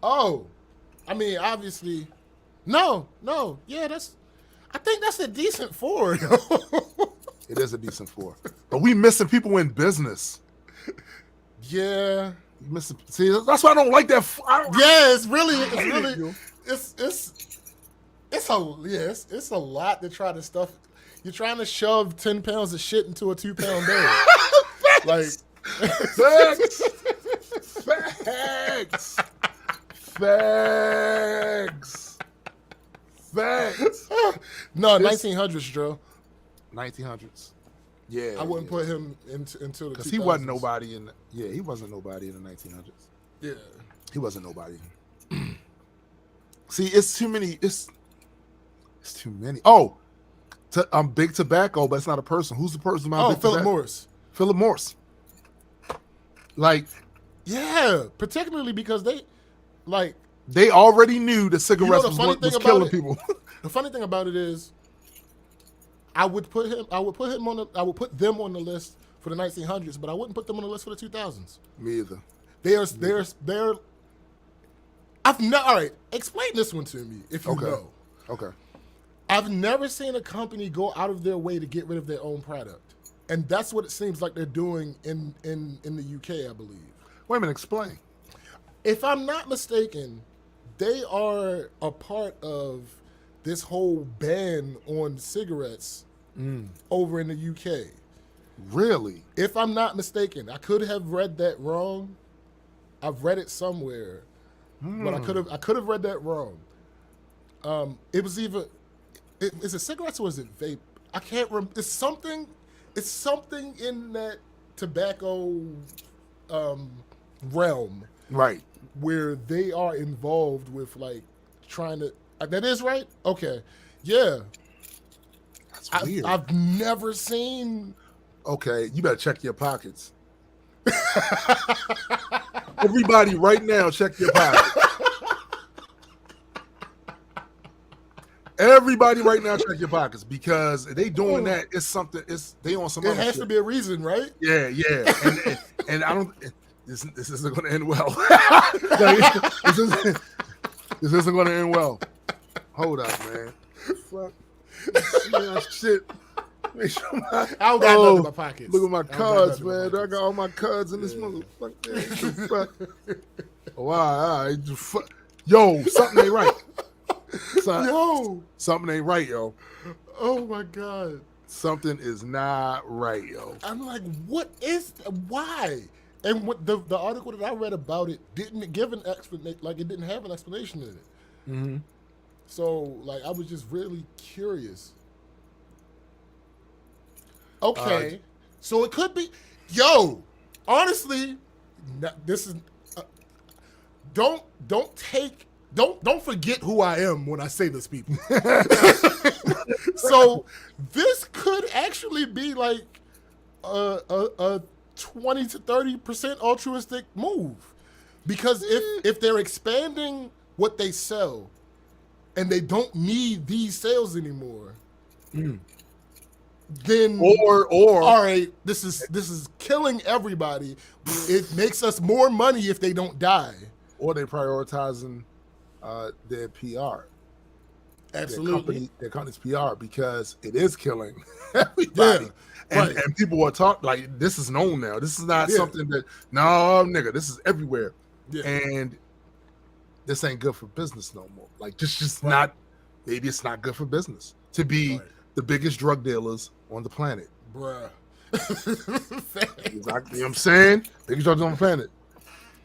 Oh, I mean, obviously, no. Yeah, I think that's a decent 4.
it is a decent 4. But we missing people in business.
Yeah.
We missing. See, that's why I don't like that.
Yeah, it's really,
yo.
it's a lot to try to stuff. You're trying to shove 10 pounds of shit into a 2-pound bag. Like,
Facts.
no, 1900s, Joe.
1900s. Yeah,
I wouldn't put him until the 2000s.
because he wasn't nobody in. He wasn't nobody in the 1900s.
Yeah.
He wasn't nobody. See, it's too many. It's too many. Oh, Big Tobacco, but it's not a person. Who's the person behind Big
Philip
Tobacco?
Morris.
Philip Morris. Like,
Yeah, particularly because they
already knew that cigarettes
the funny
was
thing about
killing
it?
people.
The funny thing about it is, I would put them on the list for the 1900s, but I wouldn't put them on the list for the 2000s.
Me either.
They're. All right, explain this one to me if you
Okay.
know.
Okay.
I've never seen a company go out of their way to get rid of their own product, and that's what it seems like they're doing in the UK, I believe.
Wait a minute. Explain.
If I'm not mistaken, they are a part of this whole ban on cigarettes over in the UK.
Really?
If I'm not mistaken, I could have read that wrong. I've read it somewhere, but I could have read that wrong. It was either is it cigarettes or is it vape? I can't remember. It's something in that tobacco realm
Right.
where they are involved with like trying to. That is right. Okay. Yeah.
That's weird.
I've never seen.
Okay, you better check your pockets. Everybody, right now, check your pockets. Everybody, right now, check your pockets because if they doing that. It's something. They on some.
It
other
has
shit.
to be a reason, right?
Yeah, and I don't. This isn't going to end well. Like, this isn't going to end well. Hold up, man. Fuck. Shit. Make sure
I don't got nothing in my pockets.
Look at my
I don't got
cards,
nothing in my
man. I
pockets.
got all my cards in this motherfucker. Fuck. Oh, all right. Yo, something ain't right. Something ain't right, yo.
Oh my God.
Something is not right, yo.
I'm like, why? And what the article that I read about it didn't give an explanation. Like, it didn't have an explanation in it.
Mm-hmm.
So, like, I was just really curious. Okay, so it could be, honestly, this is. Don't forget who I am when I say this, people. So this could actually be like a 20 to 30% altruistic move, because if they're expanding what they sell, and they don't need these sales anymore, then
or
all right, this is killing everybody. It makes us more money if they don't die.
Or they prioritizing their PR,
Absolutely.
their company's PR, because it is killing everybody.
Yeah.
And people are talking like this is known now. This is not something that nigga, this is everywhere.
Yeah.
And this ain't good for business no more. Like just not. Maybe it's not good for business to be the biggest drug dealers on the planet,
bruh.
You know what I'm saying? Biggest drug dealers on the planet.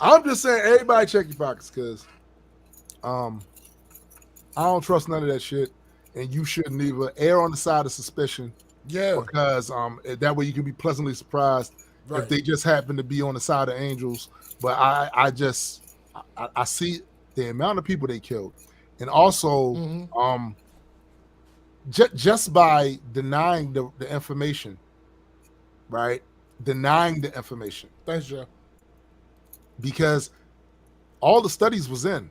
I'm just saying, everybody check your pockets, because I don't trust none of that shit, and you shouldn't either err on the side of suspicion.
Yeah,
because that way you can be pleasantly surprised if they just happen to be on the side of angels. But I see the amount of people they killed, and also just by denying the information, right? Denying the information.
Thanks, Joe.
Because all the studies was in,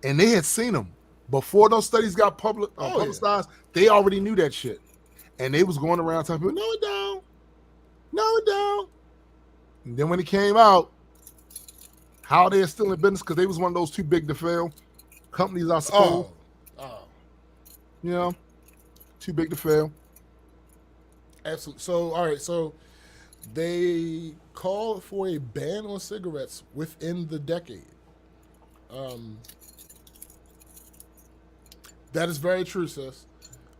and they had seen them before those studies got publicized. They already knew that shit. And they was going around telling people, no, it don't. No, it don't. And then when it came out, how they're still in business, because they was one of those too big to fail companies, I suppose. You know, too big to fail.
Absolutely. So, all right. So they called for a ban on cigarettes within the decade. That is very true, sis.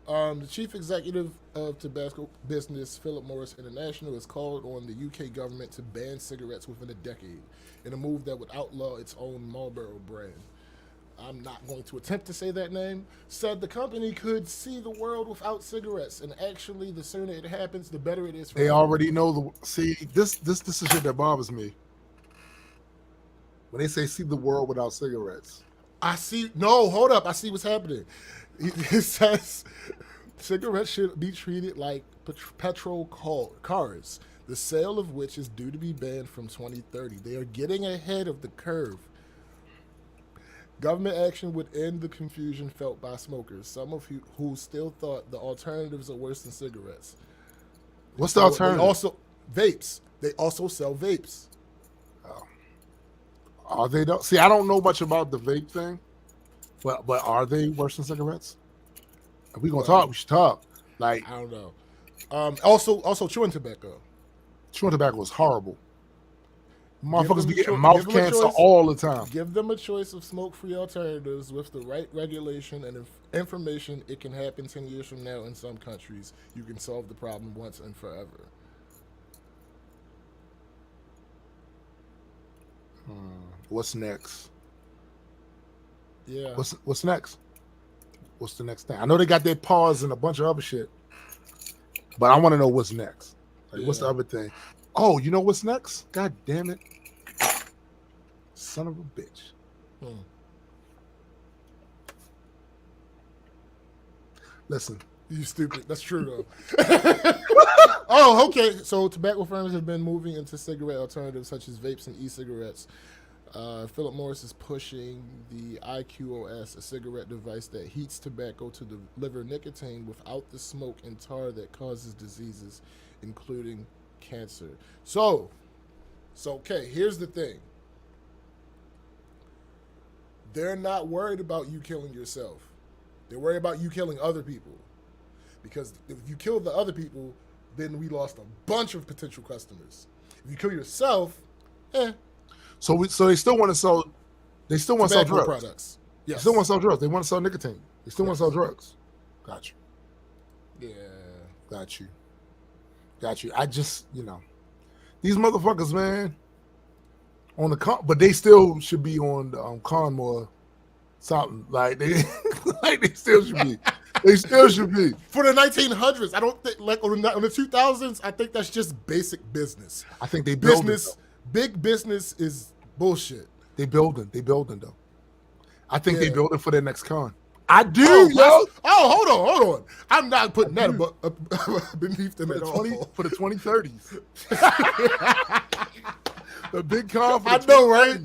The chief executive of tobacco business, Philip Morris International, has called on the UK government to ban cigarettes within a decade in a move that would outlaw its own Marlboro brand. I'm not going to attempt to say that name. Said the company could see the world without cigarettes, and actually, the sooner it happens, the better it is for
They
everyone.
already know this is shit that bothers me. When they say see the world without cigarettes.
Hold up. I see what's happening. It says cigarettes should be treated like petrol cars, the sale of which is due to be banned from 2030. They are getting ahead of the curve. Government action would end the confusion felt by smokers, some of who still thought the alternatives are worse than cigarettes.
What's the alternative?
Also, vapes. They also sell vapes.
Are they? See, I don't know much about the vape thing, but are they worse than cigarettes? If we gonna talk, we should talk. Like,
I don't know. Also chewing tobacco.
Chewing tobacco is horrible. Motherfuckers be getting mouth cancer all the time.
Give them a choice of smoke-free alternatives with the right regulation and information. It can happen 10 years from now in some countries. You can solve the problem once and forever.
What's next?
Yeah.
What's next? What's the next thing? I know they got their paws and a bunch of other shit, but I want to know what's next. Like, what's the other thing? Oh, you know what's next? God damn it. Son of a bitch. Listen.
You stupid. That's true, though. Oh, okay. So tobacco firms have been moving into cigarette alternatives such as vapes and e-cigarettes. Philip Morris is pushing the IQOS, a cigarette device that heats tobacco to deliver nicotine without the smoke and tar that causes diseases, including cancer. So okay, here's the thing. They're not worried about you killing yourself. They're worried about you killing other people. Because if you kill the other people, then we lost a bunch of potential customers. If you kill yourself,
So they still want to sell. They still want to sell drugs.
Products. Yes.
They still want to sell drugs. They want to sell nicotine. They still want to sell drugs. Got you.
Yeah.
Got you. I just, these motherfuckers, man. But they still should be on the Conmore something like they still should be. They still should be.
For the 1900s, I don't think, like on the 2000s, I think that's just basic business.
I think they build business.
Big business is bullshit.
They building though. I think they building for their next con. I do, yo.
Oh, hold on. I'm not putting that beneath them at all.
For the 2030s. The big con for the
I know, right?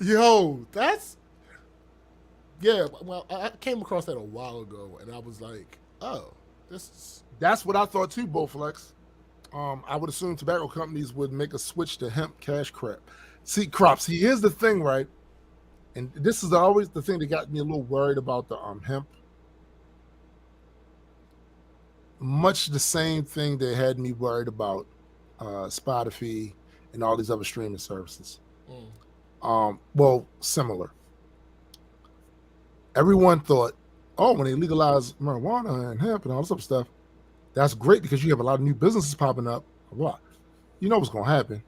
Yo, that's... Yeah, well, I came across that a while ago, and I was like, oh, this is...
That's what I thought too, Bowflex. I would assume tobacco companies would make a switch to hemp cash crop. See, here's the thing, right? and this is always the thing that got me a little worried about the hemp. Much the same thing that had me worried about Spotify and all these other streaming services. Well, similar. Everyone thought, oh, when they legalized marijuana and hemp and all this other stuff, that's great because you have a lot of new businesses popping up. Blah. You know what's going to happen.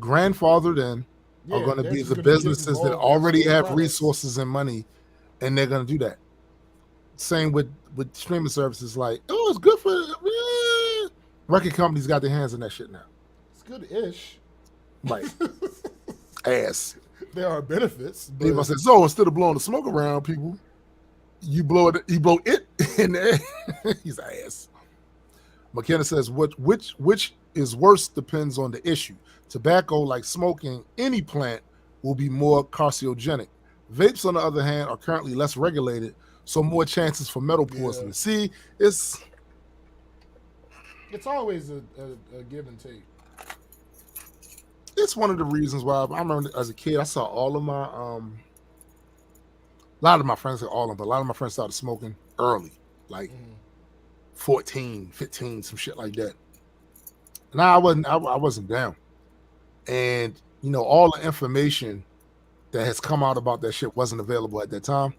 Grandfathered in are going to be the businesses that already have resources and money, and they're going to do that. Same with streaming services, like, oh, it's good for record companies got their hands on that shit now.
It's good-ish.
Right. Ass.
There are benefits.
People say, so instead of blowing the smoke around people, you blow it in the air. He's ass. McKenna says, which is worse depends on the issue. Tobacco, like smoking any plant, will be more carcinogenic. Vapes, on the other hand, are currently less regulated, so more chances for metal poisoning. See, it's
always a give and take.
It's one of the reasons why I remember as a kid, I saw all of my a lot of my friends, all of them, but a lot of my friends started smoking early, like 14, 15, some shit like that. And I wasn't down. And you know, all the information that has come out about that shit wasn't available at that time.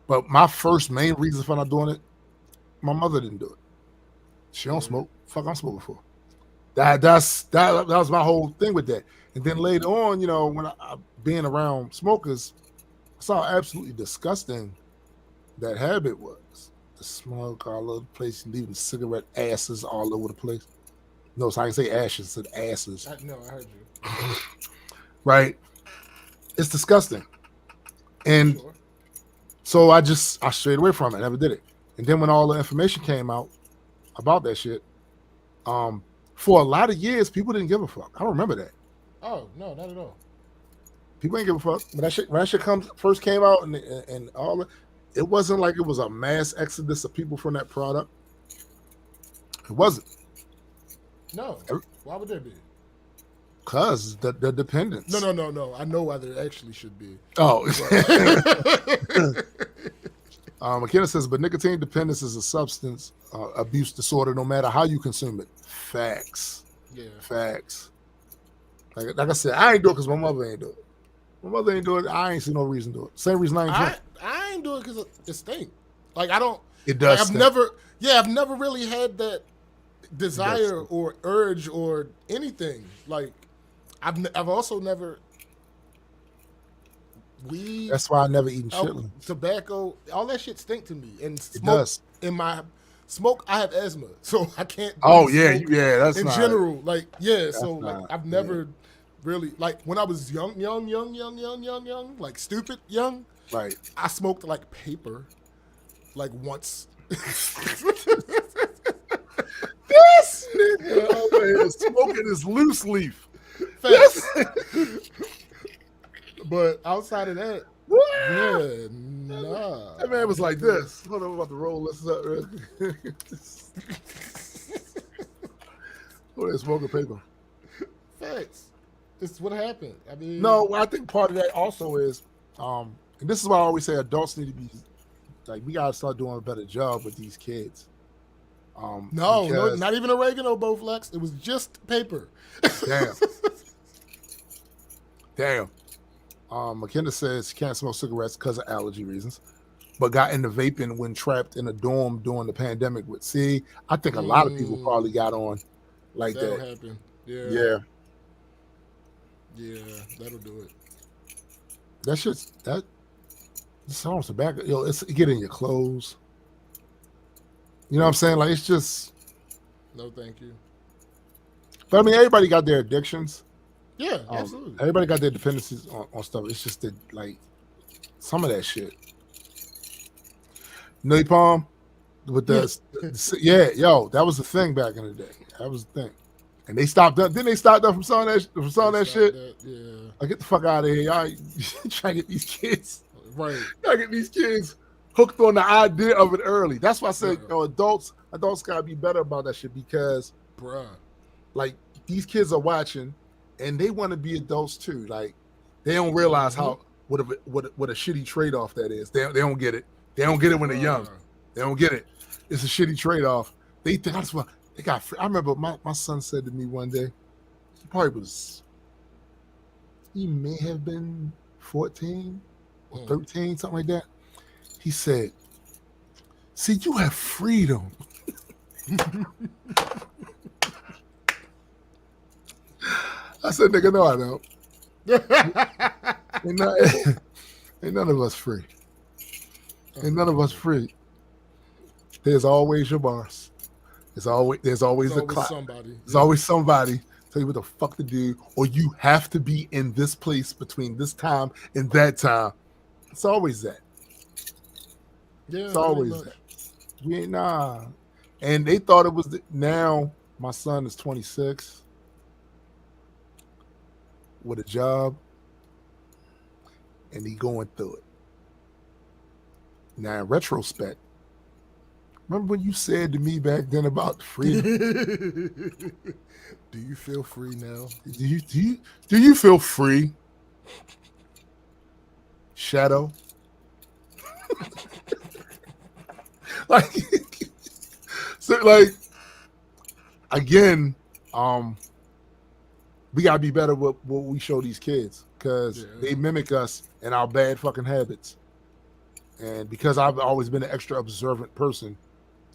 But my first main reason for not doing it, my mother didn't do it. She don't smoke. Fuck, I'm smoking for. That was my whole thing with that. And then later on, you know, when I being around smokers, I saw how absolutely disgusting that habit was. The smoke all over the place, leaving cigarette asses all over the place. No, so I didn't say ashes, I said asses.
No, I heard you.
Right? It's disgusting. And so I strayed away from it, never did it. And then when all the information came out about that shit, for a lot of years, people didn't give a fuck. I don't remember that.
Oh, no, not at all.
People ain't give a fuck. When that shit first came out and all that, it wasn't like it was a mass exodus of people from that product. It wasn't.
No. Why would there be?
Because the dependence.
No. I know why there actually should be.
Oh. McKenna says, but nicotine dependence is a substance abuse disorder no matter how you consume it. Facts.
Yeah.
Facts. Like I said, I ain't do it because my mother ain't do it. My mother ain't do it. I ain't see no reason to do it. Same reason I ain't drink.
I ain't do it because it stink. Like, I don't.
It does
like,
stink.
I've never really had that desire or urge or anything. Like, I've also never weed.
That's why I never eaten chitlin.
Tobacco, all that shit stink to me. And smoke,
it does.
In my smoke, I have asthma, so I can't.
Oh yeah, that's
in
not,
general. Like so like
not,
I've never really like when I was young, like stupid young.
Right.
I smoked like paper, like once.
This nigga over here smoking his loose leaf.
But outside of that, yeah, nah.
That man was like this. Hold on, I'm about to roll this up. Oh, they're smoking paper.
Facts. It's what happened. I mean,
no, I think part of that also is, and this is why I always say adults need to be like, we gotta start doing a better job with these kids.
No, not even oregano, Bowflex. It was just paper.
Damn. McKenna says she can't smoke cigarettes because of allergy reasons, but got into vaping when trapped in a dorm during the pandemic. I think a lot of people probably got on like
that'll
that.
Happen.
Yeah.
Yeah, that'll do it.
That sounds tobacco. Yo, it get in your clothes. You know what I'm saying? Like, it's just.
No, thank you.
But I mean, everybody got their addictions.
Yeah, absolutely.
Everybody got their dependencies on stuff. It's just that, like, some of that shit. Napalm with that was the thing back in the day. That was the thing. And they stopped that. Didn't they stop them from selling that shit?
Yeah.
Like, get the fuck out of here. Y'all trying to get these kids.
Right.
Gotta get these kids hooked on the idea of it early. That's why I said, adults gotta be better about that shit because, like, these kids are watching and they want to be adults too. Like, they don't realize how what a shitty trade off that is. They don't get it. They don't get it when they're young. They don't get it. It's a shitty trade off. They think that's what they got. I remember my son said to me one day. He may have been 14 or 13, something like that. He said, "See, you have freedom." I said, "Nigga, no, I don't. Ain't none of us free. Ain't none of us free. There's always your boss. There's always the clock. There's always somebody tell you what the fuck to do, or you have to be in this place between this time and that time. It's always that.
Yeah,
it's always that. We ain't And they thought it was now. My son is 26 with a job, and he going through it. Now, in retrospect, remember when you said to me back then about freedom?
Do you feel free now?
Do you feel free? Shadow? like again, we gotta be better with what we show these kids, because they mimic us in our bad fucking habits. And because I've always been an extra observant person,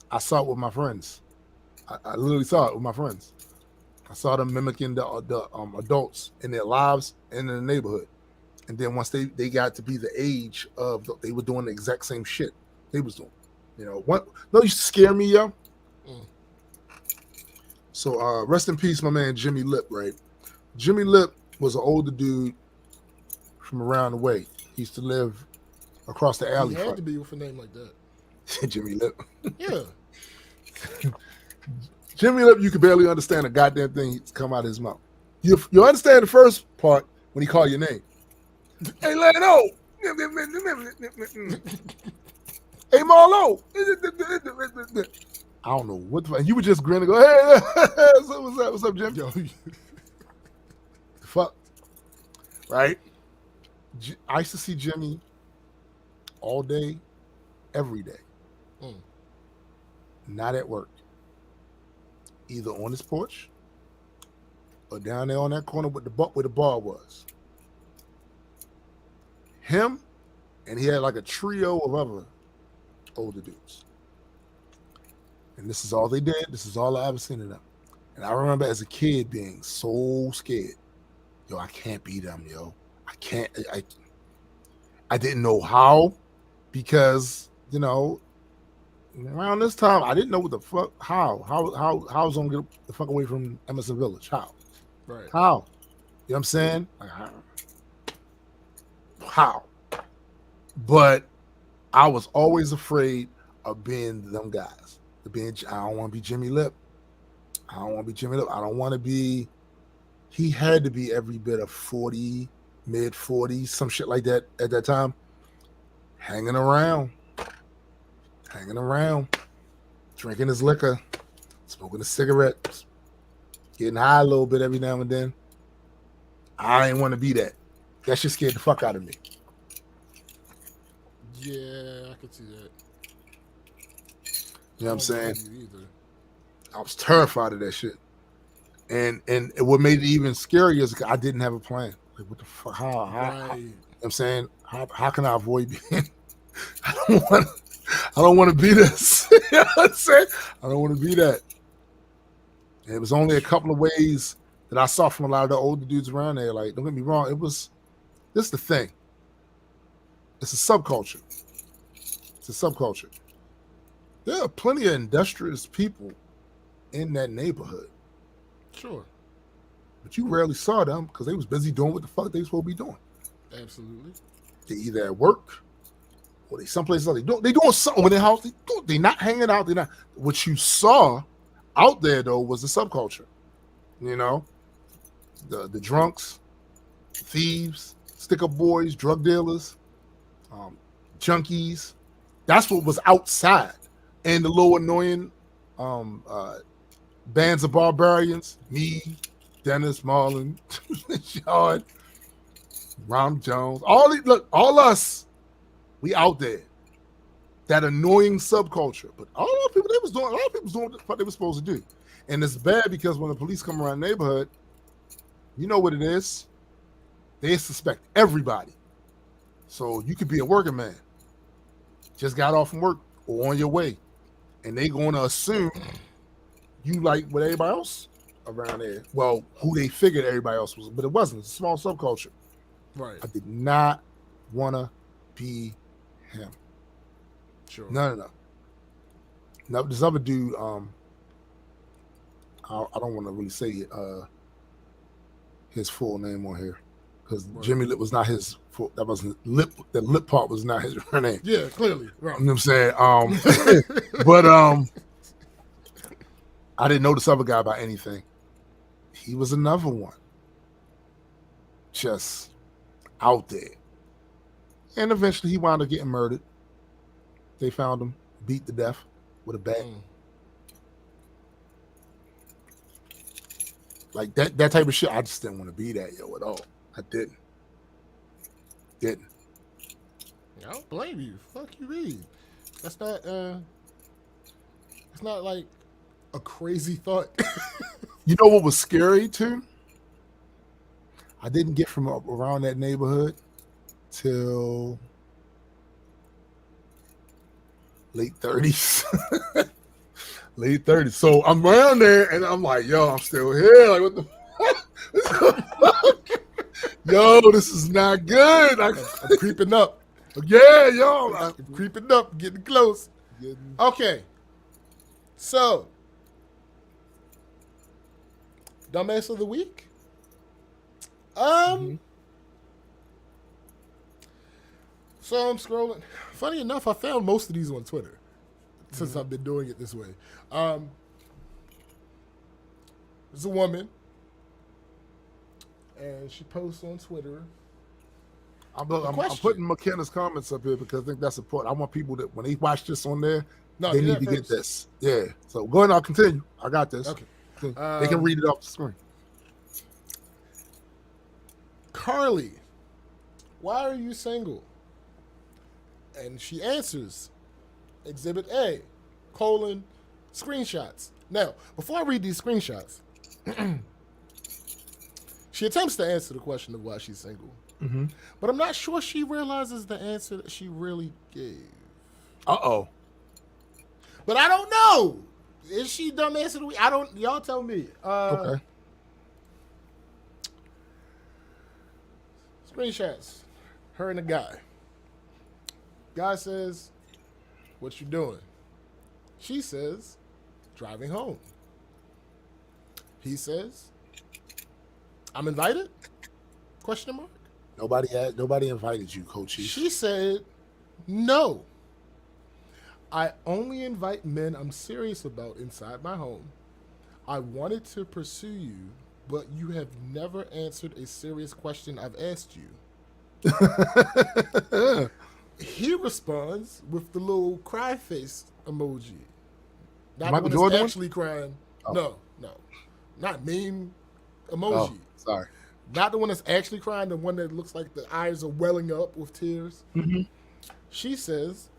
I saw it with my friends. I literally saw it with my friends. I saw them mimicking the adults in their lives and in the neighborhood. And then once they got to be the age of, they were doing the exact same shit they was doing. You know, what? No, used to scare me, yo. So rest in peace, my man Jimmy Lip, right? Jimmy Lip was an older dude from around the way. He used to live across the alley.
He had to be with a name like that.
Jimmy Lip.
Yeah.
Jimmy Lip, you could barely understand a goddamn thing that's come out of his mouth. You understand the first part when he called your name. Hey, Lano. Hey, Marlo. I don't know what the fuck. You would just grin and go, hey, what's up, Jim?
Yo,
fuck. Right? I used to see Jimmy all day, every day. Not at work. Either on his porch or down there on that corner where the bar was. Him, and he had like a trio of other older dudes. And this is all they did. This is all I ever seen of them. And I remember as a kid being so scared. Yo, I can't be them, yo. I can't. I didn't know how, because, you know, around this time, I didn't know what the fuck, how I was gonna get the fuck away from Emerson Village. How?
Right.
How? You know what I'm saying? How? But I was always afraid of being them guys. I don't want to be Jimmy Lip. I don't want to be Jimmy Lip. I don't want to be. He had to be every bit of 40, mid 40s, some shit like that at that time. Hanging around, drinking his liquor, smoking a cigarette, getting high a little bit every now and then. I didn't want to be that. That shit scared the fuck out of me.
Yeah, I could see that.
You know what I'm saying? I was terrified of that shit. And what made it even scarier is I didn't have a plan. Like, what the fuck? How you know what I'm saying? How can I avoid being I don't want to be this. You know what I'm saying? I don't want to be that. And it was only a couple of ways that I saw from a lot of the older dudes around there. Like, don't get me wrong, this is the thing. It's a subculture. There are plenty of industrious people in that neighborhood.
Sure.
But you rarely saw them because they was busy doing what the fuck they supposed to be doing.
Absolutely.
They either at work or they someplace else. They doing something with their house. They not hanging out. They not. What you saw out there though was the subculture. You know, the drunks, thieves, stick up boys, drug dealers, junkies. That's what was outside. And the little annoying bands of barbarians, me, Dennis, Marlon, Sean, Rom Jones, all us, we out there. That annoying subculture, but a lot of people was doing what they were supposed to do, and it's bad because when the police come around the neighborhood, you know what it is. They suspect everybody. So you could be a working man, just got off from work or on your way, and they going to assume you like what everybody else around there. Well, who they figured everybody else was, but it wasn't. It's a small subculture.
Right.
I did not want to be him.
Sure.
No. Now this other dude, I don't want to really say his full name on here because Jimmy Lip was not his full. That wasn't lip. The lip part was not his real name.
Yeah, clearly. Right.
You know what I'm saying? But I didn't know this other guy about anything. He was another one, just out there, and eventually he wound up getting murdered. They found him beat to death with a bat. Like that type of shit, I just didn't want to be that at all. I didn't. I
don't blame you. Fuck you, Reed. That's not like a crazy thought.
You know what was scary too? I didn't get from around that neighborhood till late 30s. Late 30s. So I'm around there and I'm like, yo, I'm still here. Like, what the fuck? Yo, this is not good. I'm
creeping up.
Yeah, yo.
I'm creeping up, getting close. Okay. So, dumbass of the week? So I'm scrolling. Funny enough, I found most of these on Twitter since I've been doing it this way. There's a woman, and she posts on Twitter.
I'm putting McKenna's comments up here because I think that's important. I want people that when they watch this on there, they need to get this. Yeah. So go ahead, I'll continue. I got this.
Okay.
They can read it off the screen.
Carly, why are you single? And she answers, Exhibit A, screenshots. Now, before I read these screenshots, she attempts to answer the question of why she's single.
Mm-hmm.
But I'm not sure she realizes the answer that she really gave.
Uh-oh.
But I don't know. Is she dumbass of the week? Y'all tell me.
Okay.
Screenshots. Her and the guy. Guy says, what you doing? She says, driving home. He says, I'm invited? Question mark.
Nobody invited you, Coach.
She said, no. I only invite men I'm serious about inside my home. I wanted to pursue you, but you have never answered a serious question I've asked you. He responds with the little cry face emoji. Not
Michael
the one
Jordan
that's actually crying. Oh. No. Not meme emoji.
Oh, sorry.
Not the one that's actually crying, the one that looks like the eyes are welling up with tears.
Mm-hmm.
She says,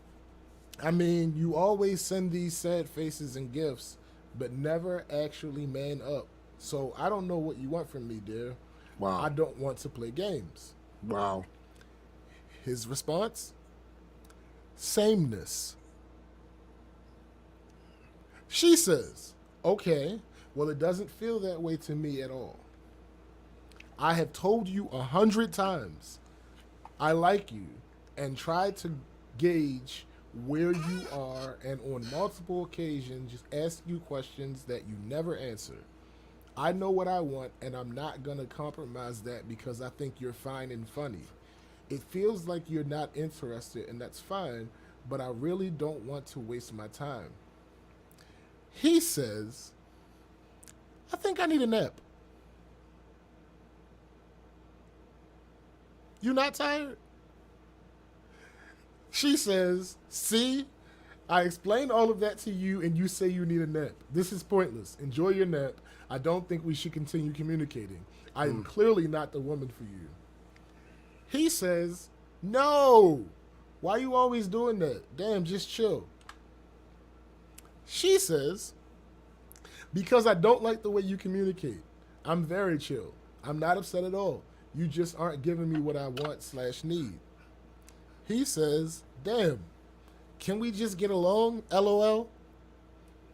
I mean, you always send these sad faces and gifts, but never actually man up. So I don't know what you want from me, dear.
Wow.
I don't want to play games.
Wow.
His response? Sameness. She says, okay, well, it doesn't feel that way to me at all. I have told you 100 times I like you and tried to gauge where you are, and on multiple occasions just ask you questions that you never answer. I know what I want, and I'm not going to compromise that because I think you're fine and funny. It feels like you're not interested, and that's fine, but I really don't want to waste my time. He says, I think I need a nap. You not tired? She says, see, I explained all of that to you and you say you need a nap. This is pointless. Enjoy your nap. I don't think we should continue communicating. I am clearly not the woman for you. He says, no. Why you always doing that? Damn, just chill. She says, because I don't like the way you communicate. I'm very chill. I'm not upset at all. You just aren't giving me what I want/need. He says, damn, can we just get along? LOL.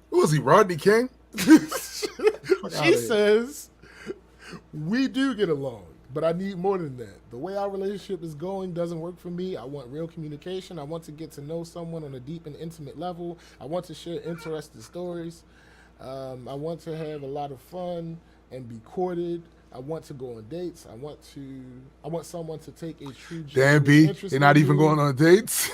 Who is he, Rodney King?
She says, we do get along, but I need more than that. The way our relationship is going doesn't work for me. I want real communication. I want to get to know someone on a deep and intimate level. I want to share interesting stories. I want to have a lot of fun and be courted. I want to go on dates. I want someone to take a true
Damn, B,
interest
you're not
in
even
me.
going on dates?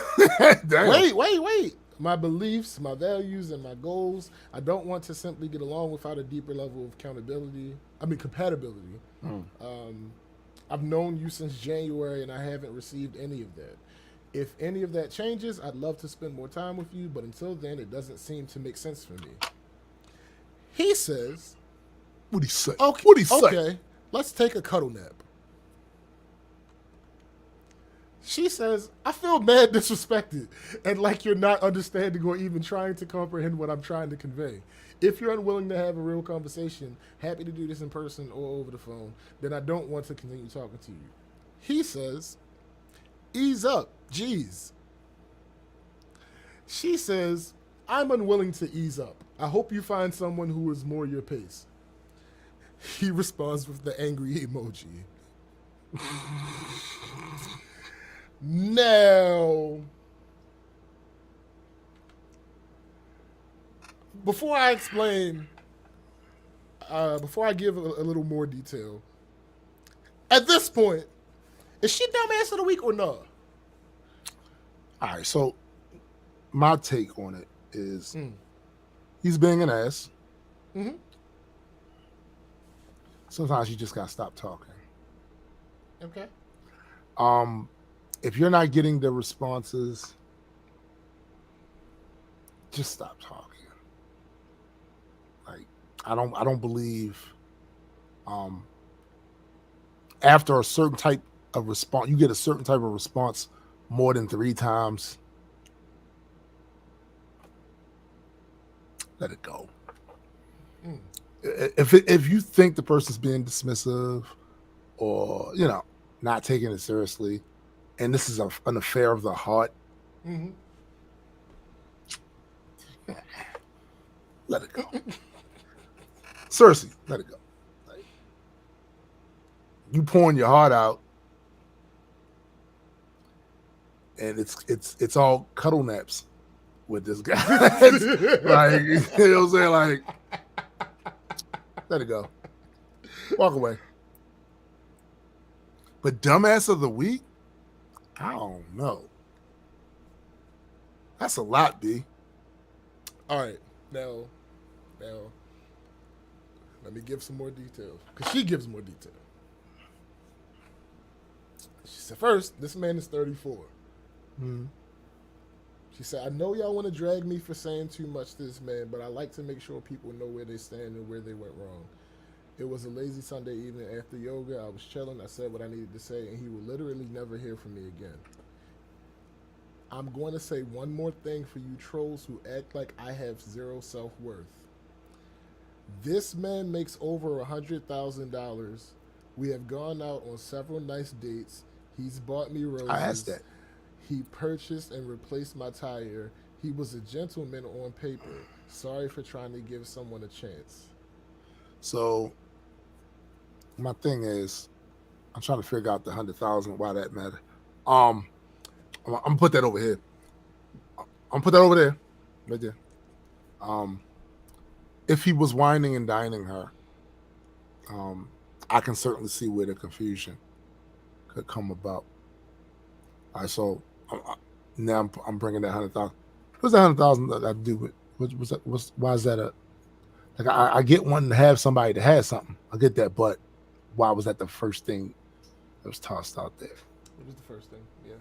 Damn.
Wait. My beliefs, my values, and my goals. I don't want to simply get along without a deeper level of compatibility. I've known you since January, and I haven't received any of that. If any of that changes, I'd love to spend more time with you, but until then, it doesn't seem to make sense for me. He says,
What'd he say?
okay,
What'd he say?
okay, let's take a cuddle nap. She says, I feel mad disrespected and like you're not understanding or even trying to comprehend what I'm trying to convey. If you're unwilling to have a real conversation, happy to do this in person or over the phone, then I don't want to continue talking to you. He says, ease up, geez. She says, I'm unwilling to ease up. I hope you find someone who is more your pace. He responds with the angry emoji. Now, before I explain, before I give a little more detail, at this point, is she dumbass of the week or no?
All right, so my take on it is he's being an ass.
Mm-hmm.
Sometimes you just gotta stop talking.
Okay.
If you're not getting the responses, just stop talking. Like, I don't believe after a certain type of response, you get a certain type of response more than 3 times. Let it go. If you think the person's being dismissive or, not taking it seriously, and this is an affair of the heart, let it go. Seriously, let it go. Like, you pouring your heart out, and it's all cuddle naps with this guy. Like, you know what I'm saying? Like, let it go. Walk away. But dumbass of the week? I don't know. That's a lot, B.
All right. Now, let me give some more details. Because she gives more detail. She said, first, this man is 34. She said, I know y'all want to drag me for saying too much to this man, but I like to make sure people know where they stand and where they went wrong. It was a lazy Sunday evening after yoga. I was chilling. I said what I needed to say, and he will literally never hear from me again. I'm going to say one more thing for you trolls who act like I have zero self-worth. This man makes over $100,000. We have gone out on several nice dates. He's bought me roses.
I asked that.
He purchased and replaced my tire. He was a gentleman on paper. Sorry for trying to give someone a chance.
So, my thing is, I'm trying to figure out the 100,000, why that matter. I'm gonna put that over here. I'm gonna put that over there, right there. If he was whining and dining her, I can certainly see where the confusion could come about. All right, so now I'm bringing that 100,000. What's that 100,000 that I do with? Why is that like I get wanting to have somebody that has something. I get that, but why was that the first thing that was tossed out there?
It was the first thing, yeah.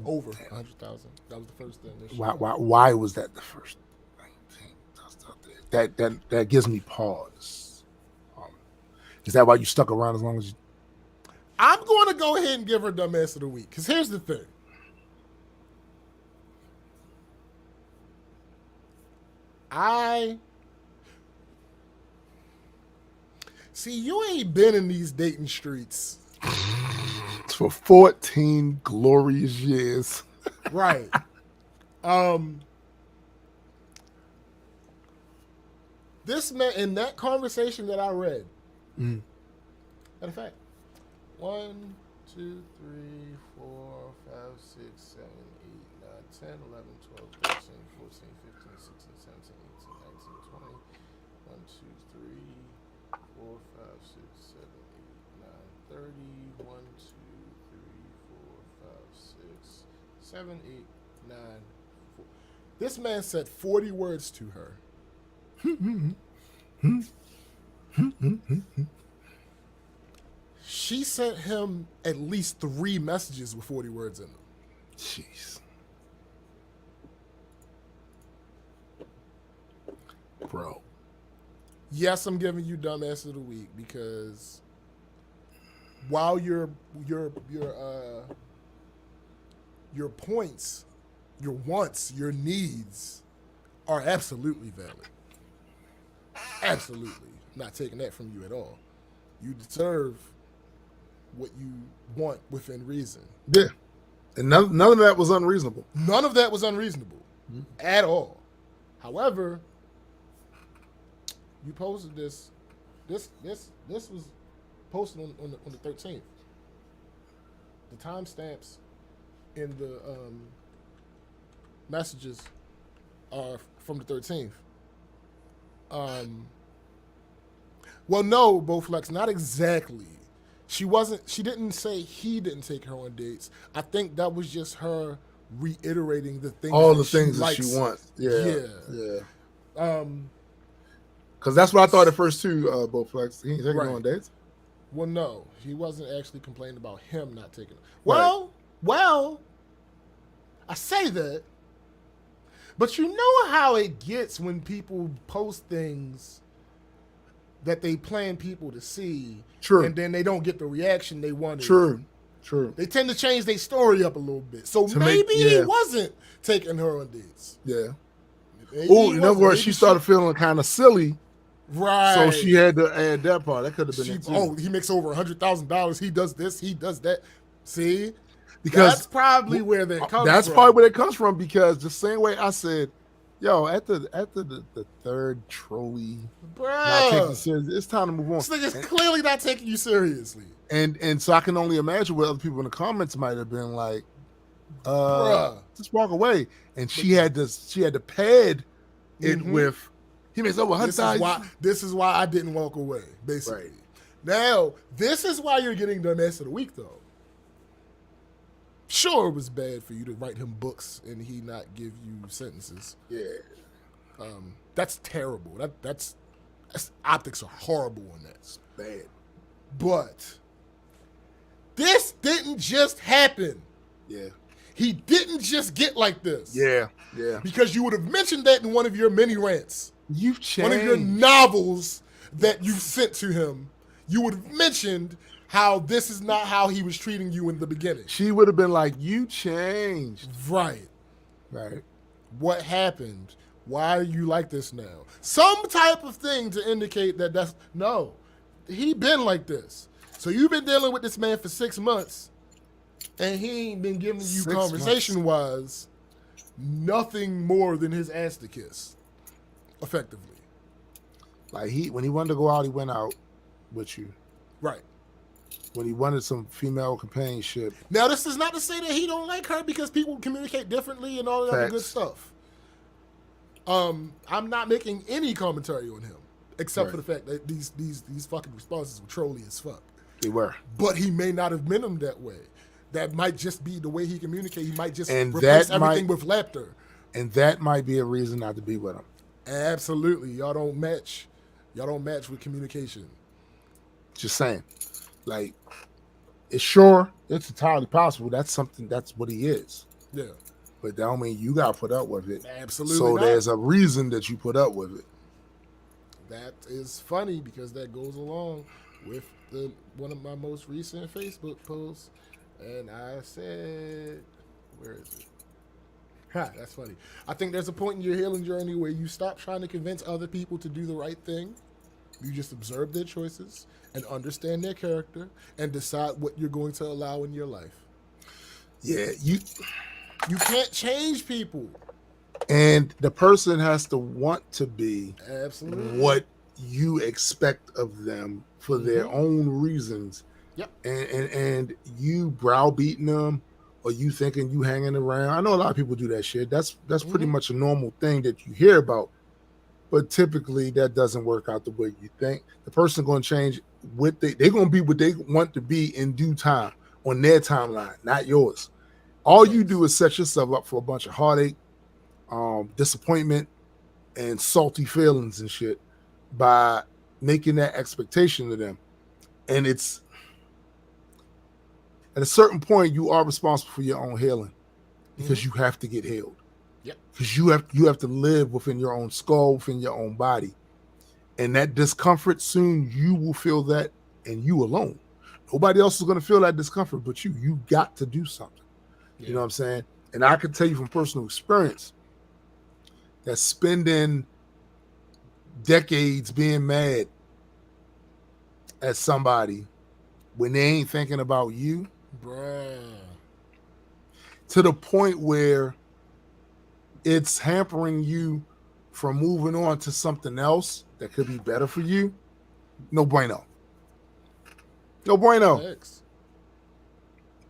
Over 100,000. That was the first thing.
Why was that the first thing tossed out there? That gives me pause. Is that why you stuck around as long as you?
I'm going to go ahead and give her dumbass of the week. Because here's the thing. See, you ain't been in these dating streets.
For 14 glorious years.
Right. This man, in that conversation that I read, matter of fact, 1, 2, 3, 4, 5, 6, 7, 8, 9, 10, 11, 12, 13, 14, 15, 16, 17, 18, 19, 20, 1, 2, 3, 4, 5, 6, 7, 8, 9, 30, 1, 2, 3, 4, 5, 6, 7, 8, 9, 4. This man said 40 words to her. She sent him at least 3 messages with 40 words in them.
Jeez. Bro.
Yes, I'm giving you dumbass of the week because while your points, your wants, your needs are absolutely valid. Absolutely. I'm not taking that from you at all. You deserve what you want within reason.
Yeah. And none of that was unreasonable.
None of that was unreasonable at all. However, you posted this. This was posted on the 13th. The timestamps in the messages are from the 13th. Well, no, Bowflex, not exactly. She didn't say he didn't take her on dates. I think that was just her reiterating the things.
All the things that she wants. Yeah. Because that's what I thought at first too, Bowflex. He ain't taking her on dates.
Well, no, he wasn't actually complaining about him not taking her. Well, I say that, but you know how it gets when people post things that they plan people to see, and then they don't get the reaction they wanted.
True.
They tend to change their story up a little bit. So maybe he wasn't taking her on dates.
Yeah. Oh, in other words, she started feeling kind of silly.
Right.
So she had to add that part. That could have been it too.
Oh, he makes over $100,000. He does this. He does that. See?
Because
that's probably where that comes from.
That's probably where it comes from because the same way I said, yo, after the third trolley, not taking serious, it's time to move on.
This nigga's clearly not taking you seriously.
And so I can only imagine what other people in the comments might have been like, just walk away. And she had to pad it with, he makes over $100,000.
This is why I didn't walk away, basically.
Right.
Now, this is why you're getting the mess of the week, though. Sure, it was bad for you to write him books and he not give you sentences.
Yeah.
That's terrible. That's optics are horrible on that.
It's bad.
But this didn't just happen.
Yeah.
He didn't just get like this.
Yeah.
Because you would have mentioned that in one of your mini rants.
You've changed.
One of your novels that you sent to him. You would have mentioned how this is not how he was treating you in the beginning.
She would have been like, you changed.
Right. What happened? Why are you like this now? Some type of thing to indicate that no, he been like this. So you've been dealing with this man for 6 months and he ain't been giving you conversation-wise nothing more than his ass to kiss, effectively.
Like when he wanted to go out, he went out with you.
Right.
When he wanted some female companionship.
Now, this is not to say that he don't like her because people communicate differently and all that other good stuff. I'm not making any commentary on him except for the fact that these fucking responses were trolly as fuck.
They were.
But he may not have meant them that way. That might just be the way he communicates. He might just replace everything with laughter.
And that might be a reason not to be with him.
Absolutely. Y'all don't match with communication.
Just saying. Like, it's entirely possible. That's what he is.
Yeah.
But that don't mean you got to put up with it.
Absolutely
So
not.
there's a reason that you put up with it.
That is funny because that goes along with one of my most recent Facebook posts, and I said, "Where is it?" Ha, that's funny. I think there's a point in your healing journey where you stop trying to convince other people to do the right thing. You just observe their choices and understand their character and decide what you're going to allow in your life.
Yeah,
You can't change people.
and the person has to want to be
Absolutely.
what you expect of them for their own reasons.
Yep.
And you browbeating them or you thinking you hanging around. I know a lot of people do that shit. That's pretty much a normal thing that you hear about. But typically that doesn't work out the way you think. The person going to change they're going to be what they want to be in due time on their timeline, not yours. All you do is set yourself up for a bunch of heartache, disappointment, and salty feelings and shit by making that expectation of them. And it's at a certain point you are responsible for your own healing because you have to get healed.
Yep.
Because you have to live within your own skull, within your own body. And that discomfort, soon you will feel that, and you alone. Nobody else is going to feel that discomfort but you. You got to do something. Yeah. You know what I'm saying? And I can tell you from personal experience that spending decades being mad at somebody when they ain't thinking about you,
bruh,
to the point where it's hampering you from moving on to something else that could be better for you, no bueno. No bueno.
Thanks.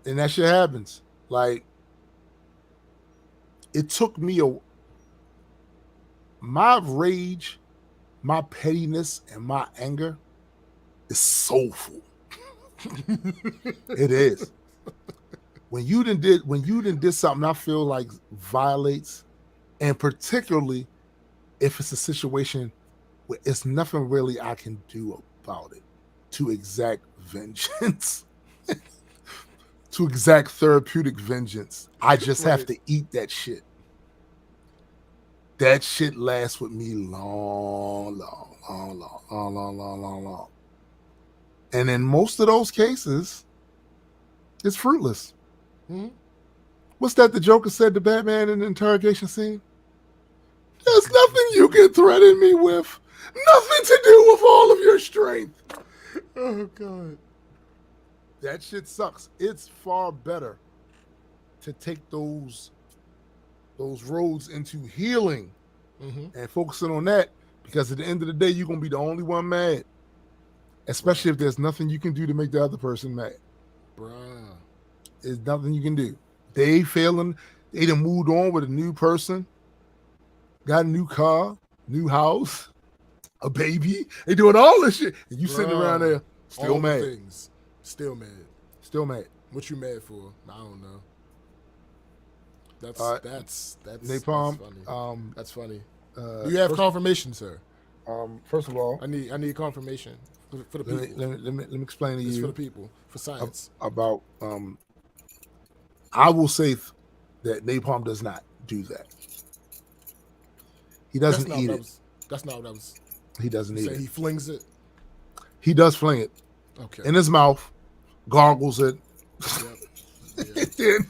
And that shit happens. Like, it took me my rage, my pettiness, and my anger is soulful. It is. When you done did something I feel like violates, and particularly if it's a situation where it's nothing really I can do about it to exact vengeance, to exact therapeutic vengeance, I just have to eat that shit. That shit lasts with me long. And in most of those cases, it's fruitless.
Mm-hmm.
What's that the Joker said to Batman in the interrogation scene? There's nothing you can threaten me with. Nothing to do with all of your strength.
Oh, God.
That shit sucks. It's far better to take those roads into healing and focusing on that, because at the end of the day, you're going to be the only one mad. Especially if there's nothing you can do to make the other person mad.
Bruh.
There's nothing you can do. They failing. They done moved on with a new person. Got a new car, new house, a baby. They doing all this shit. And you sitting around there still
all
mad.
Things. Still mad.
Still mad.
What you mad for? I don't know. That's
Napalm.
That's funny. That's funny.
Do
you have confirmation, sir?
First of all,
I need confirmation for the people.
Let me explain to
It's
you
for the people, for science.
About I will say that Napalm does not do that. He doesn't eat it.
That's not what I was.
He doesn't eat it.
He flings it.
He does fling it.
Okay.
In his mouth, gargles it,
Yep.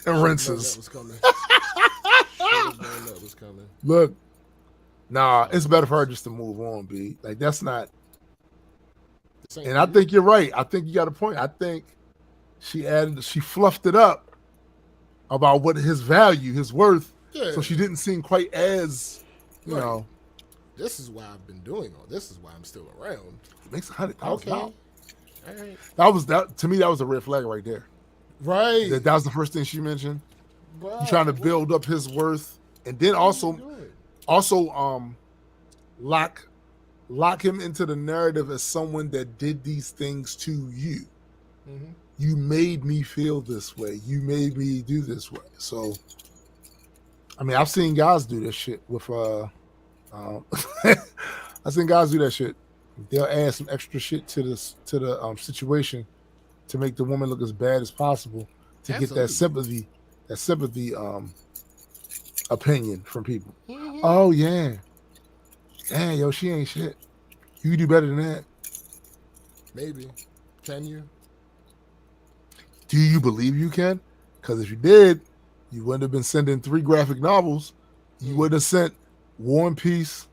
and rinses.
That was coming. That was coming.
Look, nah, it's better for her just to move on, B. Like, that's not. And I think you're right. I think you got a point. I think she fluffed it up about what his value, his worth.
Yeah. So
she didn't seem quite as, you know.
This is why I've been doing all. This is why I'm still around.
It makes $100,000.
Okay. All right.
That to me, that was a red flag right there.
Right.
That was the first thing she mentioned.
Bro,
You're trying to build up his worth, and then also lock him into the narrative as someone that did these things to you.
Mm-hmm.
You made me feel this way. You made me do this way. So, I mean, I've seen guys do this shit with I've seen guys do that shit. They'll add some extra shit to the situation to make the woman look as bad as possible to get that sympathy opinion from people. Mm-hmm. Oh yeah. Damn, yo, she ain't shit. You can do better than that.
Maybe. Can you?
Do you believe you can? Because if you did, you wouldn't have been sending 3 graphic novels. You wouldn't have sent War and Peace,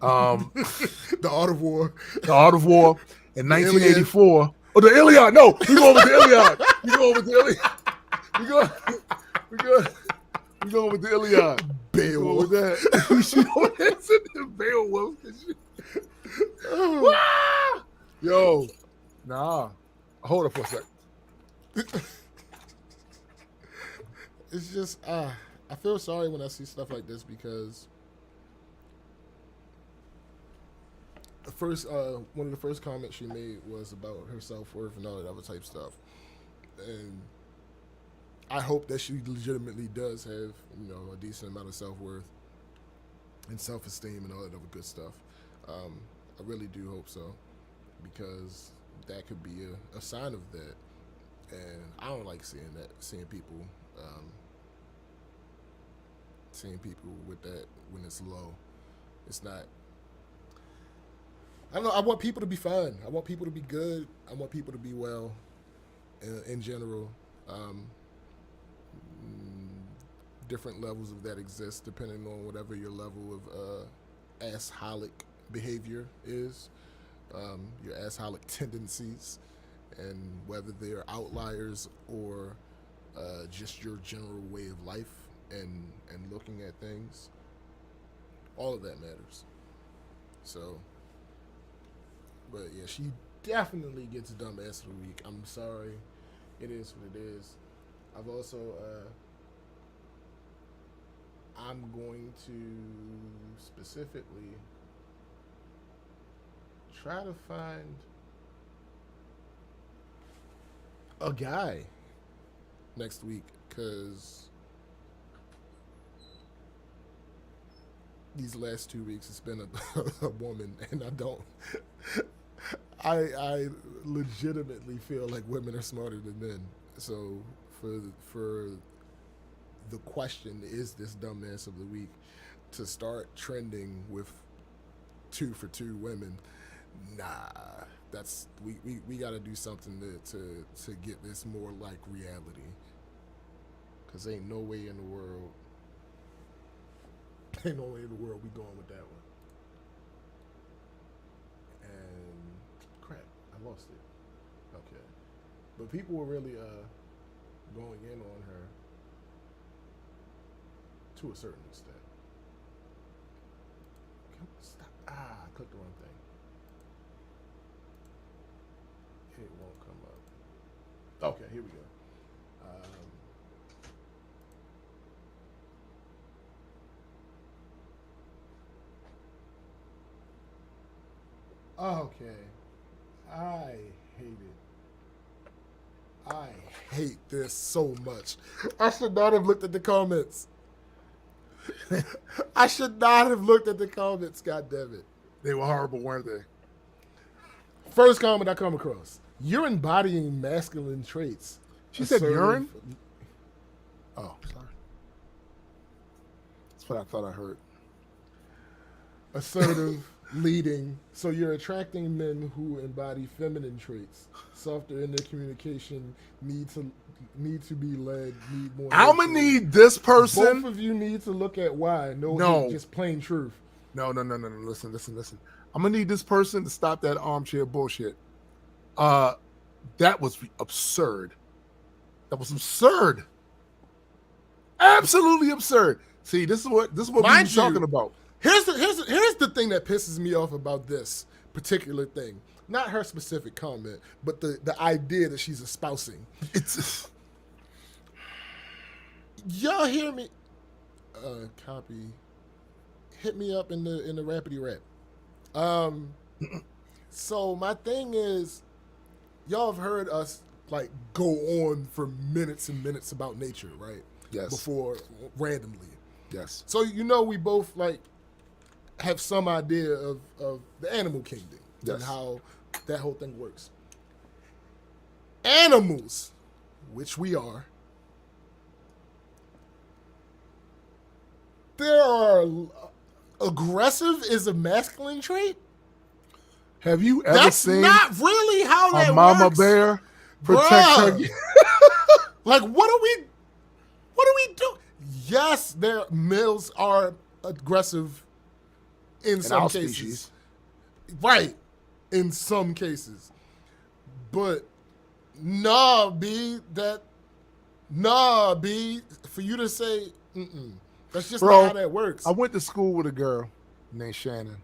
The Art of War.
The Art of War in
The
1984. Oh, the Iliad. No, we going with the Iliad. We going with the Iliad. We going with the Iliad.
Beowulf.
With that. We should go ahead and Beowulf. Ah! Yo, nah. Hold up for a sec.
It's just I feel sorry when I see stuff like this because one of the first comments she made was about her self-worth and all that other type stuff, and I hope that she legitimately does have a decent amount of self-worth and self-esteem and all that other good stuff. I really do hope so, because that could be a sign of that, and I don't like seeing people with that when it's low. It's not. I don't know. I want people to be fine. I want people to be good. I want people to be well, in general. Different levels of that exist depending on whatever your level of assholic behavior is, your assholic tendencies, and whether they're outliers or just your general way of life and looking at things. All of that matters. So, but yeah, she definitely gets dumbass of the week. I'm sorry. It is what it is. I've also, I'm going to specifically try to find a guy next week, because these last 2 weeks it's been a woman, and I legitimately feel like women are smarter than men. So for the question, is this dumbass of the week, to start trending with 2 for 2 women, nah, that's we got to do something to get this more like reality, because ain't no way in the world we going with that one. And crap, I lost it. Okay, but people were really going in on her to a certain extent. Stop. I clicked the wrong thing. It won't come up. Okay, here we go. Okay. I hate it. I hate this so much. I should not have looked at the comments. I should not have looked at the comments, God damn it.
They were horrible, weren't they?
First comment I come across. You're embodying masculine traits.
She said
Assertive-
urine? Oh, sorry. That's what I thought I heard.
Assertive, leading. So you're attracting men who embody feminine traits. Softer in their communication, need to be led, need more.
I'm gonna need this person.
Both of you need to look at why.
No.
Just plain truth.
No. Listen. I'm gonna need this person to stop that armchair bullshit. That was absurd. Absolutely absurd. See, this is what we
Mind
were talking about.
Here's the thing that pisses me off about this particular thing. Not her specific comment, but the idea that she's espousing.
It's
Y'all hear me? Copy. Hit me up in the rapidy rap. So my thing is, y'all have heard us like go on for minutes and minutes about nature, right?
Yes.
Before randomly.
yes.
So we both like have some idea of the animal kingdom and
Yes.
how that whole thing works. Animals, which we are, aggressive is a masculine trait?
Have you ever
That's
seen
not really how
a
that
mama
works.
bear protect her?
Bruh. Like, what do we do? Yes, their males are aggressive in some
our
cases.
species.
Right. In some cases. But nah, B, for you to say, that's just
Bro,
not how that works.
I went to school with a girl named Shannon.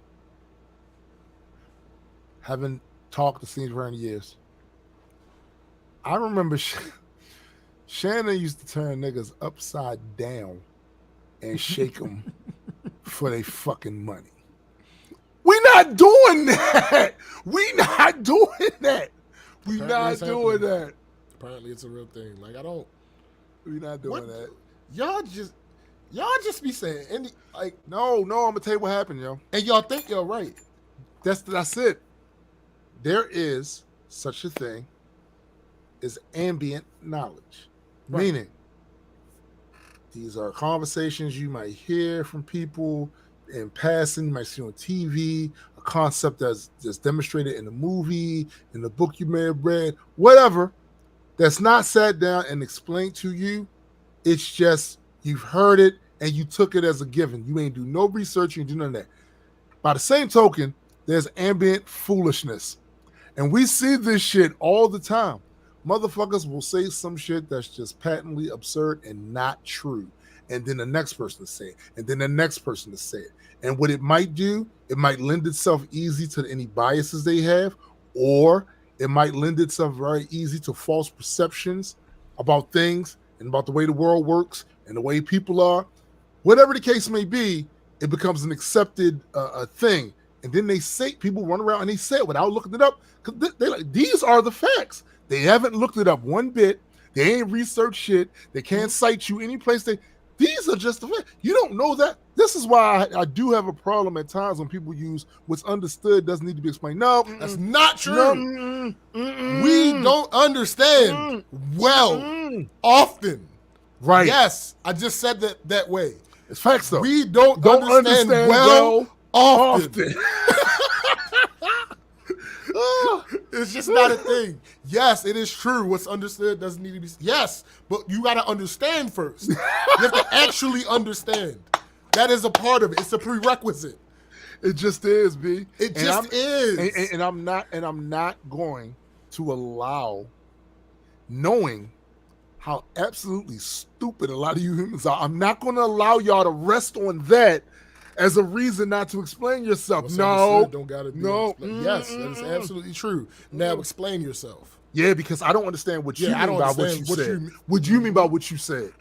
Haven't talked to seen her in years. I remember Shannon used to turn niggas upside down and shake them for their fucking money. We not doing that. We not doing that. We
Apparently
not
it's
doing
happening.
that.
Apparently it's a real thing. Like, I don't.
We not doing
What?
that.
Y'all just be saying any like,
No, I'm gonna tell you what happened, yo.
and y'all think y'all right.
That's it. There is such a thing as ambient knowledge.
Right.
Meaning, these are conversations you might hear from people in passing, you might see on TV, a concept that's demonstrated in a movie, in the book you may have read, whatever, that's not sat down and explained to you. It's just you've heard it and you took it as a given. You ain't do no research, you ain't do none of that. By the same token, there's ambient foolishness. And we see this shit all the time. Motherfuckers will say some shit that's just patently absurd and not true. And then the next person to say it. And then the next person to say it. And what it might do, it might lend itself easy to any biases they have, or it might lend itself very easy to false perceptions about things and about the way the world works and the way people are. Whatever the case may be, it becomes an accepted thing. And then people run around and they say it without looking it up. Because they like, these are the facts. They haven't looked it up one bit. They ain't researched shit. They can't cite you any place. These are just the facts. You don't know that. This is why I do have a problem at times when people use what's understood doesn't need to be explained. No,
That's not true.
No,
We don't understand often.
Right.
Yes, I just said that way.
It's facts though.
We don't understand well often. It's just not a thing. Yes, it is true. What's understood doesn't need to be. Yes, but you got to understand first. You have to actually understand. That is a part of it. It's a prerequisite.
It just is, B.
It just is.
And I'm not going to allow, knowing how absolutely stupid a lot of you humans are, I'm not going to allow y'all to rest on that as a reason not to explain yourself.
What's
No.
understood don't gotta be
No.
explained. Yes, that is absolutely true. Now explain yourself.
Yeah, because I don't understand what you
Yeah, I
mean
don't
by what you
understand what
said.
you mean.
What do you mean by what you said?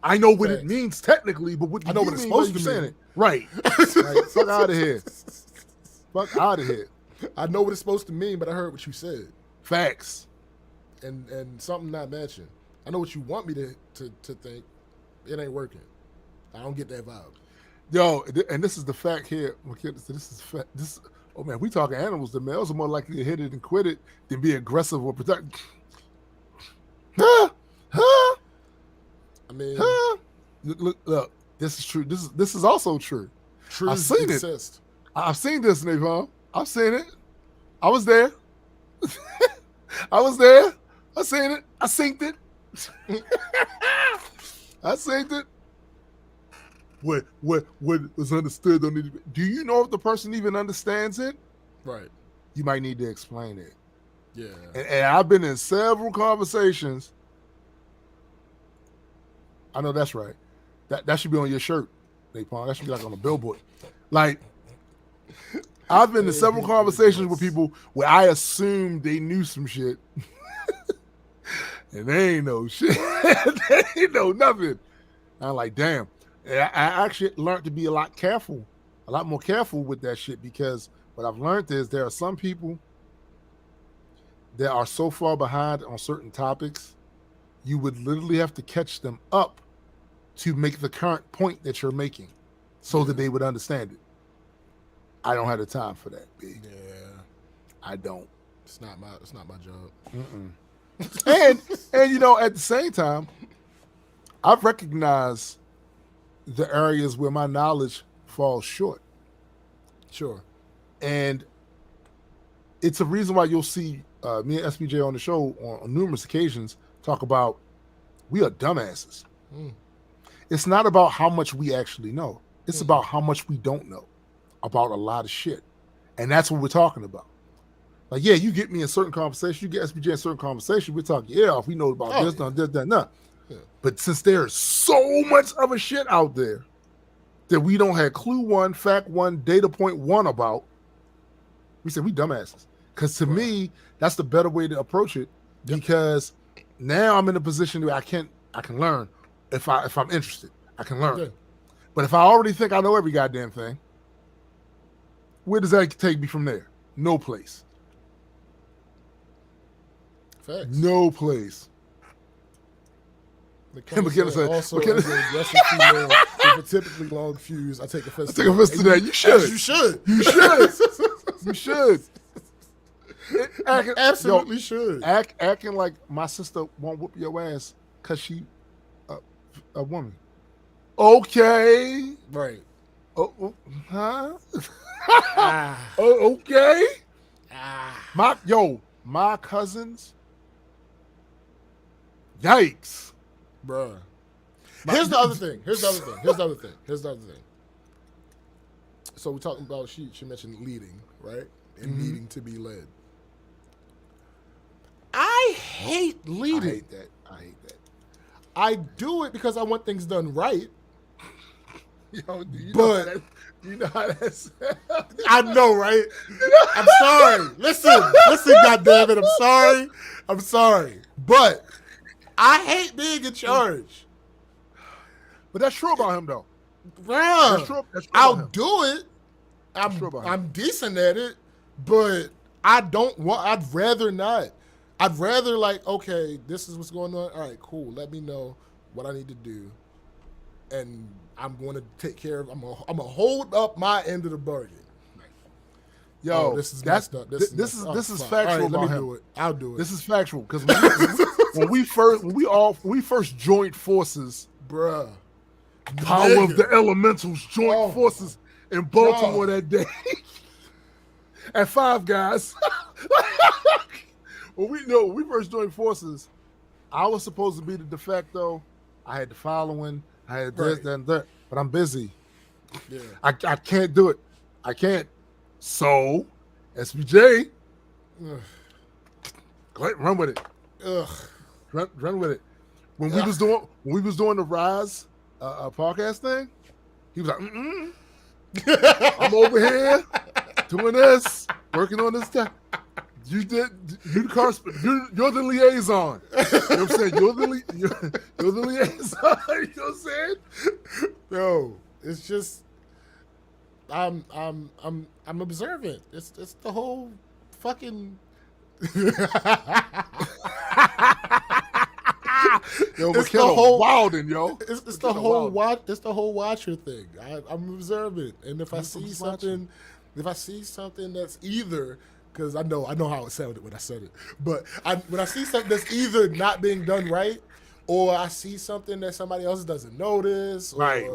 I know what it
Facts.
means technically, but what do
I know
you
what it's
mean
supposed
by you
to
saying
mean.
it? Right. Like, fuck out of here. Fuck out of here.
I know what it's supposed to mean, but I heard what you said.
Facts.
And something not matching. I know what you want me to think. It ain't working. I don't get that vibe.
Yo, and this is the fact here. This is fact. Oh man, we talking animals. The males are more likely to hit it and quit it than be aggressive or protect.
I mean,
Look. This is true. This is also true.
truth
I've seen it.
exists.
I've seen this, Navon. I've seen it. I was there. I was there. I seen it. I synced it. I synced it. What was understood don't need to be. Do you know if the person even understands it?
Right.
You might need to explain it.
Yeah.
And I've been in several conversations. I know that's right. That should be on your shirt, Napalm. That should be like on a billboard. Like, I've been in several conversations with people where I assumed they knew some shit. And they ain't know shit. They ain't know nothing. I'm like, damn. And I actually learned to be a lot more careful with that shit, because what I've learned is there are some people that are so far behind on certain topics, you would literally have to catch them up to make the current point that you're making so that they would understand it. I don't have the time for that, B.
Yeah.
I don't.
It's not my job.
And you know, at the same time, I've recognized the areas where my knowledge falls short.
Sure.
And it's a reason why you'll see me and SBJ on the show on numerous occasions talk about we are dumbasses. It's not about how much we actually know. It's about how much we don't know about a lot of shit. And that's what we're talking about. Like, yeah, you get me in certain conversation, you get SBJ in certain conversation, we're talking, yeah, if we know about this, that. Yeah. But since there's so much other shit out there that we don't have clue one, fact one, data point one about, we said we dumbasses. Because to me, that's the better way to approach it. Because now I'm in a position where I can learn if I'm interested. I can learn. Yeah. But if I already think I know every goddamn thing, where does that take me from there? No place.
Facts.
No place.
McKenna said, also, as a aggressive female with a typically long fuse, I take offense to
that. You should.
You should.
You should. You should.
Absolutely should.
Acting like my sister won't whoop your ass because she a woman. Okay.
Right.
Oh, huh? Oh, okay. My cousins. Yikes.
Bruh. Here's the other thing. So we're talking about, she mentioned leading, right? And needing to be led. I hate leading.
I hate that.
I do it because I want things done right.
Yo, you know how that's
I know, right? I'm sorry. Listen, goddammit, I'm sorry. But I hate being in charge.
But that's true about him, though.
Bruh,
that's true
I'll do it. I'm decent at it, but I'd rather not. I'd rather, like, okay, this is what's going on. All right, cool. Let me know what I need to do. And I'm going to take care of, I'm going to hold up my end of the bargain.
Yo,
this is messed up. This
is factual about him.
Do it. I'll do it.
This is factual because when we first joined forces,
bruh,
power of the elementals joined forces in Baltimore that day at Five Guys. when we first joined forces, I was supposed to be the de facto. I had the following. I had this, that, and that. But I'm busy.
Yeah.
I can't do it. I can't. So, SBJ, go ahead, run with it. Run with it. When we was doing the Rise podcast thing, he was like, I'm over here doing this, working on this stuff. You're the liaison. You know what I'm saying? You're the liaison. You know what I'm saying?
Yo, it's just I'm observant. It's the whole fucking
yo, it's the whole wilding, yo.
It's the whole watch. It's the whole watcher thing. I'm observant, and if I see something that's either, because I know how it sounded when I said it, but when I see something that's either not being done right, or I see something that somebody else doesn't notice,
right,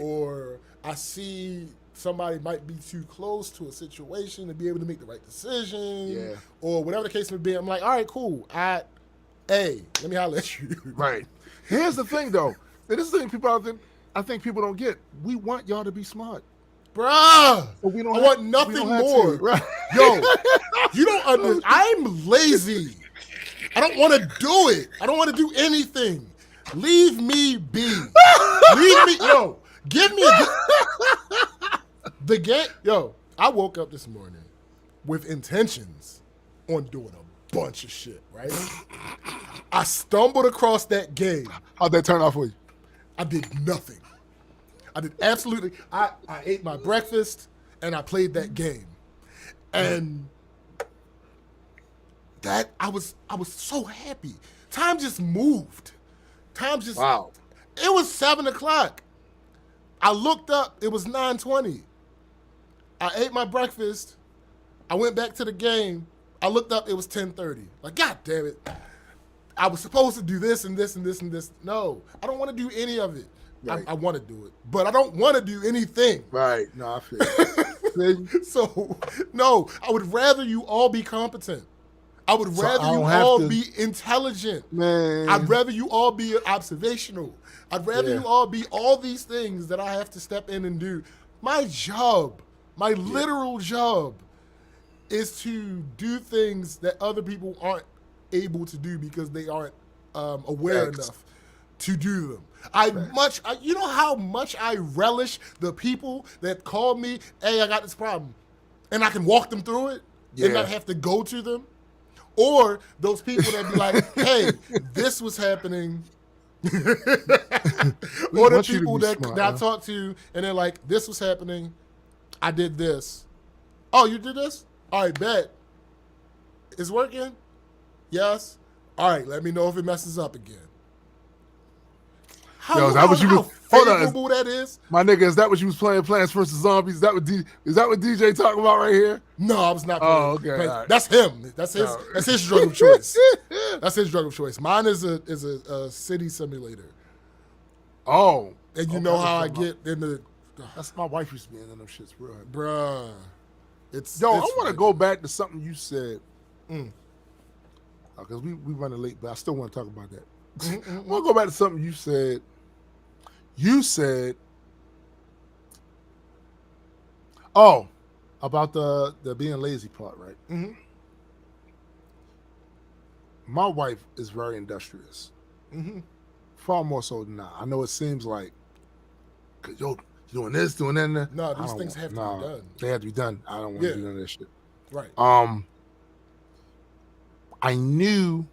or I see somebody might be too close to a situation to be able to make the right decision, or whatever the case may be, I'm like, all right, cool. Let me holler at you.
Right. Here's the thing, though. And this is the thing I think people don't get. We want y'all to be smart.
Bruh, I want nothing more.
Right.
Yo, you don't understand. I'm lazy. I don't want to do it. I don't want to do anything. Leave me be. Leave me. Yo, give me the game. Yo, I woke up this morning with intentions on doing a bunch of shit, right? I stumbled across that game.
How'd that turn out for you?
I did nothing. I did absolutely. I ate my breakfast and I played that game, and that I was so happy. Time just moved.
Wow.
It was 7:00. I looked up. It was 9:20. I ate my breakfast. I went back to the game. I looked up. It was 10:30. Like, God damn it! I was supposed to do this and this and this and this. No, I don't want to do any of it. Right. I want to do it, but I don't want to do anything.
Right. No, I feel it.
So, no, I would rather you all be competent. I would rather you all be intelligent.
Man.
I'd rather you all be observational. I'd rather you all be all these things that I have to step in and do. My job, my literal job, is to do things that other people aren't able to do because they aren't aware enough to do them. You know how much I relish the people that call me, hey, I got this problem, and I can walk them through it and not have to go to them. Or those people that be like, hey, this was happening. Or the people that I talk to and they're like, this was happening. I did this. Oh, you did this? All right, bet. It's working? Yes. All right, let me know if it messes up again. How favorable that is?
My nigga, is that what you was playing, Plants vs. Zombies? Is that what DJ talking about right here?
No, I was not playing.
Oh, okay.
Right. That's him. That's his drug of choice. That's his drug of choice. Mine is a city simulator.
Oh.
And you know how I get in the...
That's my wife used to be in them shits, bro.
Bruh. I
want to go back to something you said. Because we running late, but I still want to talk about that. I want to go back to something you said. You said, about the being lazy part, right?
Mm-hmm.
My wife is very industrious.
Mm-hmm.
Far more so than I. I know it seems like, cause yo, doing this, doing that.
No, these things have to be done.
They have to be done. I don't want to do none of that shit.
Right.
I knew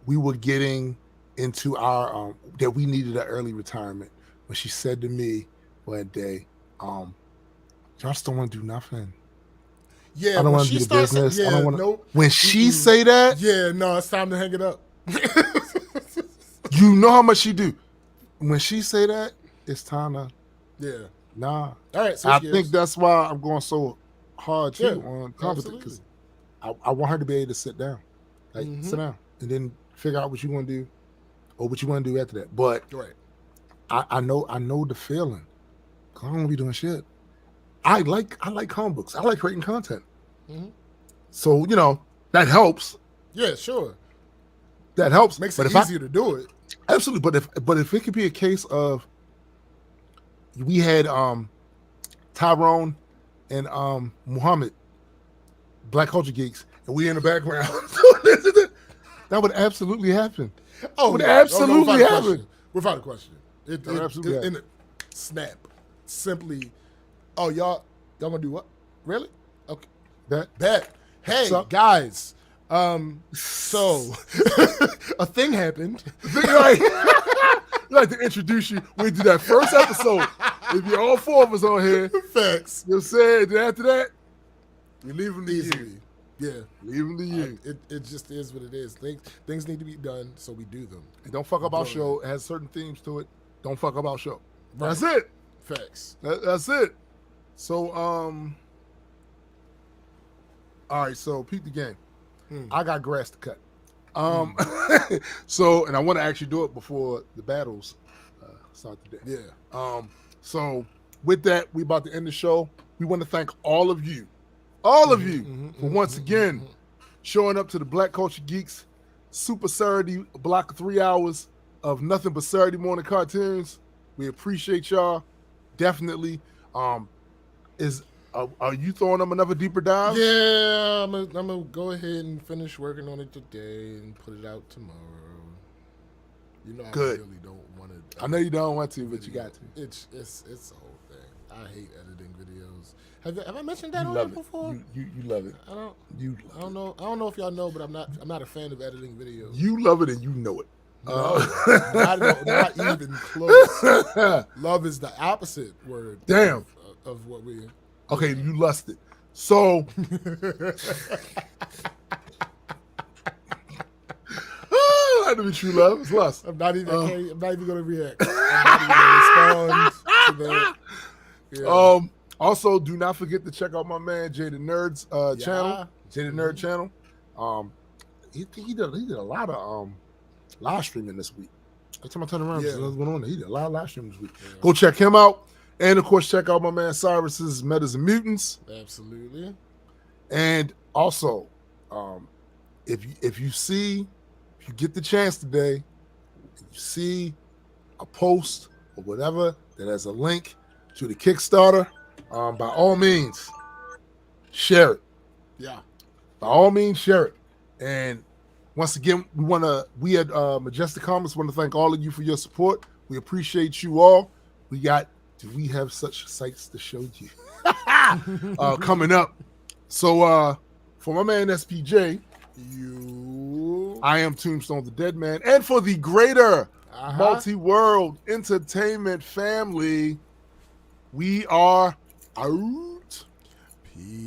we were getting into our that we needed an early retirement when she said to me one day, y'all just don't want to do nothing.
Yeah,
I don't want to do the business. I don't want to. When she say that,
it's time to hang it up.
You know how much she do. When she say that, it's time to.
Yeah.
Nah.
All right.
I think that's why I'm going so hard too on competent, because I want her to be able to sit down, sit down, and then figure out what you want to do, or what you want to do after that. But I know the feeling. I don't want to be doing shit. I like comic books. I like creating content.
Mm-hmm.
So that helps.
Yeah, sure.
That helps.
Makes it easier to do it.
Absolutely. But if it could be a case of we had Tyrone and Muhammad, Black Culture Geeks, and we in the background, that would absolutely happen.
Oh,
would absolutely happen.
Without a question. It
absolutely
snap. Simply, y'all gonna do what? Really? Okay. Bet. Hey, guys. So a thing happened.
Right. I'd like to introduce you. We do that first episode. It'd be all four of us on here.
Facts.
You know what I'm saying? Then after that, we leave them to you.
Yeah.
Leave them to you.
It just is what it is. Things need to be done, so we do them.
And don't fuck up our show. It has certain themes to it. Don't fuck up our show.
Right.
That's it.
Facts.
That's it. So, all right, so peep the game. I got grass to cut. So, and I want to actually do it before the battles start today.
Yeah.
So with that, we about to end the show. We want to thank all of you for once again showing up to the Black Culture Geeks Super Saturday block of 3 hours of nothing but Saturday morning cartoons. We appreciate y'all. Definitely. Are you throwing them another deeper dive?
Yeah, I'm gonna go ahead and finish working on it today and put it out tomorrow. You know, I really don't want to.
I know you don't want to, but you got to.
It's the whole thing. I hate editing videos. Have I mentioned that on it before?
You love it.
I don't know. I don't know if y'all know, but I'm not a fan of editing videos.
You love it and you know it.
No, not even close. Love is the opposite word.
Damn.
Of what we.
Okay, you lusted. So. That to be true love. It's lust.
I'm not even going to react. I'm not even going to respond to that. Yeah.
Also, do not forget to check out my man Jada Nerd's channel. Jada Nerd channel. He did a lot of live streaming this week. Every time I turn around, there's what's going on. He did a lot of live streaming this week. Yeah. Go check him out. And of course, check out my man Cyrus's Metas and Mutants.
Absolutely.
And also, if you get the chance today, if you see a post or whatever that has a link to the Kickstarter, by all means, share it.
Yeah.
By all means, share it. And once again, we at Majestic Comics want to thank all of you for your support. We appreciate you all. Do we have such sights to show you coming up? So for my man SPJ, I am Tombstone the Dead Man, and for the greater multi-world entertainment family, we are out.
Peace.